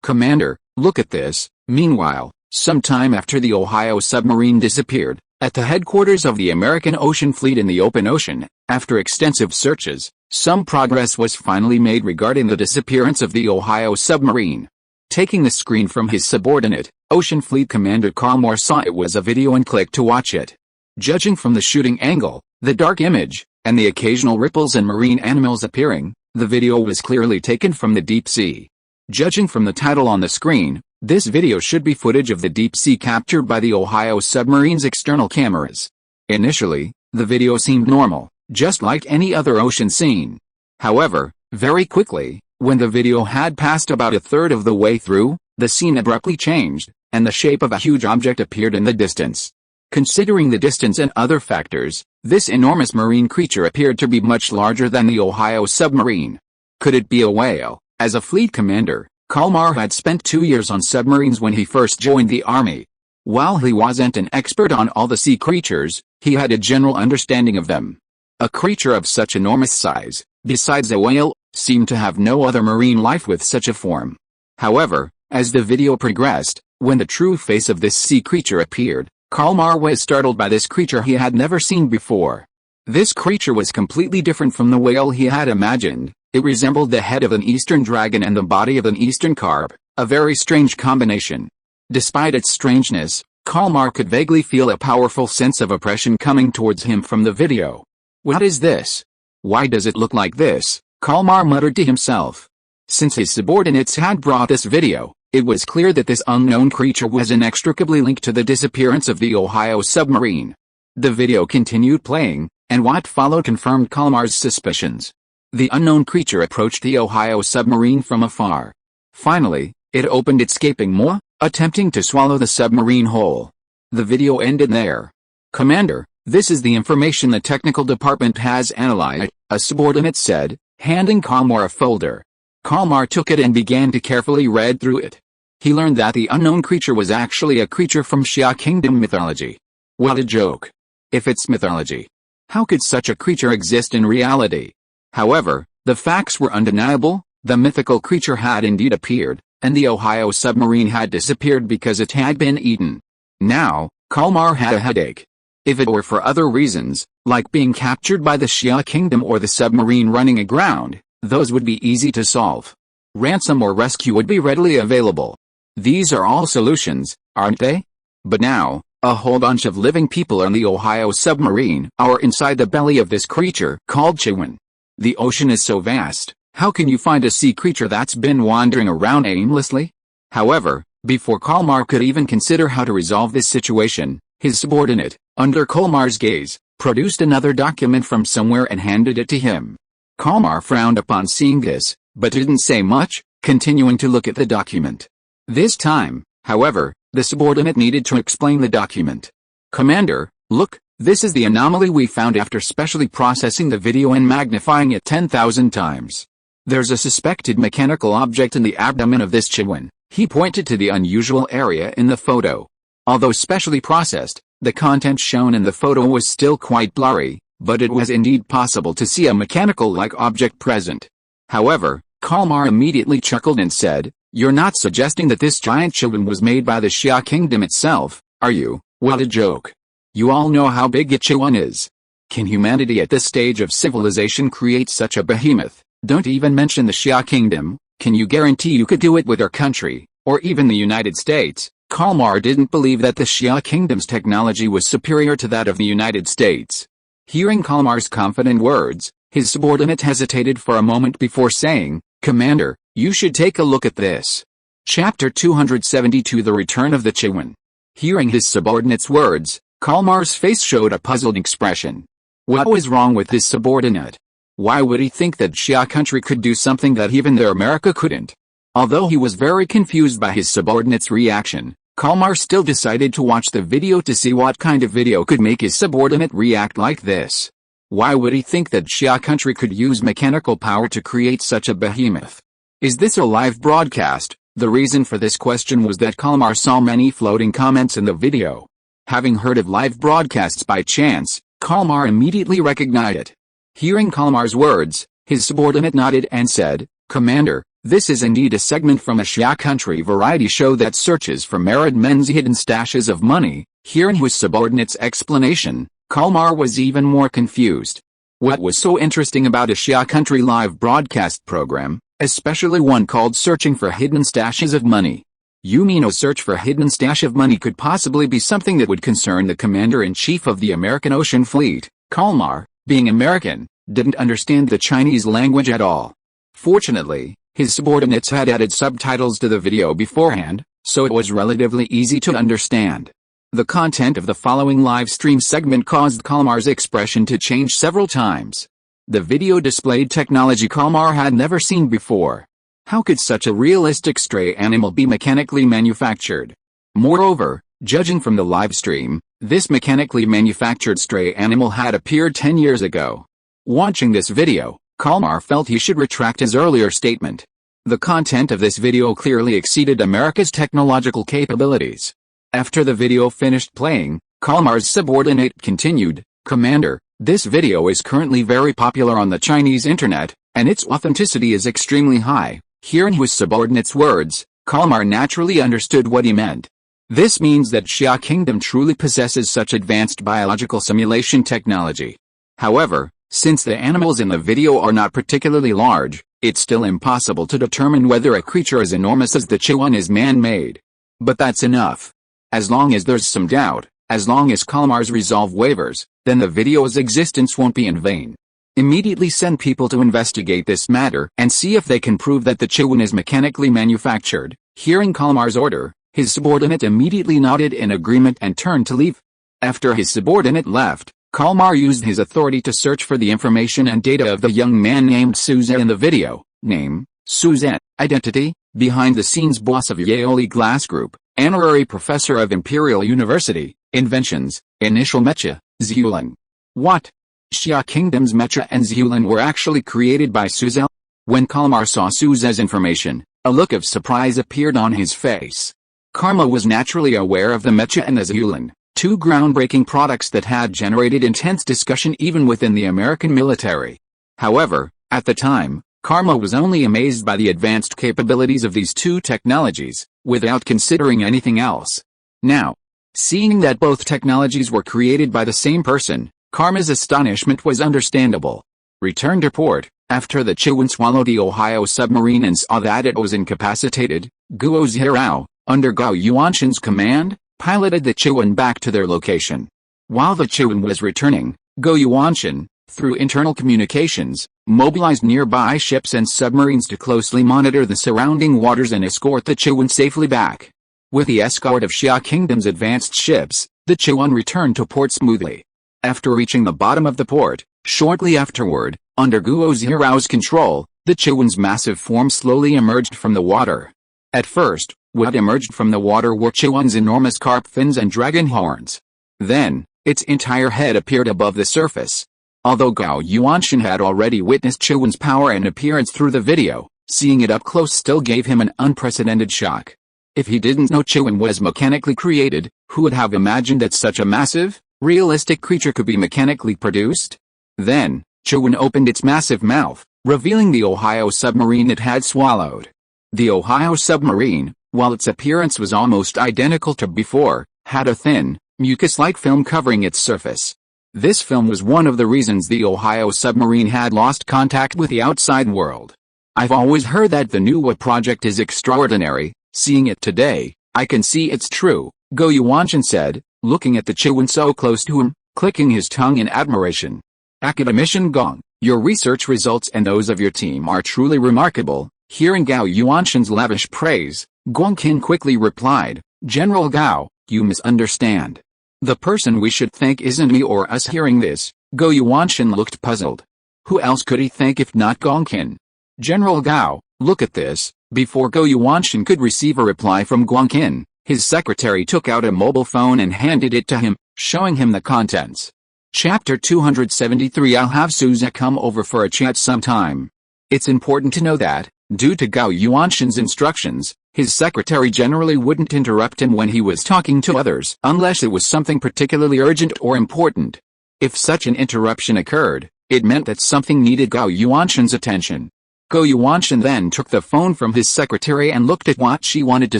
Commander, look at this. Meanwhile, sometime after the Ohio submarine disappeared, at the headquarters of the American Ocean Fleet in the open ocean, after extensive searches, some progress was finally made regarding the disappearance of the Ohio submarine. Taking the screen from his subordinate, Ocean Fleet Commander Kalmar saw it was a video and clicked to watch it. Judging from the shooting angle, the dark image, and the occasional ripples and marine animals appearing, the video was clearly taken from the deep sea. Judging from the title on the screen, this video should be footage of the deep sea captured by the Ohio submarine's external cameras. Initially, the video seemed normal, just like any other ocean scene. However, very quickly, when the video had passed about a third of the way through, the scene abruptly changed, and the shape of a huge object appeared in the distance. Considering the distance and other factors, this enormous marine creature appeared to be much larger than the Ohio submarine. Could it be a whale? As a fleet commander, Kalmar had spent 2 years on submarines when he first joined the army. While he wasn't an expert on all the sea creatures, he had a general understanding of them. A creature of such enormous size, besides a whale, seemed to have no other marine life with such a form. However, as the video progressed, when the true face of this sea creature appeared, Kalmar was startled by this creature he had never seen before. This creature was completely different from the whale he had imagined. It resembled the head of an eastern dragon and the body of an eastern carp, a very strange combination. Despite its strangeness, Kalmar could vaguely feel a powerful sense of oppression coming towards him from the video. What is this? Why does it look like this? Kalmar muttered to himself. Since his subordinates had brought this video, it was clear that this unknown creature was inextricably linked to the disappearance of the Ohio submarine. The video continued playing, and what followed confirmed Kalmar's suspicions. The unknown creature approached the Ohio submarine from afar. Finally, it opened its gaping maw, attempting to swallow the submarine whole. The video ended there. "Commander, this is the information the technical department has analyzed," a subordinate said, handing Kalmar a folder. Kalmar took it and began to carefully read through it. He learned that the unknown creature was actually a creature from Xia Kingdom mythology. What a joke. If it's mythology, how could such a creature exist in reality? However, the facts were undeniable. The mythical creature had indeed appeared, and the Ohio submarine had disappeared because it had been eaten. Now, Kalmar had a headache. If it were for other reasons, like being captured by the Xia Kingdom or the submarine running aground, those would be easy to solve. Ransom or rescue would be readily available. These are all solutions, aren't they? But now, a whole bunch of living people on the Ohio submarine are inside the belly of this creature called Chiwen. The ocean is so vast, how can you find a sea creature that's been wandering around aimlessly? However, before Kalmar could even consider how to resolve this situation, his subordinate, under Kalmar's gaze, produced another document from somewhere and handed it to him. Kalmar frowned upon seeing this, but didn't say much, continuing to look at the document. This time, however, the subordinate needed to explain the document. "Commander, look, this is the anomaly we found after specially processing the video and magnifying it 10,000 times. There's a suspected mechanical object in the abdomen of this Chiwen." He pointed to the unusual area in the photo. Although specially processed, the content shown in the photo was still quite blurry, but it was indeed possible to see a mechanical-like object present. However, Kalmar immediately chuckled and said, "You're not suggesting that this giant Chiwen was made by the Xia Kingdom itself, are you?" What a joke. You all know how big a Chiwen is. Can humanity at this stage of civilization create such a behemoth? Don't even mention the Xia Kingdom. Can you guarantee you could do it with our country, or even the United States? Kalmar didn't believe that the Xia Kingdom's technology was superior to that of the United States. Hearing Kalmar's confident words, his subordinate hesitated for a moment before saying, "Commander, you should take a look at this." Chapter 272 The Return of the Chiwen. Hearing his subordinate's words, Kalmar's face showed a puzzled expression. What was wrong with his subordinate? Why would he think that Xia country could do something that even their America couldn't? Although he was very confused by his subordinate's reaction, Kalmar still decided to watch the video to see what kind of video could make his subordinate react like this. Why would he think that Xia country could use mechanical power to create such a behemoth? Is this a live broadcast? The reason for this question was that Kalmar saw many floating comments in the video. Having heard of live broadcasts by chance, Kalmar immediately recognized it. Hearing Kalmar's words, his subordinate nodded and said, "Commander, this is indeed a segment from a Xia country variety show that searches for married men's hidden stashes of money." Hearing his subordinate's explanation, Kalmar was even more confused. What was so interesting about a Xia country live broadcast program, especially one called Searching for Hidden Stashes of Money? You mean a search for hidden stash of money could possibly be something that would concern the commander-in-chief of the American Ocean Fleet? Kalmar, being American, didn't understand the Chinese language at all. Fortunately, his subordinates had added subtitles to the video beforehand, so it was relatively easy to understand. The content of the following live stream segment caused Kalmar's expression to change several times. The video displayed technology Kalmar had never seen before. How could such a realistic stray animal be mechanically manufactured? Moreover, judging from the live stream, this mechanically manufactured stray animal had appeared 10 years ago. Watching this video, Kalmar felt he should retract his earlier statement. The content of this video clearly exceeded America's technological capabilities. After the video finished playing, Kalmar's subordinate continued, "Commander, this video is currently very popular on the Chinese internet, and its authenticity is extremely high." Hearing his subordinate's words, Kalmar naturally understood what he meant. This means that Xia Kingdom truly possesses such advanced biological simulation technology. However, since the animals in the video are not particularly large, it's still impossible to determine whether a creature as enormous as the Chiwen is man-made. But that's enough. As long as there's some doubt, as long as Kalmar's resolve wavers, then the video's existence won't be in vain. Immediately send people to investigate this matter and see if they can prove that the Chiwen is mechanically manufactured. Hearing Kalmar's order, his subordinate immediately nodded in agreement and turned to leave. After his subordinate left, Kalmar used his authority to search for the information and data of the young man named Suzette in the video. Name, Suzette. Identity, behind-the-scenes boss of Yaoli Glass Group, honorary professor of Imperial University. Inventions, initial Mecha, Zhulan. What? Xia Kingdom's Mecha and Zhulan were actually created by Suzette? When Kalmar saw Suzette's information, a look of surprise appeared on his face. Karma was naturally aware of the Mecha and the Zhulan, two groundbreaking products that had generated intense discussion even within the American military. However, at the time, Karma was only amazed by the advanced capabilities of these two technologies, without considering anything else. Now, seeing that both technologies were created by the same person, Karma's astonishment was understandable. Returned to port, after the Chiwen swallowed the Ohio submarine and saw that it was incapacitated, Guo Zhirao, under Gao Yuanshan's command, piloted the Chiwen back to their location. While the Chiwen was returning, Gao Yuanshan, through internal communications, mobilized nearby ships and submarines to closely monitor the surrounding waters and escort the Chiwen safely back. With the escort of Xia Kingdom's advanced ships, the Chiwen returned to port smoothly. After reaching the bottom of the port, shortly afterward, under Guo Zhirao's control, the Chiwen's massive form slowly emerged from the water. At first, what emerged from the water were Chiwen's enormous carp fins and dragon horns. Then, its entire head appeared above the surface. Although Gao Yuanshan had already witnessed Chiwen's power and appearance through the video, seeing it up close still gave him an unprecedented shock. If he didn't know Chiwen was mechanically created, who would have imagined that such a massive, realistic creature could be mechanically produced? Then, Chiwen opened its massive mouth, revealing the Ohio submarine it had swallowed. The Ohio submarine, while its appearance was almost identical to before, had a thin, mucus-like film covering its surface. This film was one of the reasons the Ohio submarine had lost contact with the outside world. I've always heard that the Nuwa project is extraordinary. Seeing it today, I can see it's true, Gao Yuanshan said, looking at the Chiwen so close to him, clicking his tongue in admiration. Academician Gong, your research results and those of your team are truly remarkable. Hearing Gao Yuanshan's lavish praise, Guangqin quickly replied, General Gao, you misunderstand. The person we should thank isn't me or us. Hearing this, Gao Yuanshan looked puzzled. Who else could he thank if not Guangqin? General Gao, look at this. Before Gao Yuanshan could receive a reply from Guangqin, his secretary took out a mobile phone and handed it to him, showing him the contents. Chapter 273. I'll have Suzette come over for a chat sometime. It's important to know that, due to Gao Yuanshan's instructions, his secretary generally wouldn't interrupt him when he was talking to others unless it was something particularly urgent or important. If such an interruption occurred, it meant that something needed Gao Yuanshan's attention. Gao Yuanshan then took the phone from his secretary and looked at what she wanted to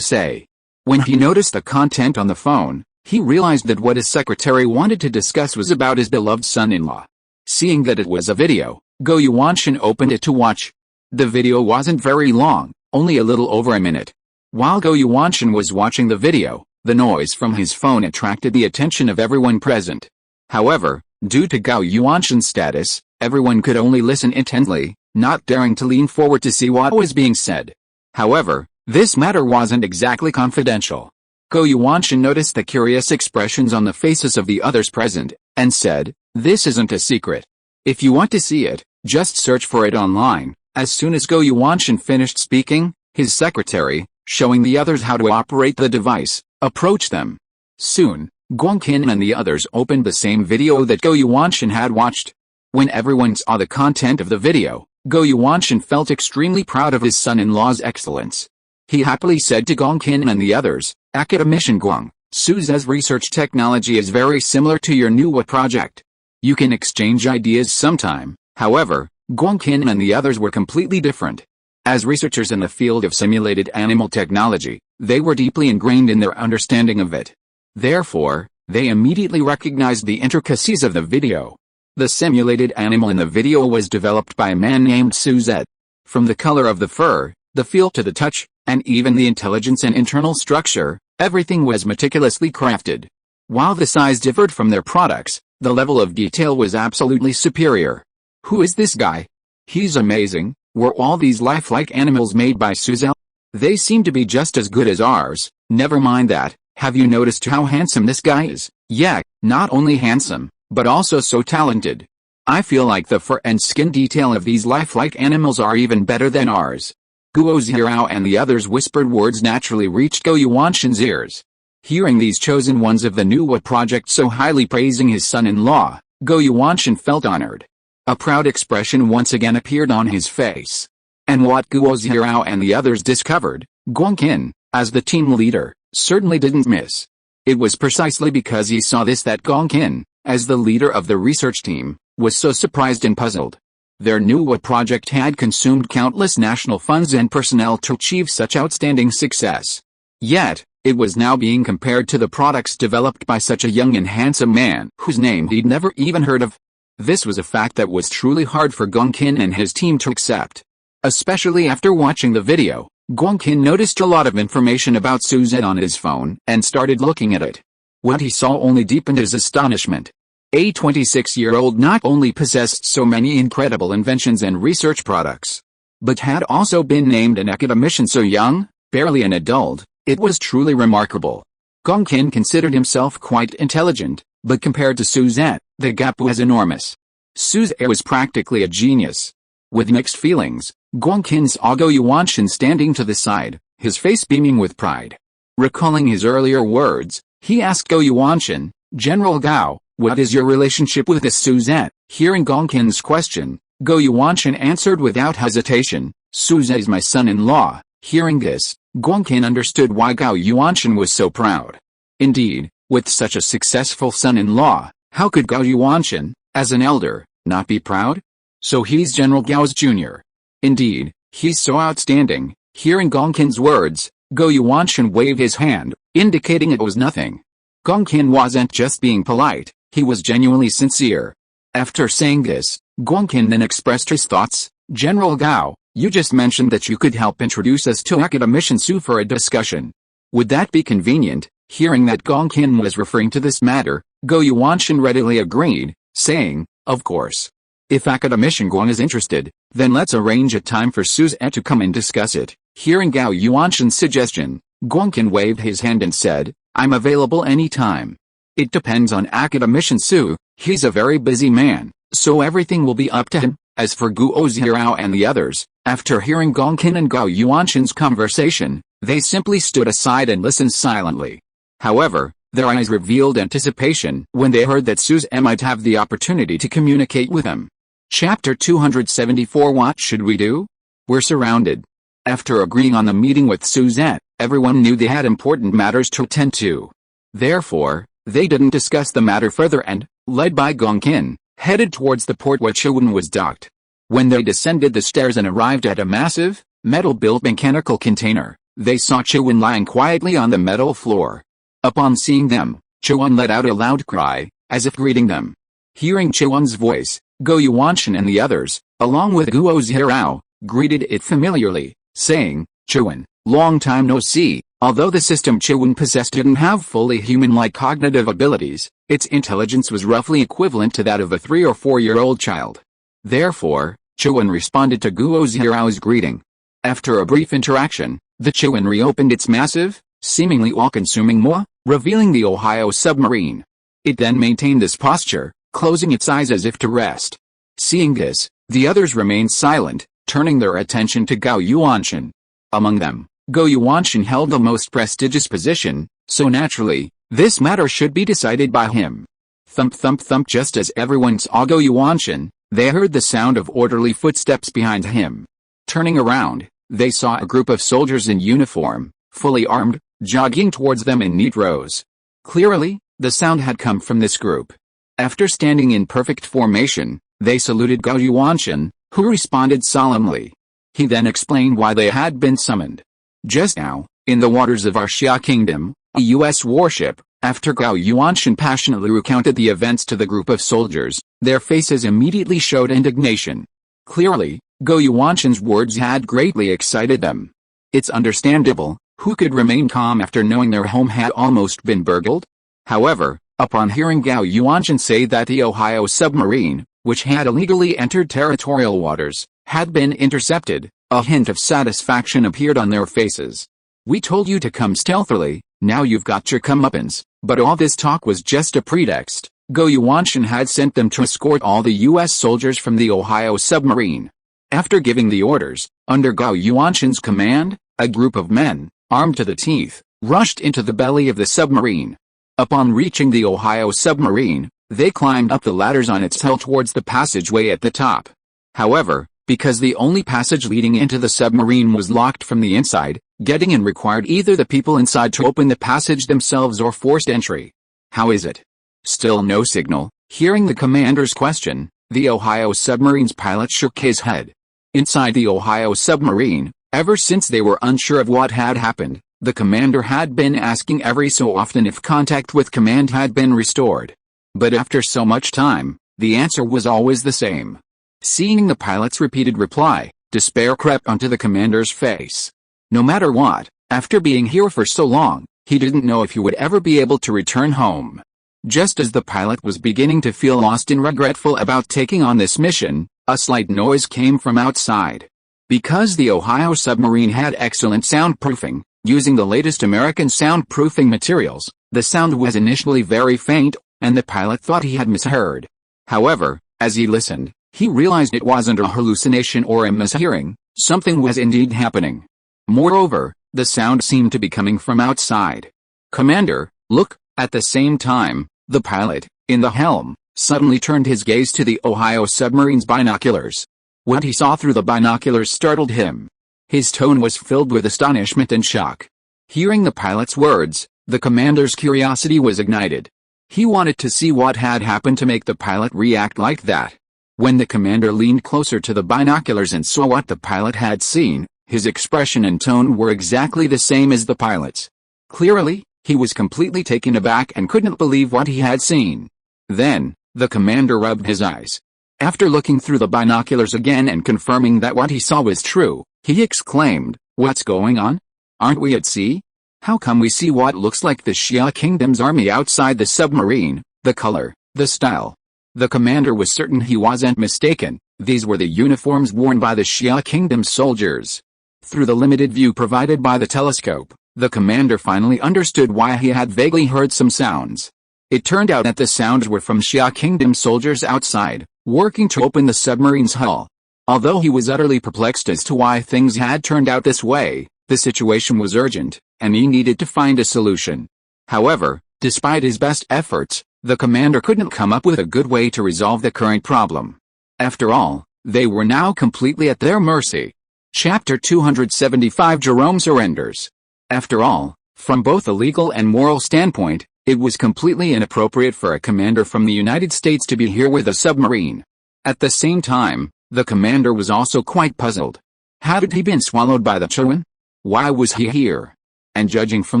say. When he noticed the content on the phone, he realized that what his secretary wanted to discuss was about his beloved son-in-law. Seeing that it was a video, Gao Yuanshan opened it to watch. The video wasn't very long, only a little over a minute. While Gao Yuanshan was watching the video, the noise from his phone attracted the attention of everyone present. However, due to Gao Yuanshan's status, everyone could only listen intently, not daring to lean forward to see what was being said. However, this matter wasn't exactly confidential. Gao Yuanshan noticed the curious expressions on the faces of the others present, and said, This isn't a secret. If you want to see it, just search for it online. As soon as Gao Yuanshan finished speaking, his secretary, showing the others how to operate the device, approached them. Soon, Guangqin and the others opened the same video that Gao Yuanshan had watched. When everyone saw the content of the video, Gao Yuanshan felt extremely proud of his son-in-law's excellence. He happily said to Guangqin and the others, Academician Guang, Suzette's research technology is very similar to your Nuwa project. You can exchange ideas sometime. However, Guangqin and the others were completely different. As researchers in the field of simulated animal technology, they were deeply ingrained in their understanding of it. Therefore, they immediately recognized the intricacies of the video. The simulated animal in the video was developed by a man named Suzette. From the color of the fur, the feel to the touch, and even the intelligence and internal structure, everything was meticulously crafted. While the size differed from their products, the level of detail was absolutely superior. Who is this guy? He's amazing. Were all these lifelike animals made by Suzette? They seem to be just as good as ours. Never mind that. Have you noticed how handsome this guy is? Yeah, not only handsome, but also so talented. I feel like the fur and skin detail of these lifelike animals are even better than ours. Guo Zirao and the others' whispered words naturally reached Gao Yuanshan's ears. Hearing these chosen ones of the Nuwa project so highly praising his son-in-law, Gao Yuanshan felt honored. A proud expression once again appeared on his face. And what Guo Zirao and the others discovered, Guangqin, as the team leader, certainly didn't miss. It was precisely because he saw this that Guangqin, as the leader of the research team, was so surprised and puzzled. Their Nuwa project had consumed countless national funds and personnel to achieve such outstanding success. Yet, it was now being compared to the products developed by such a young and handsome man whose name he'd never even heard of. This was a fact that was truly hard for Guangqin and his team to accept. Especially after watching the video, Guangqin noticed a lot of information about Suzette on his phone and started looking at it. What he saw only deepened his astonishment. A 26-year-old not only possessed so many incredible inventions and research products, but had also been named an academician so young, barely an adult. It was truly remarkable. Guangqin considered himself quite intelligent, but compared to Suzette, the gap was enormous. Suzette was practically a genius. With mixed feelings, Guangqin saw Gao Yuanshan standing to the side, his face beaming with pride. Recalling his earlier words, he asked Gao Yuanshan, "General Gao, what is your relationship with this Suzette?" Hearing Guangqin's question, Gao Yuanshan answered without hesitation, "Suzette is my son-in-law." Hearing this, Guangqin understood why Gao Yuanshan was so proud. Indeed, with such a successful son-in-law, how could Gao Yuanshan, as an elder, not be proud? So he's General Gao's junior. Indeed, he's so outstanding. Hearing Guangqin's words, Gao Yuanshan waved his hand, indicating it was nothing. Guangqin wasn't just being polite, he was genuinely sincere. After saying this, Guangqin then expressed his thoughts. "General Gao, you just mentioned that you could help introduce us to Academician Su for a discussion. Would that be convenient?" Hearing that Guangqin was referring to this matter, Gao Yuanshan readily agreed, saying, "Of course. If Academician Guang is interested, then let's arrange a time for Suzette to come and discuss it." Hearing Gao Yuanshan's suggestion, Guangqin waved his hand and said, "I'm available any time. It depends on Academician Su, he's a very busy man, so everything will be up to him." As for Guo Zirao and the others, after hearing Guangqin and Gao Yuanshan's conversation, they simply stood aside and listened silently. However, their eyes revealed anticipation when they heard that Suzette might have the opportunity to communicate with them. Chapter 274. What should we do? We're surrounded. After agreeing on the meeting with Suzette, everyone knew they had important matters to attend to. Therefore, they didn't discuss the matter further and, led by Guangqin, headed towards the port where Chiwen was docked. When they descended the stairs and arrived at a massive, metal-built mechanical container, they saw Chiwen lying quietly on the metal floor. Upon seeing them, Chiwen let out a loud cry, as if greeting them. Hearing Chiwen's voice, Gao Yuanshan and the others, along with Guo Zirao, greeted it familiarly, saying, "Chiwen, long time no see." Although the system Chiwen possessed didn't have fully human-like cognitive abilities, its intelligence was roughly equivalent to that of a 3 or 4-year-old child. Therefore, Chiwen responded to Guo Zirao's greeting. After a brief interaction, the Chiwen reopened its massive, seemingly all-consuming maw, revealing the Ohio submarine. It then maintained this posture, closing its eyes as if to rest. Seeing this, the others remained silent, turning their attention to Gao Yuanshan. Among them, Gao Yuanshan held the most prestigious position, so naturally, this matter should be decided by him. Thump thump thump. Just as everyone saw Gao Yuanshan, they heard the sound of orderly footsteps behind him. Turning around, they saw a group of soldiers in uniform, fully armed, jogging towards them in neat rows. Clearly, the sound had come from this group. After standing in perfect formation, they saluted Gao Yuanshan, who responded solemnly. He then explained why they had been summoned. Just now, in the waters of Arxia Kingdom, a U.S. warship, after Gao Yuanshan passionately recounted the events to the group of soldiers, their faces immediately showed indignation. Clearly, Gao Yuanshan's words had greatly excited them. It's understandable, who could remain calm after knowing their home had almost been burgled? However, upon hearing Gao Yuanshan say that the Ohio submarine, which had illegally entered territorial waters, had been intercepted, a hint of satisfaction appeared on their faces. "We told you to come stealthily, now you've got your comeuppance," but all this talk was just a pretext. Gao Luofei had sent them to escort all the U.S. soldiers from the Ohio submarine. After giving the orders, under Gao Luofei's command, a group of men, armed to the teeth, rushed into the belly of the submarine. Upon reaching the Ohio submarine, they climbed up the ladders on its hull towards the passageway at the top. However, because the only passage leading into the submarine was locked from the inside, getting in required either the people inside to open the passage themselves or forced entry. How is it? Still no signal. Hearing the commander's question, the Ohio submarine's pilot shook his head. Inside the Ohio submarine, ever since they were unsure of what had happened, the commander had been asking every so often if contact with command had been restored. But after so much time, the answer was always the same. Seeing the pilot's repeated reply, despair crept onto the commander's face. No matter what, after being here for so long, he didn't know if he would ever be able to return home. Just as the pilot was beginning to feel lost and regretful about taking on this mission, a slight noise came from outside. Because the Ohio submarine had excellent soundproofing, using the latest American soundproofing materials, the sound was initially very faint, and the pilot thought he had misheard. However, as he listened, he realized it wasn't a hallucination or a mishearing, something was indeed happening. Moreover, the sound seemed to be coming from outside. "Commander, look!" At the same time, the pilot, in the helm, suddenly turned his gaze to the Ohio submarine's binoculars. What he saw through the binoculars startled him. His tone was filled with astonishment and shock. Hearing the pilot's words, the commander's curiosity was ignited. He wanted to see what had happened to make the pilot react like that. When the commander leaned closer to the binoculars and saw what the pilot had seen, his expression and tone were exactly the same as the pilot's. Clearly, he was completely taken aback and couldn't believe what he had seen. Then, the commander rubbed his eyes. After looking through the binoculars again and confirming that what he saw was true, he exclaimed, "What's going on? Aren't we at sea? How come we see what looks like the Xia Kingdom's army outside the submarine, the color, the style?" The commander was certain he wasn't mistaken. These were the uniforms worn by the Xia Kingdom's soldiers. Through the limited view provided by the telescope, the commander finally understood why he had vaguely heard some sounds. It turned out that the sounds were from Xia Kingdom soldiers outside, working to open the submarine's hull. Although he was utterly perplexed as to why things had turned out this way, the situation was urgent, and he needed to find a solution. However, despite his best efforts, the commander couldn't come up with a good way to resolve the current problem. After all, they were now completely at their mercy. Chapter 275 Jerome surrenders. After all, from both a legal and moral standpoint, it was completely inappropriate for a commander from the United States to be here with a submarine. At the same time, the commander was also quite puzzled. Hadn't he been swallowed by the Chuan? Why was he here? And judging from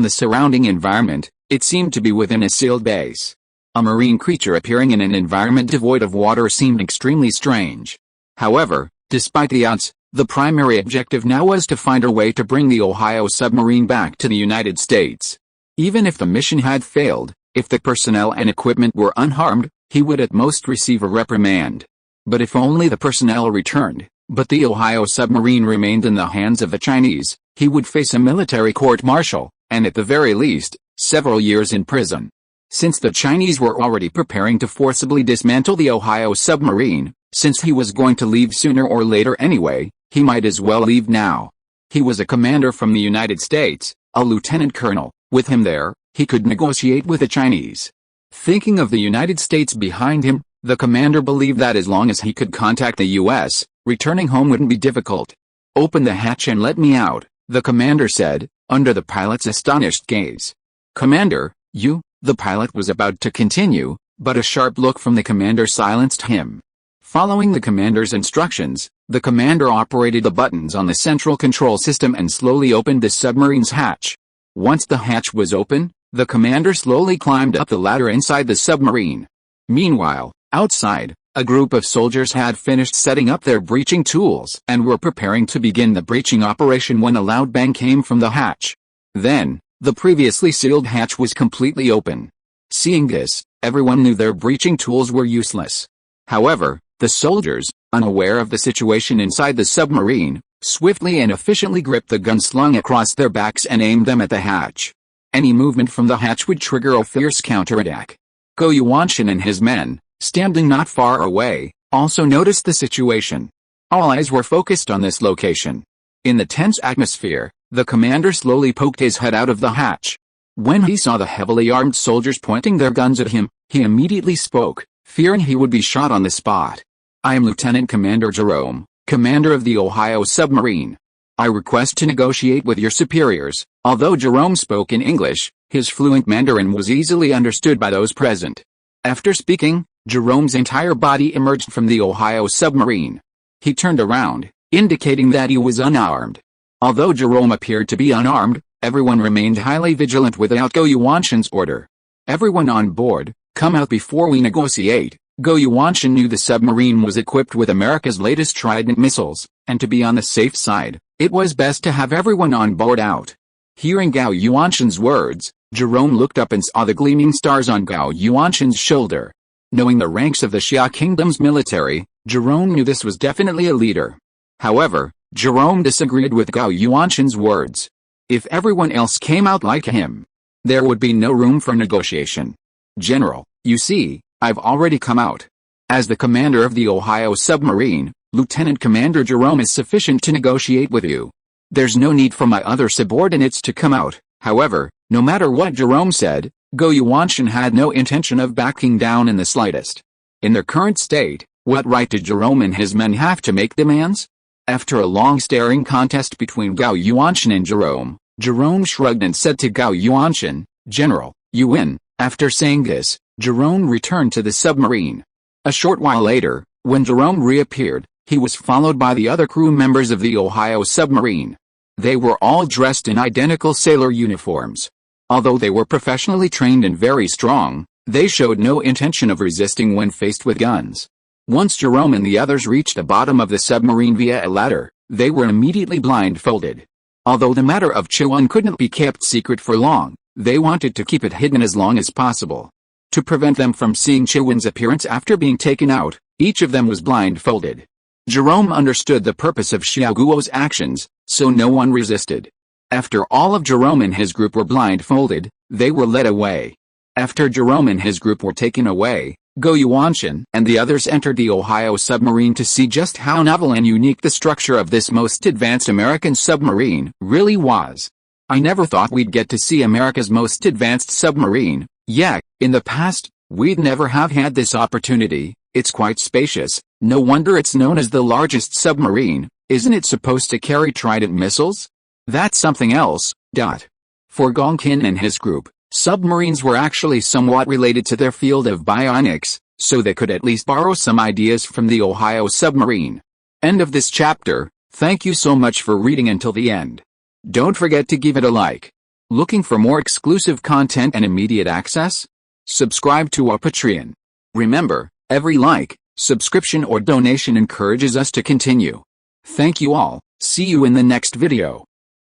the surrounding environment, it seemed to be within a sealed base. A marine creature appearing in an environment devoid of water seemed extremely strange. However, despite the odds, the primary objective now was to find a way to bring the Ohio submarine back to the United States. Even if the mission had failed, if the personnel and equipment were unharmed, he would at most receive a reprimand. But if only the personnel returned, but the Ohio submarine remained in the hands of the Chinese, he would face a military court-martial, and at the very least, several years in prison. Since the Chinese were already preparing to forcibly dismantle the Ohio submarine, since he was going to leave sooner or later anyway, he might as well leave now. He was a commander from the United States, a lieutenant colonel. With him there, he could negotiate with the Chinese. Thinking of the United States behind him, the commander believed that as long as he could contact the U.S., returning home wouldn't be difficult. "Open the hatch and let me out," the commander said, under the pilot's astonished gaze. "Commander, you..." The pilot was about to continue, but a sharp look from the commander silenced him. Following the commander's instructions, the commander operated the buttons on the central control system and slowly opened the submarine's hatch. Once the hatch was open, the commander slowly climbed up the ladder inside the submarine. Meanwhile, outside, a group of soldiers had finished setting up their breaching tools and were preparing to begin the breaching operation when a loud bang came from the hatch. Then, the previously sealed hatch was completely open. Seeing this, everyone knew their breaching tools were useless. However, the soldiers, unaware of the situation inside the submarine, swiftly and efficiently gripped the guns slung across their backs and aimed them at the hatch. Any movement from the hatch would trigger a fierce counterattack. Gao Yuanshan and his men, standing not far away, also noticed the situation. All eyes were focused on this location. In the tense atmosphere, the commander slowly poked his head out of the hatch. When he saw the heavily armed soldiers pointing their guns at him, he immediately spoke, fearing he would be shot on the spot. "I am Lieutenant Commander Jerome, commander of the Ohio submarine. I request to negotiate with your superiors." Although Jerome spoke in English, his fluent Mandarin was easily understood by those present. After speaking, Jerome's entire body emerged from the Ohio submarine. He turned around, indicating that he was unarmed. Although Jerome appeared to be unarmed, everyone remained highly vigilant without Gao Yuanshan's order. "Everyone on board, come out before we negotiate." Gao Yuanshan knew the submarine was equipped with America's latest Trident missiles, and to be on the safe side, it was best to have everyone on board out. Hearing Gao Yuanshan's words, Jerome looked up and saw the gleaming stars on Gao Yuanshan's shoulder. Knowing the ranks of the Xia Kingdom's military, Jerome knew this was definitely a leader. However, Jerome disagreed with Gao Yuanshan's words. If everyone else came out like him, there would be no room for negotiation. "General, you see, I've already come out. As the commander of the Ohio submarine, Lieutenant Commander Jerome is sufficient to negotiate with you. There's no need for my other subordinates to come out." However, no matter what Jerome said, Gao Yuanshan had no intention of backing down in the slightest. In their current state, what right did Jerome and his men have to make demands? After a long staring contest between Gao Yuanshan and Jerome, Jerome shrugged and said to Gao Yuanshan, "General, you win." After saying this, Jerome returned to the submarine. A short while later, when Jerome reappeared, he was followed by the other crew members of the Ohio submarine. They were all dressed in identical sailor uniforms. Although they were professionally trained and very strong, they showed no intention of resisting when faced with guns. Once Jerome and the others reached the bottom of the submarine via a ladder, they were immediately blindfolded. Although the matter of Chiwon couldn't be kept secret for long, they wanted to keep it hidden as long as possible. To prevent them from seeing Chiwon's appearance after being taken out, each of them was blindfolded. Jerome understood the purpose of Xiao Guo's actions, so no one resisted. After all of Jerome and his group were blindfolded, they were led away. After Jerome and his group were taken away, Gao Yuanshan and the others entered the Ohio submarine to see just how novel and unique the structure of this most advanced American submarine really was. "I never thought we'd get to see America's most advanced submarine. Yeah, in the past, we'd never have had this opportunity. It's quite spacious. No wonder it's known as the largest submarine. Isn't it supposed to carry Trident missiles? That's something else." For Gongkin and his group, submarines were actually somewhat related to their field of bionics, so they could at least borrow some ideas from the Ohio submarine. End of this chapter. Thank you so much for reading until the end. Don't forget to give it a like. Looking for more exclusive content and immediate access? Subscribe to our Patreon. Remember, every like, subscription or donation encourages us to continue. Thank you all. See you in the next video.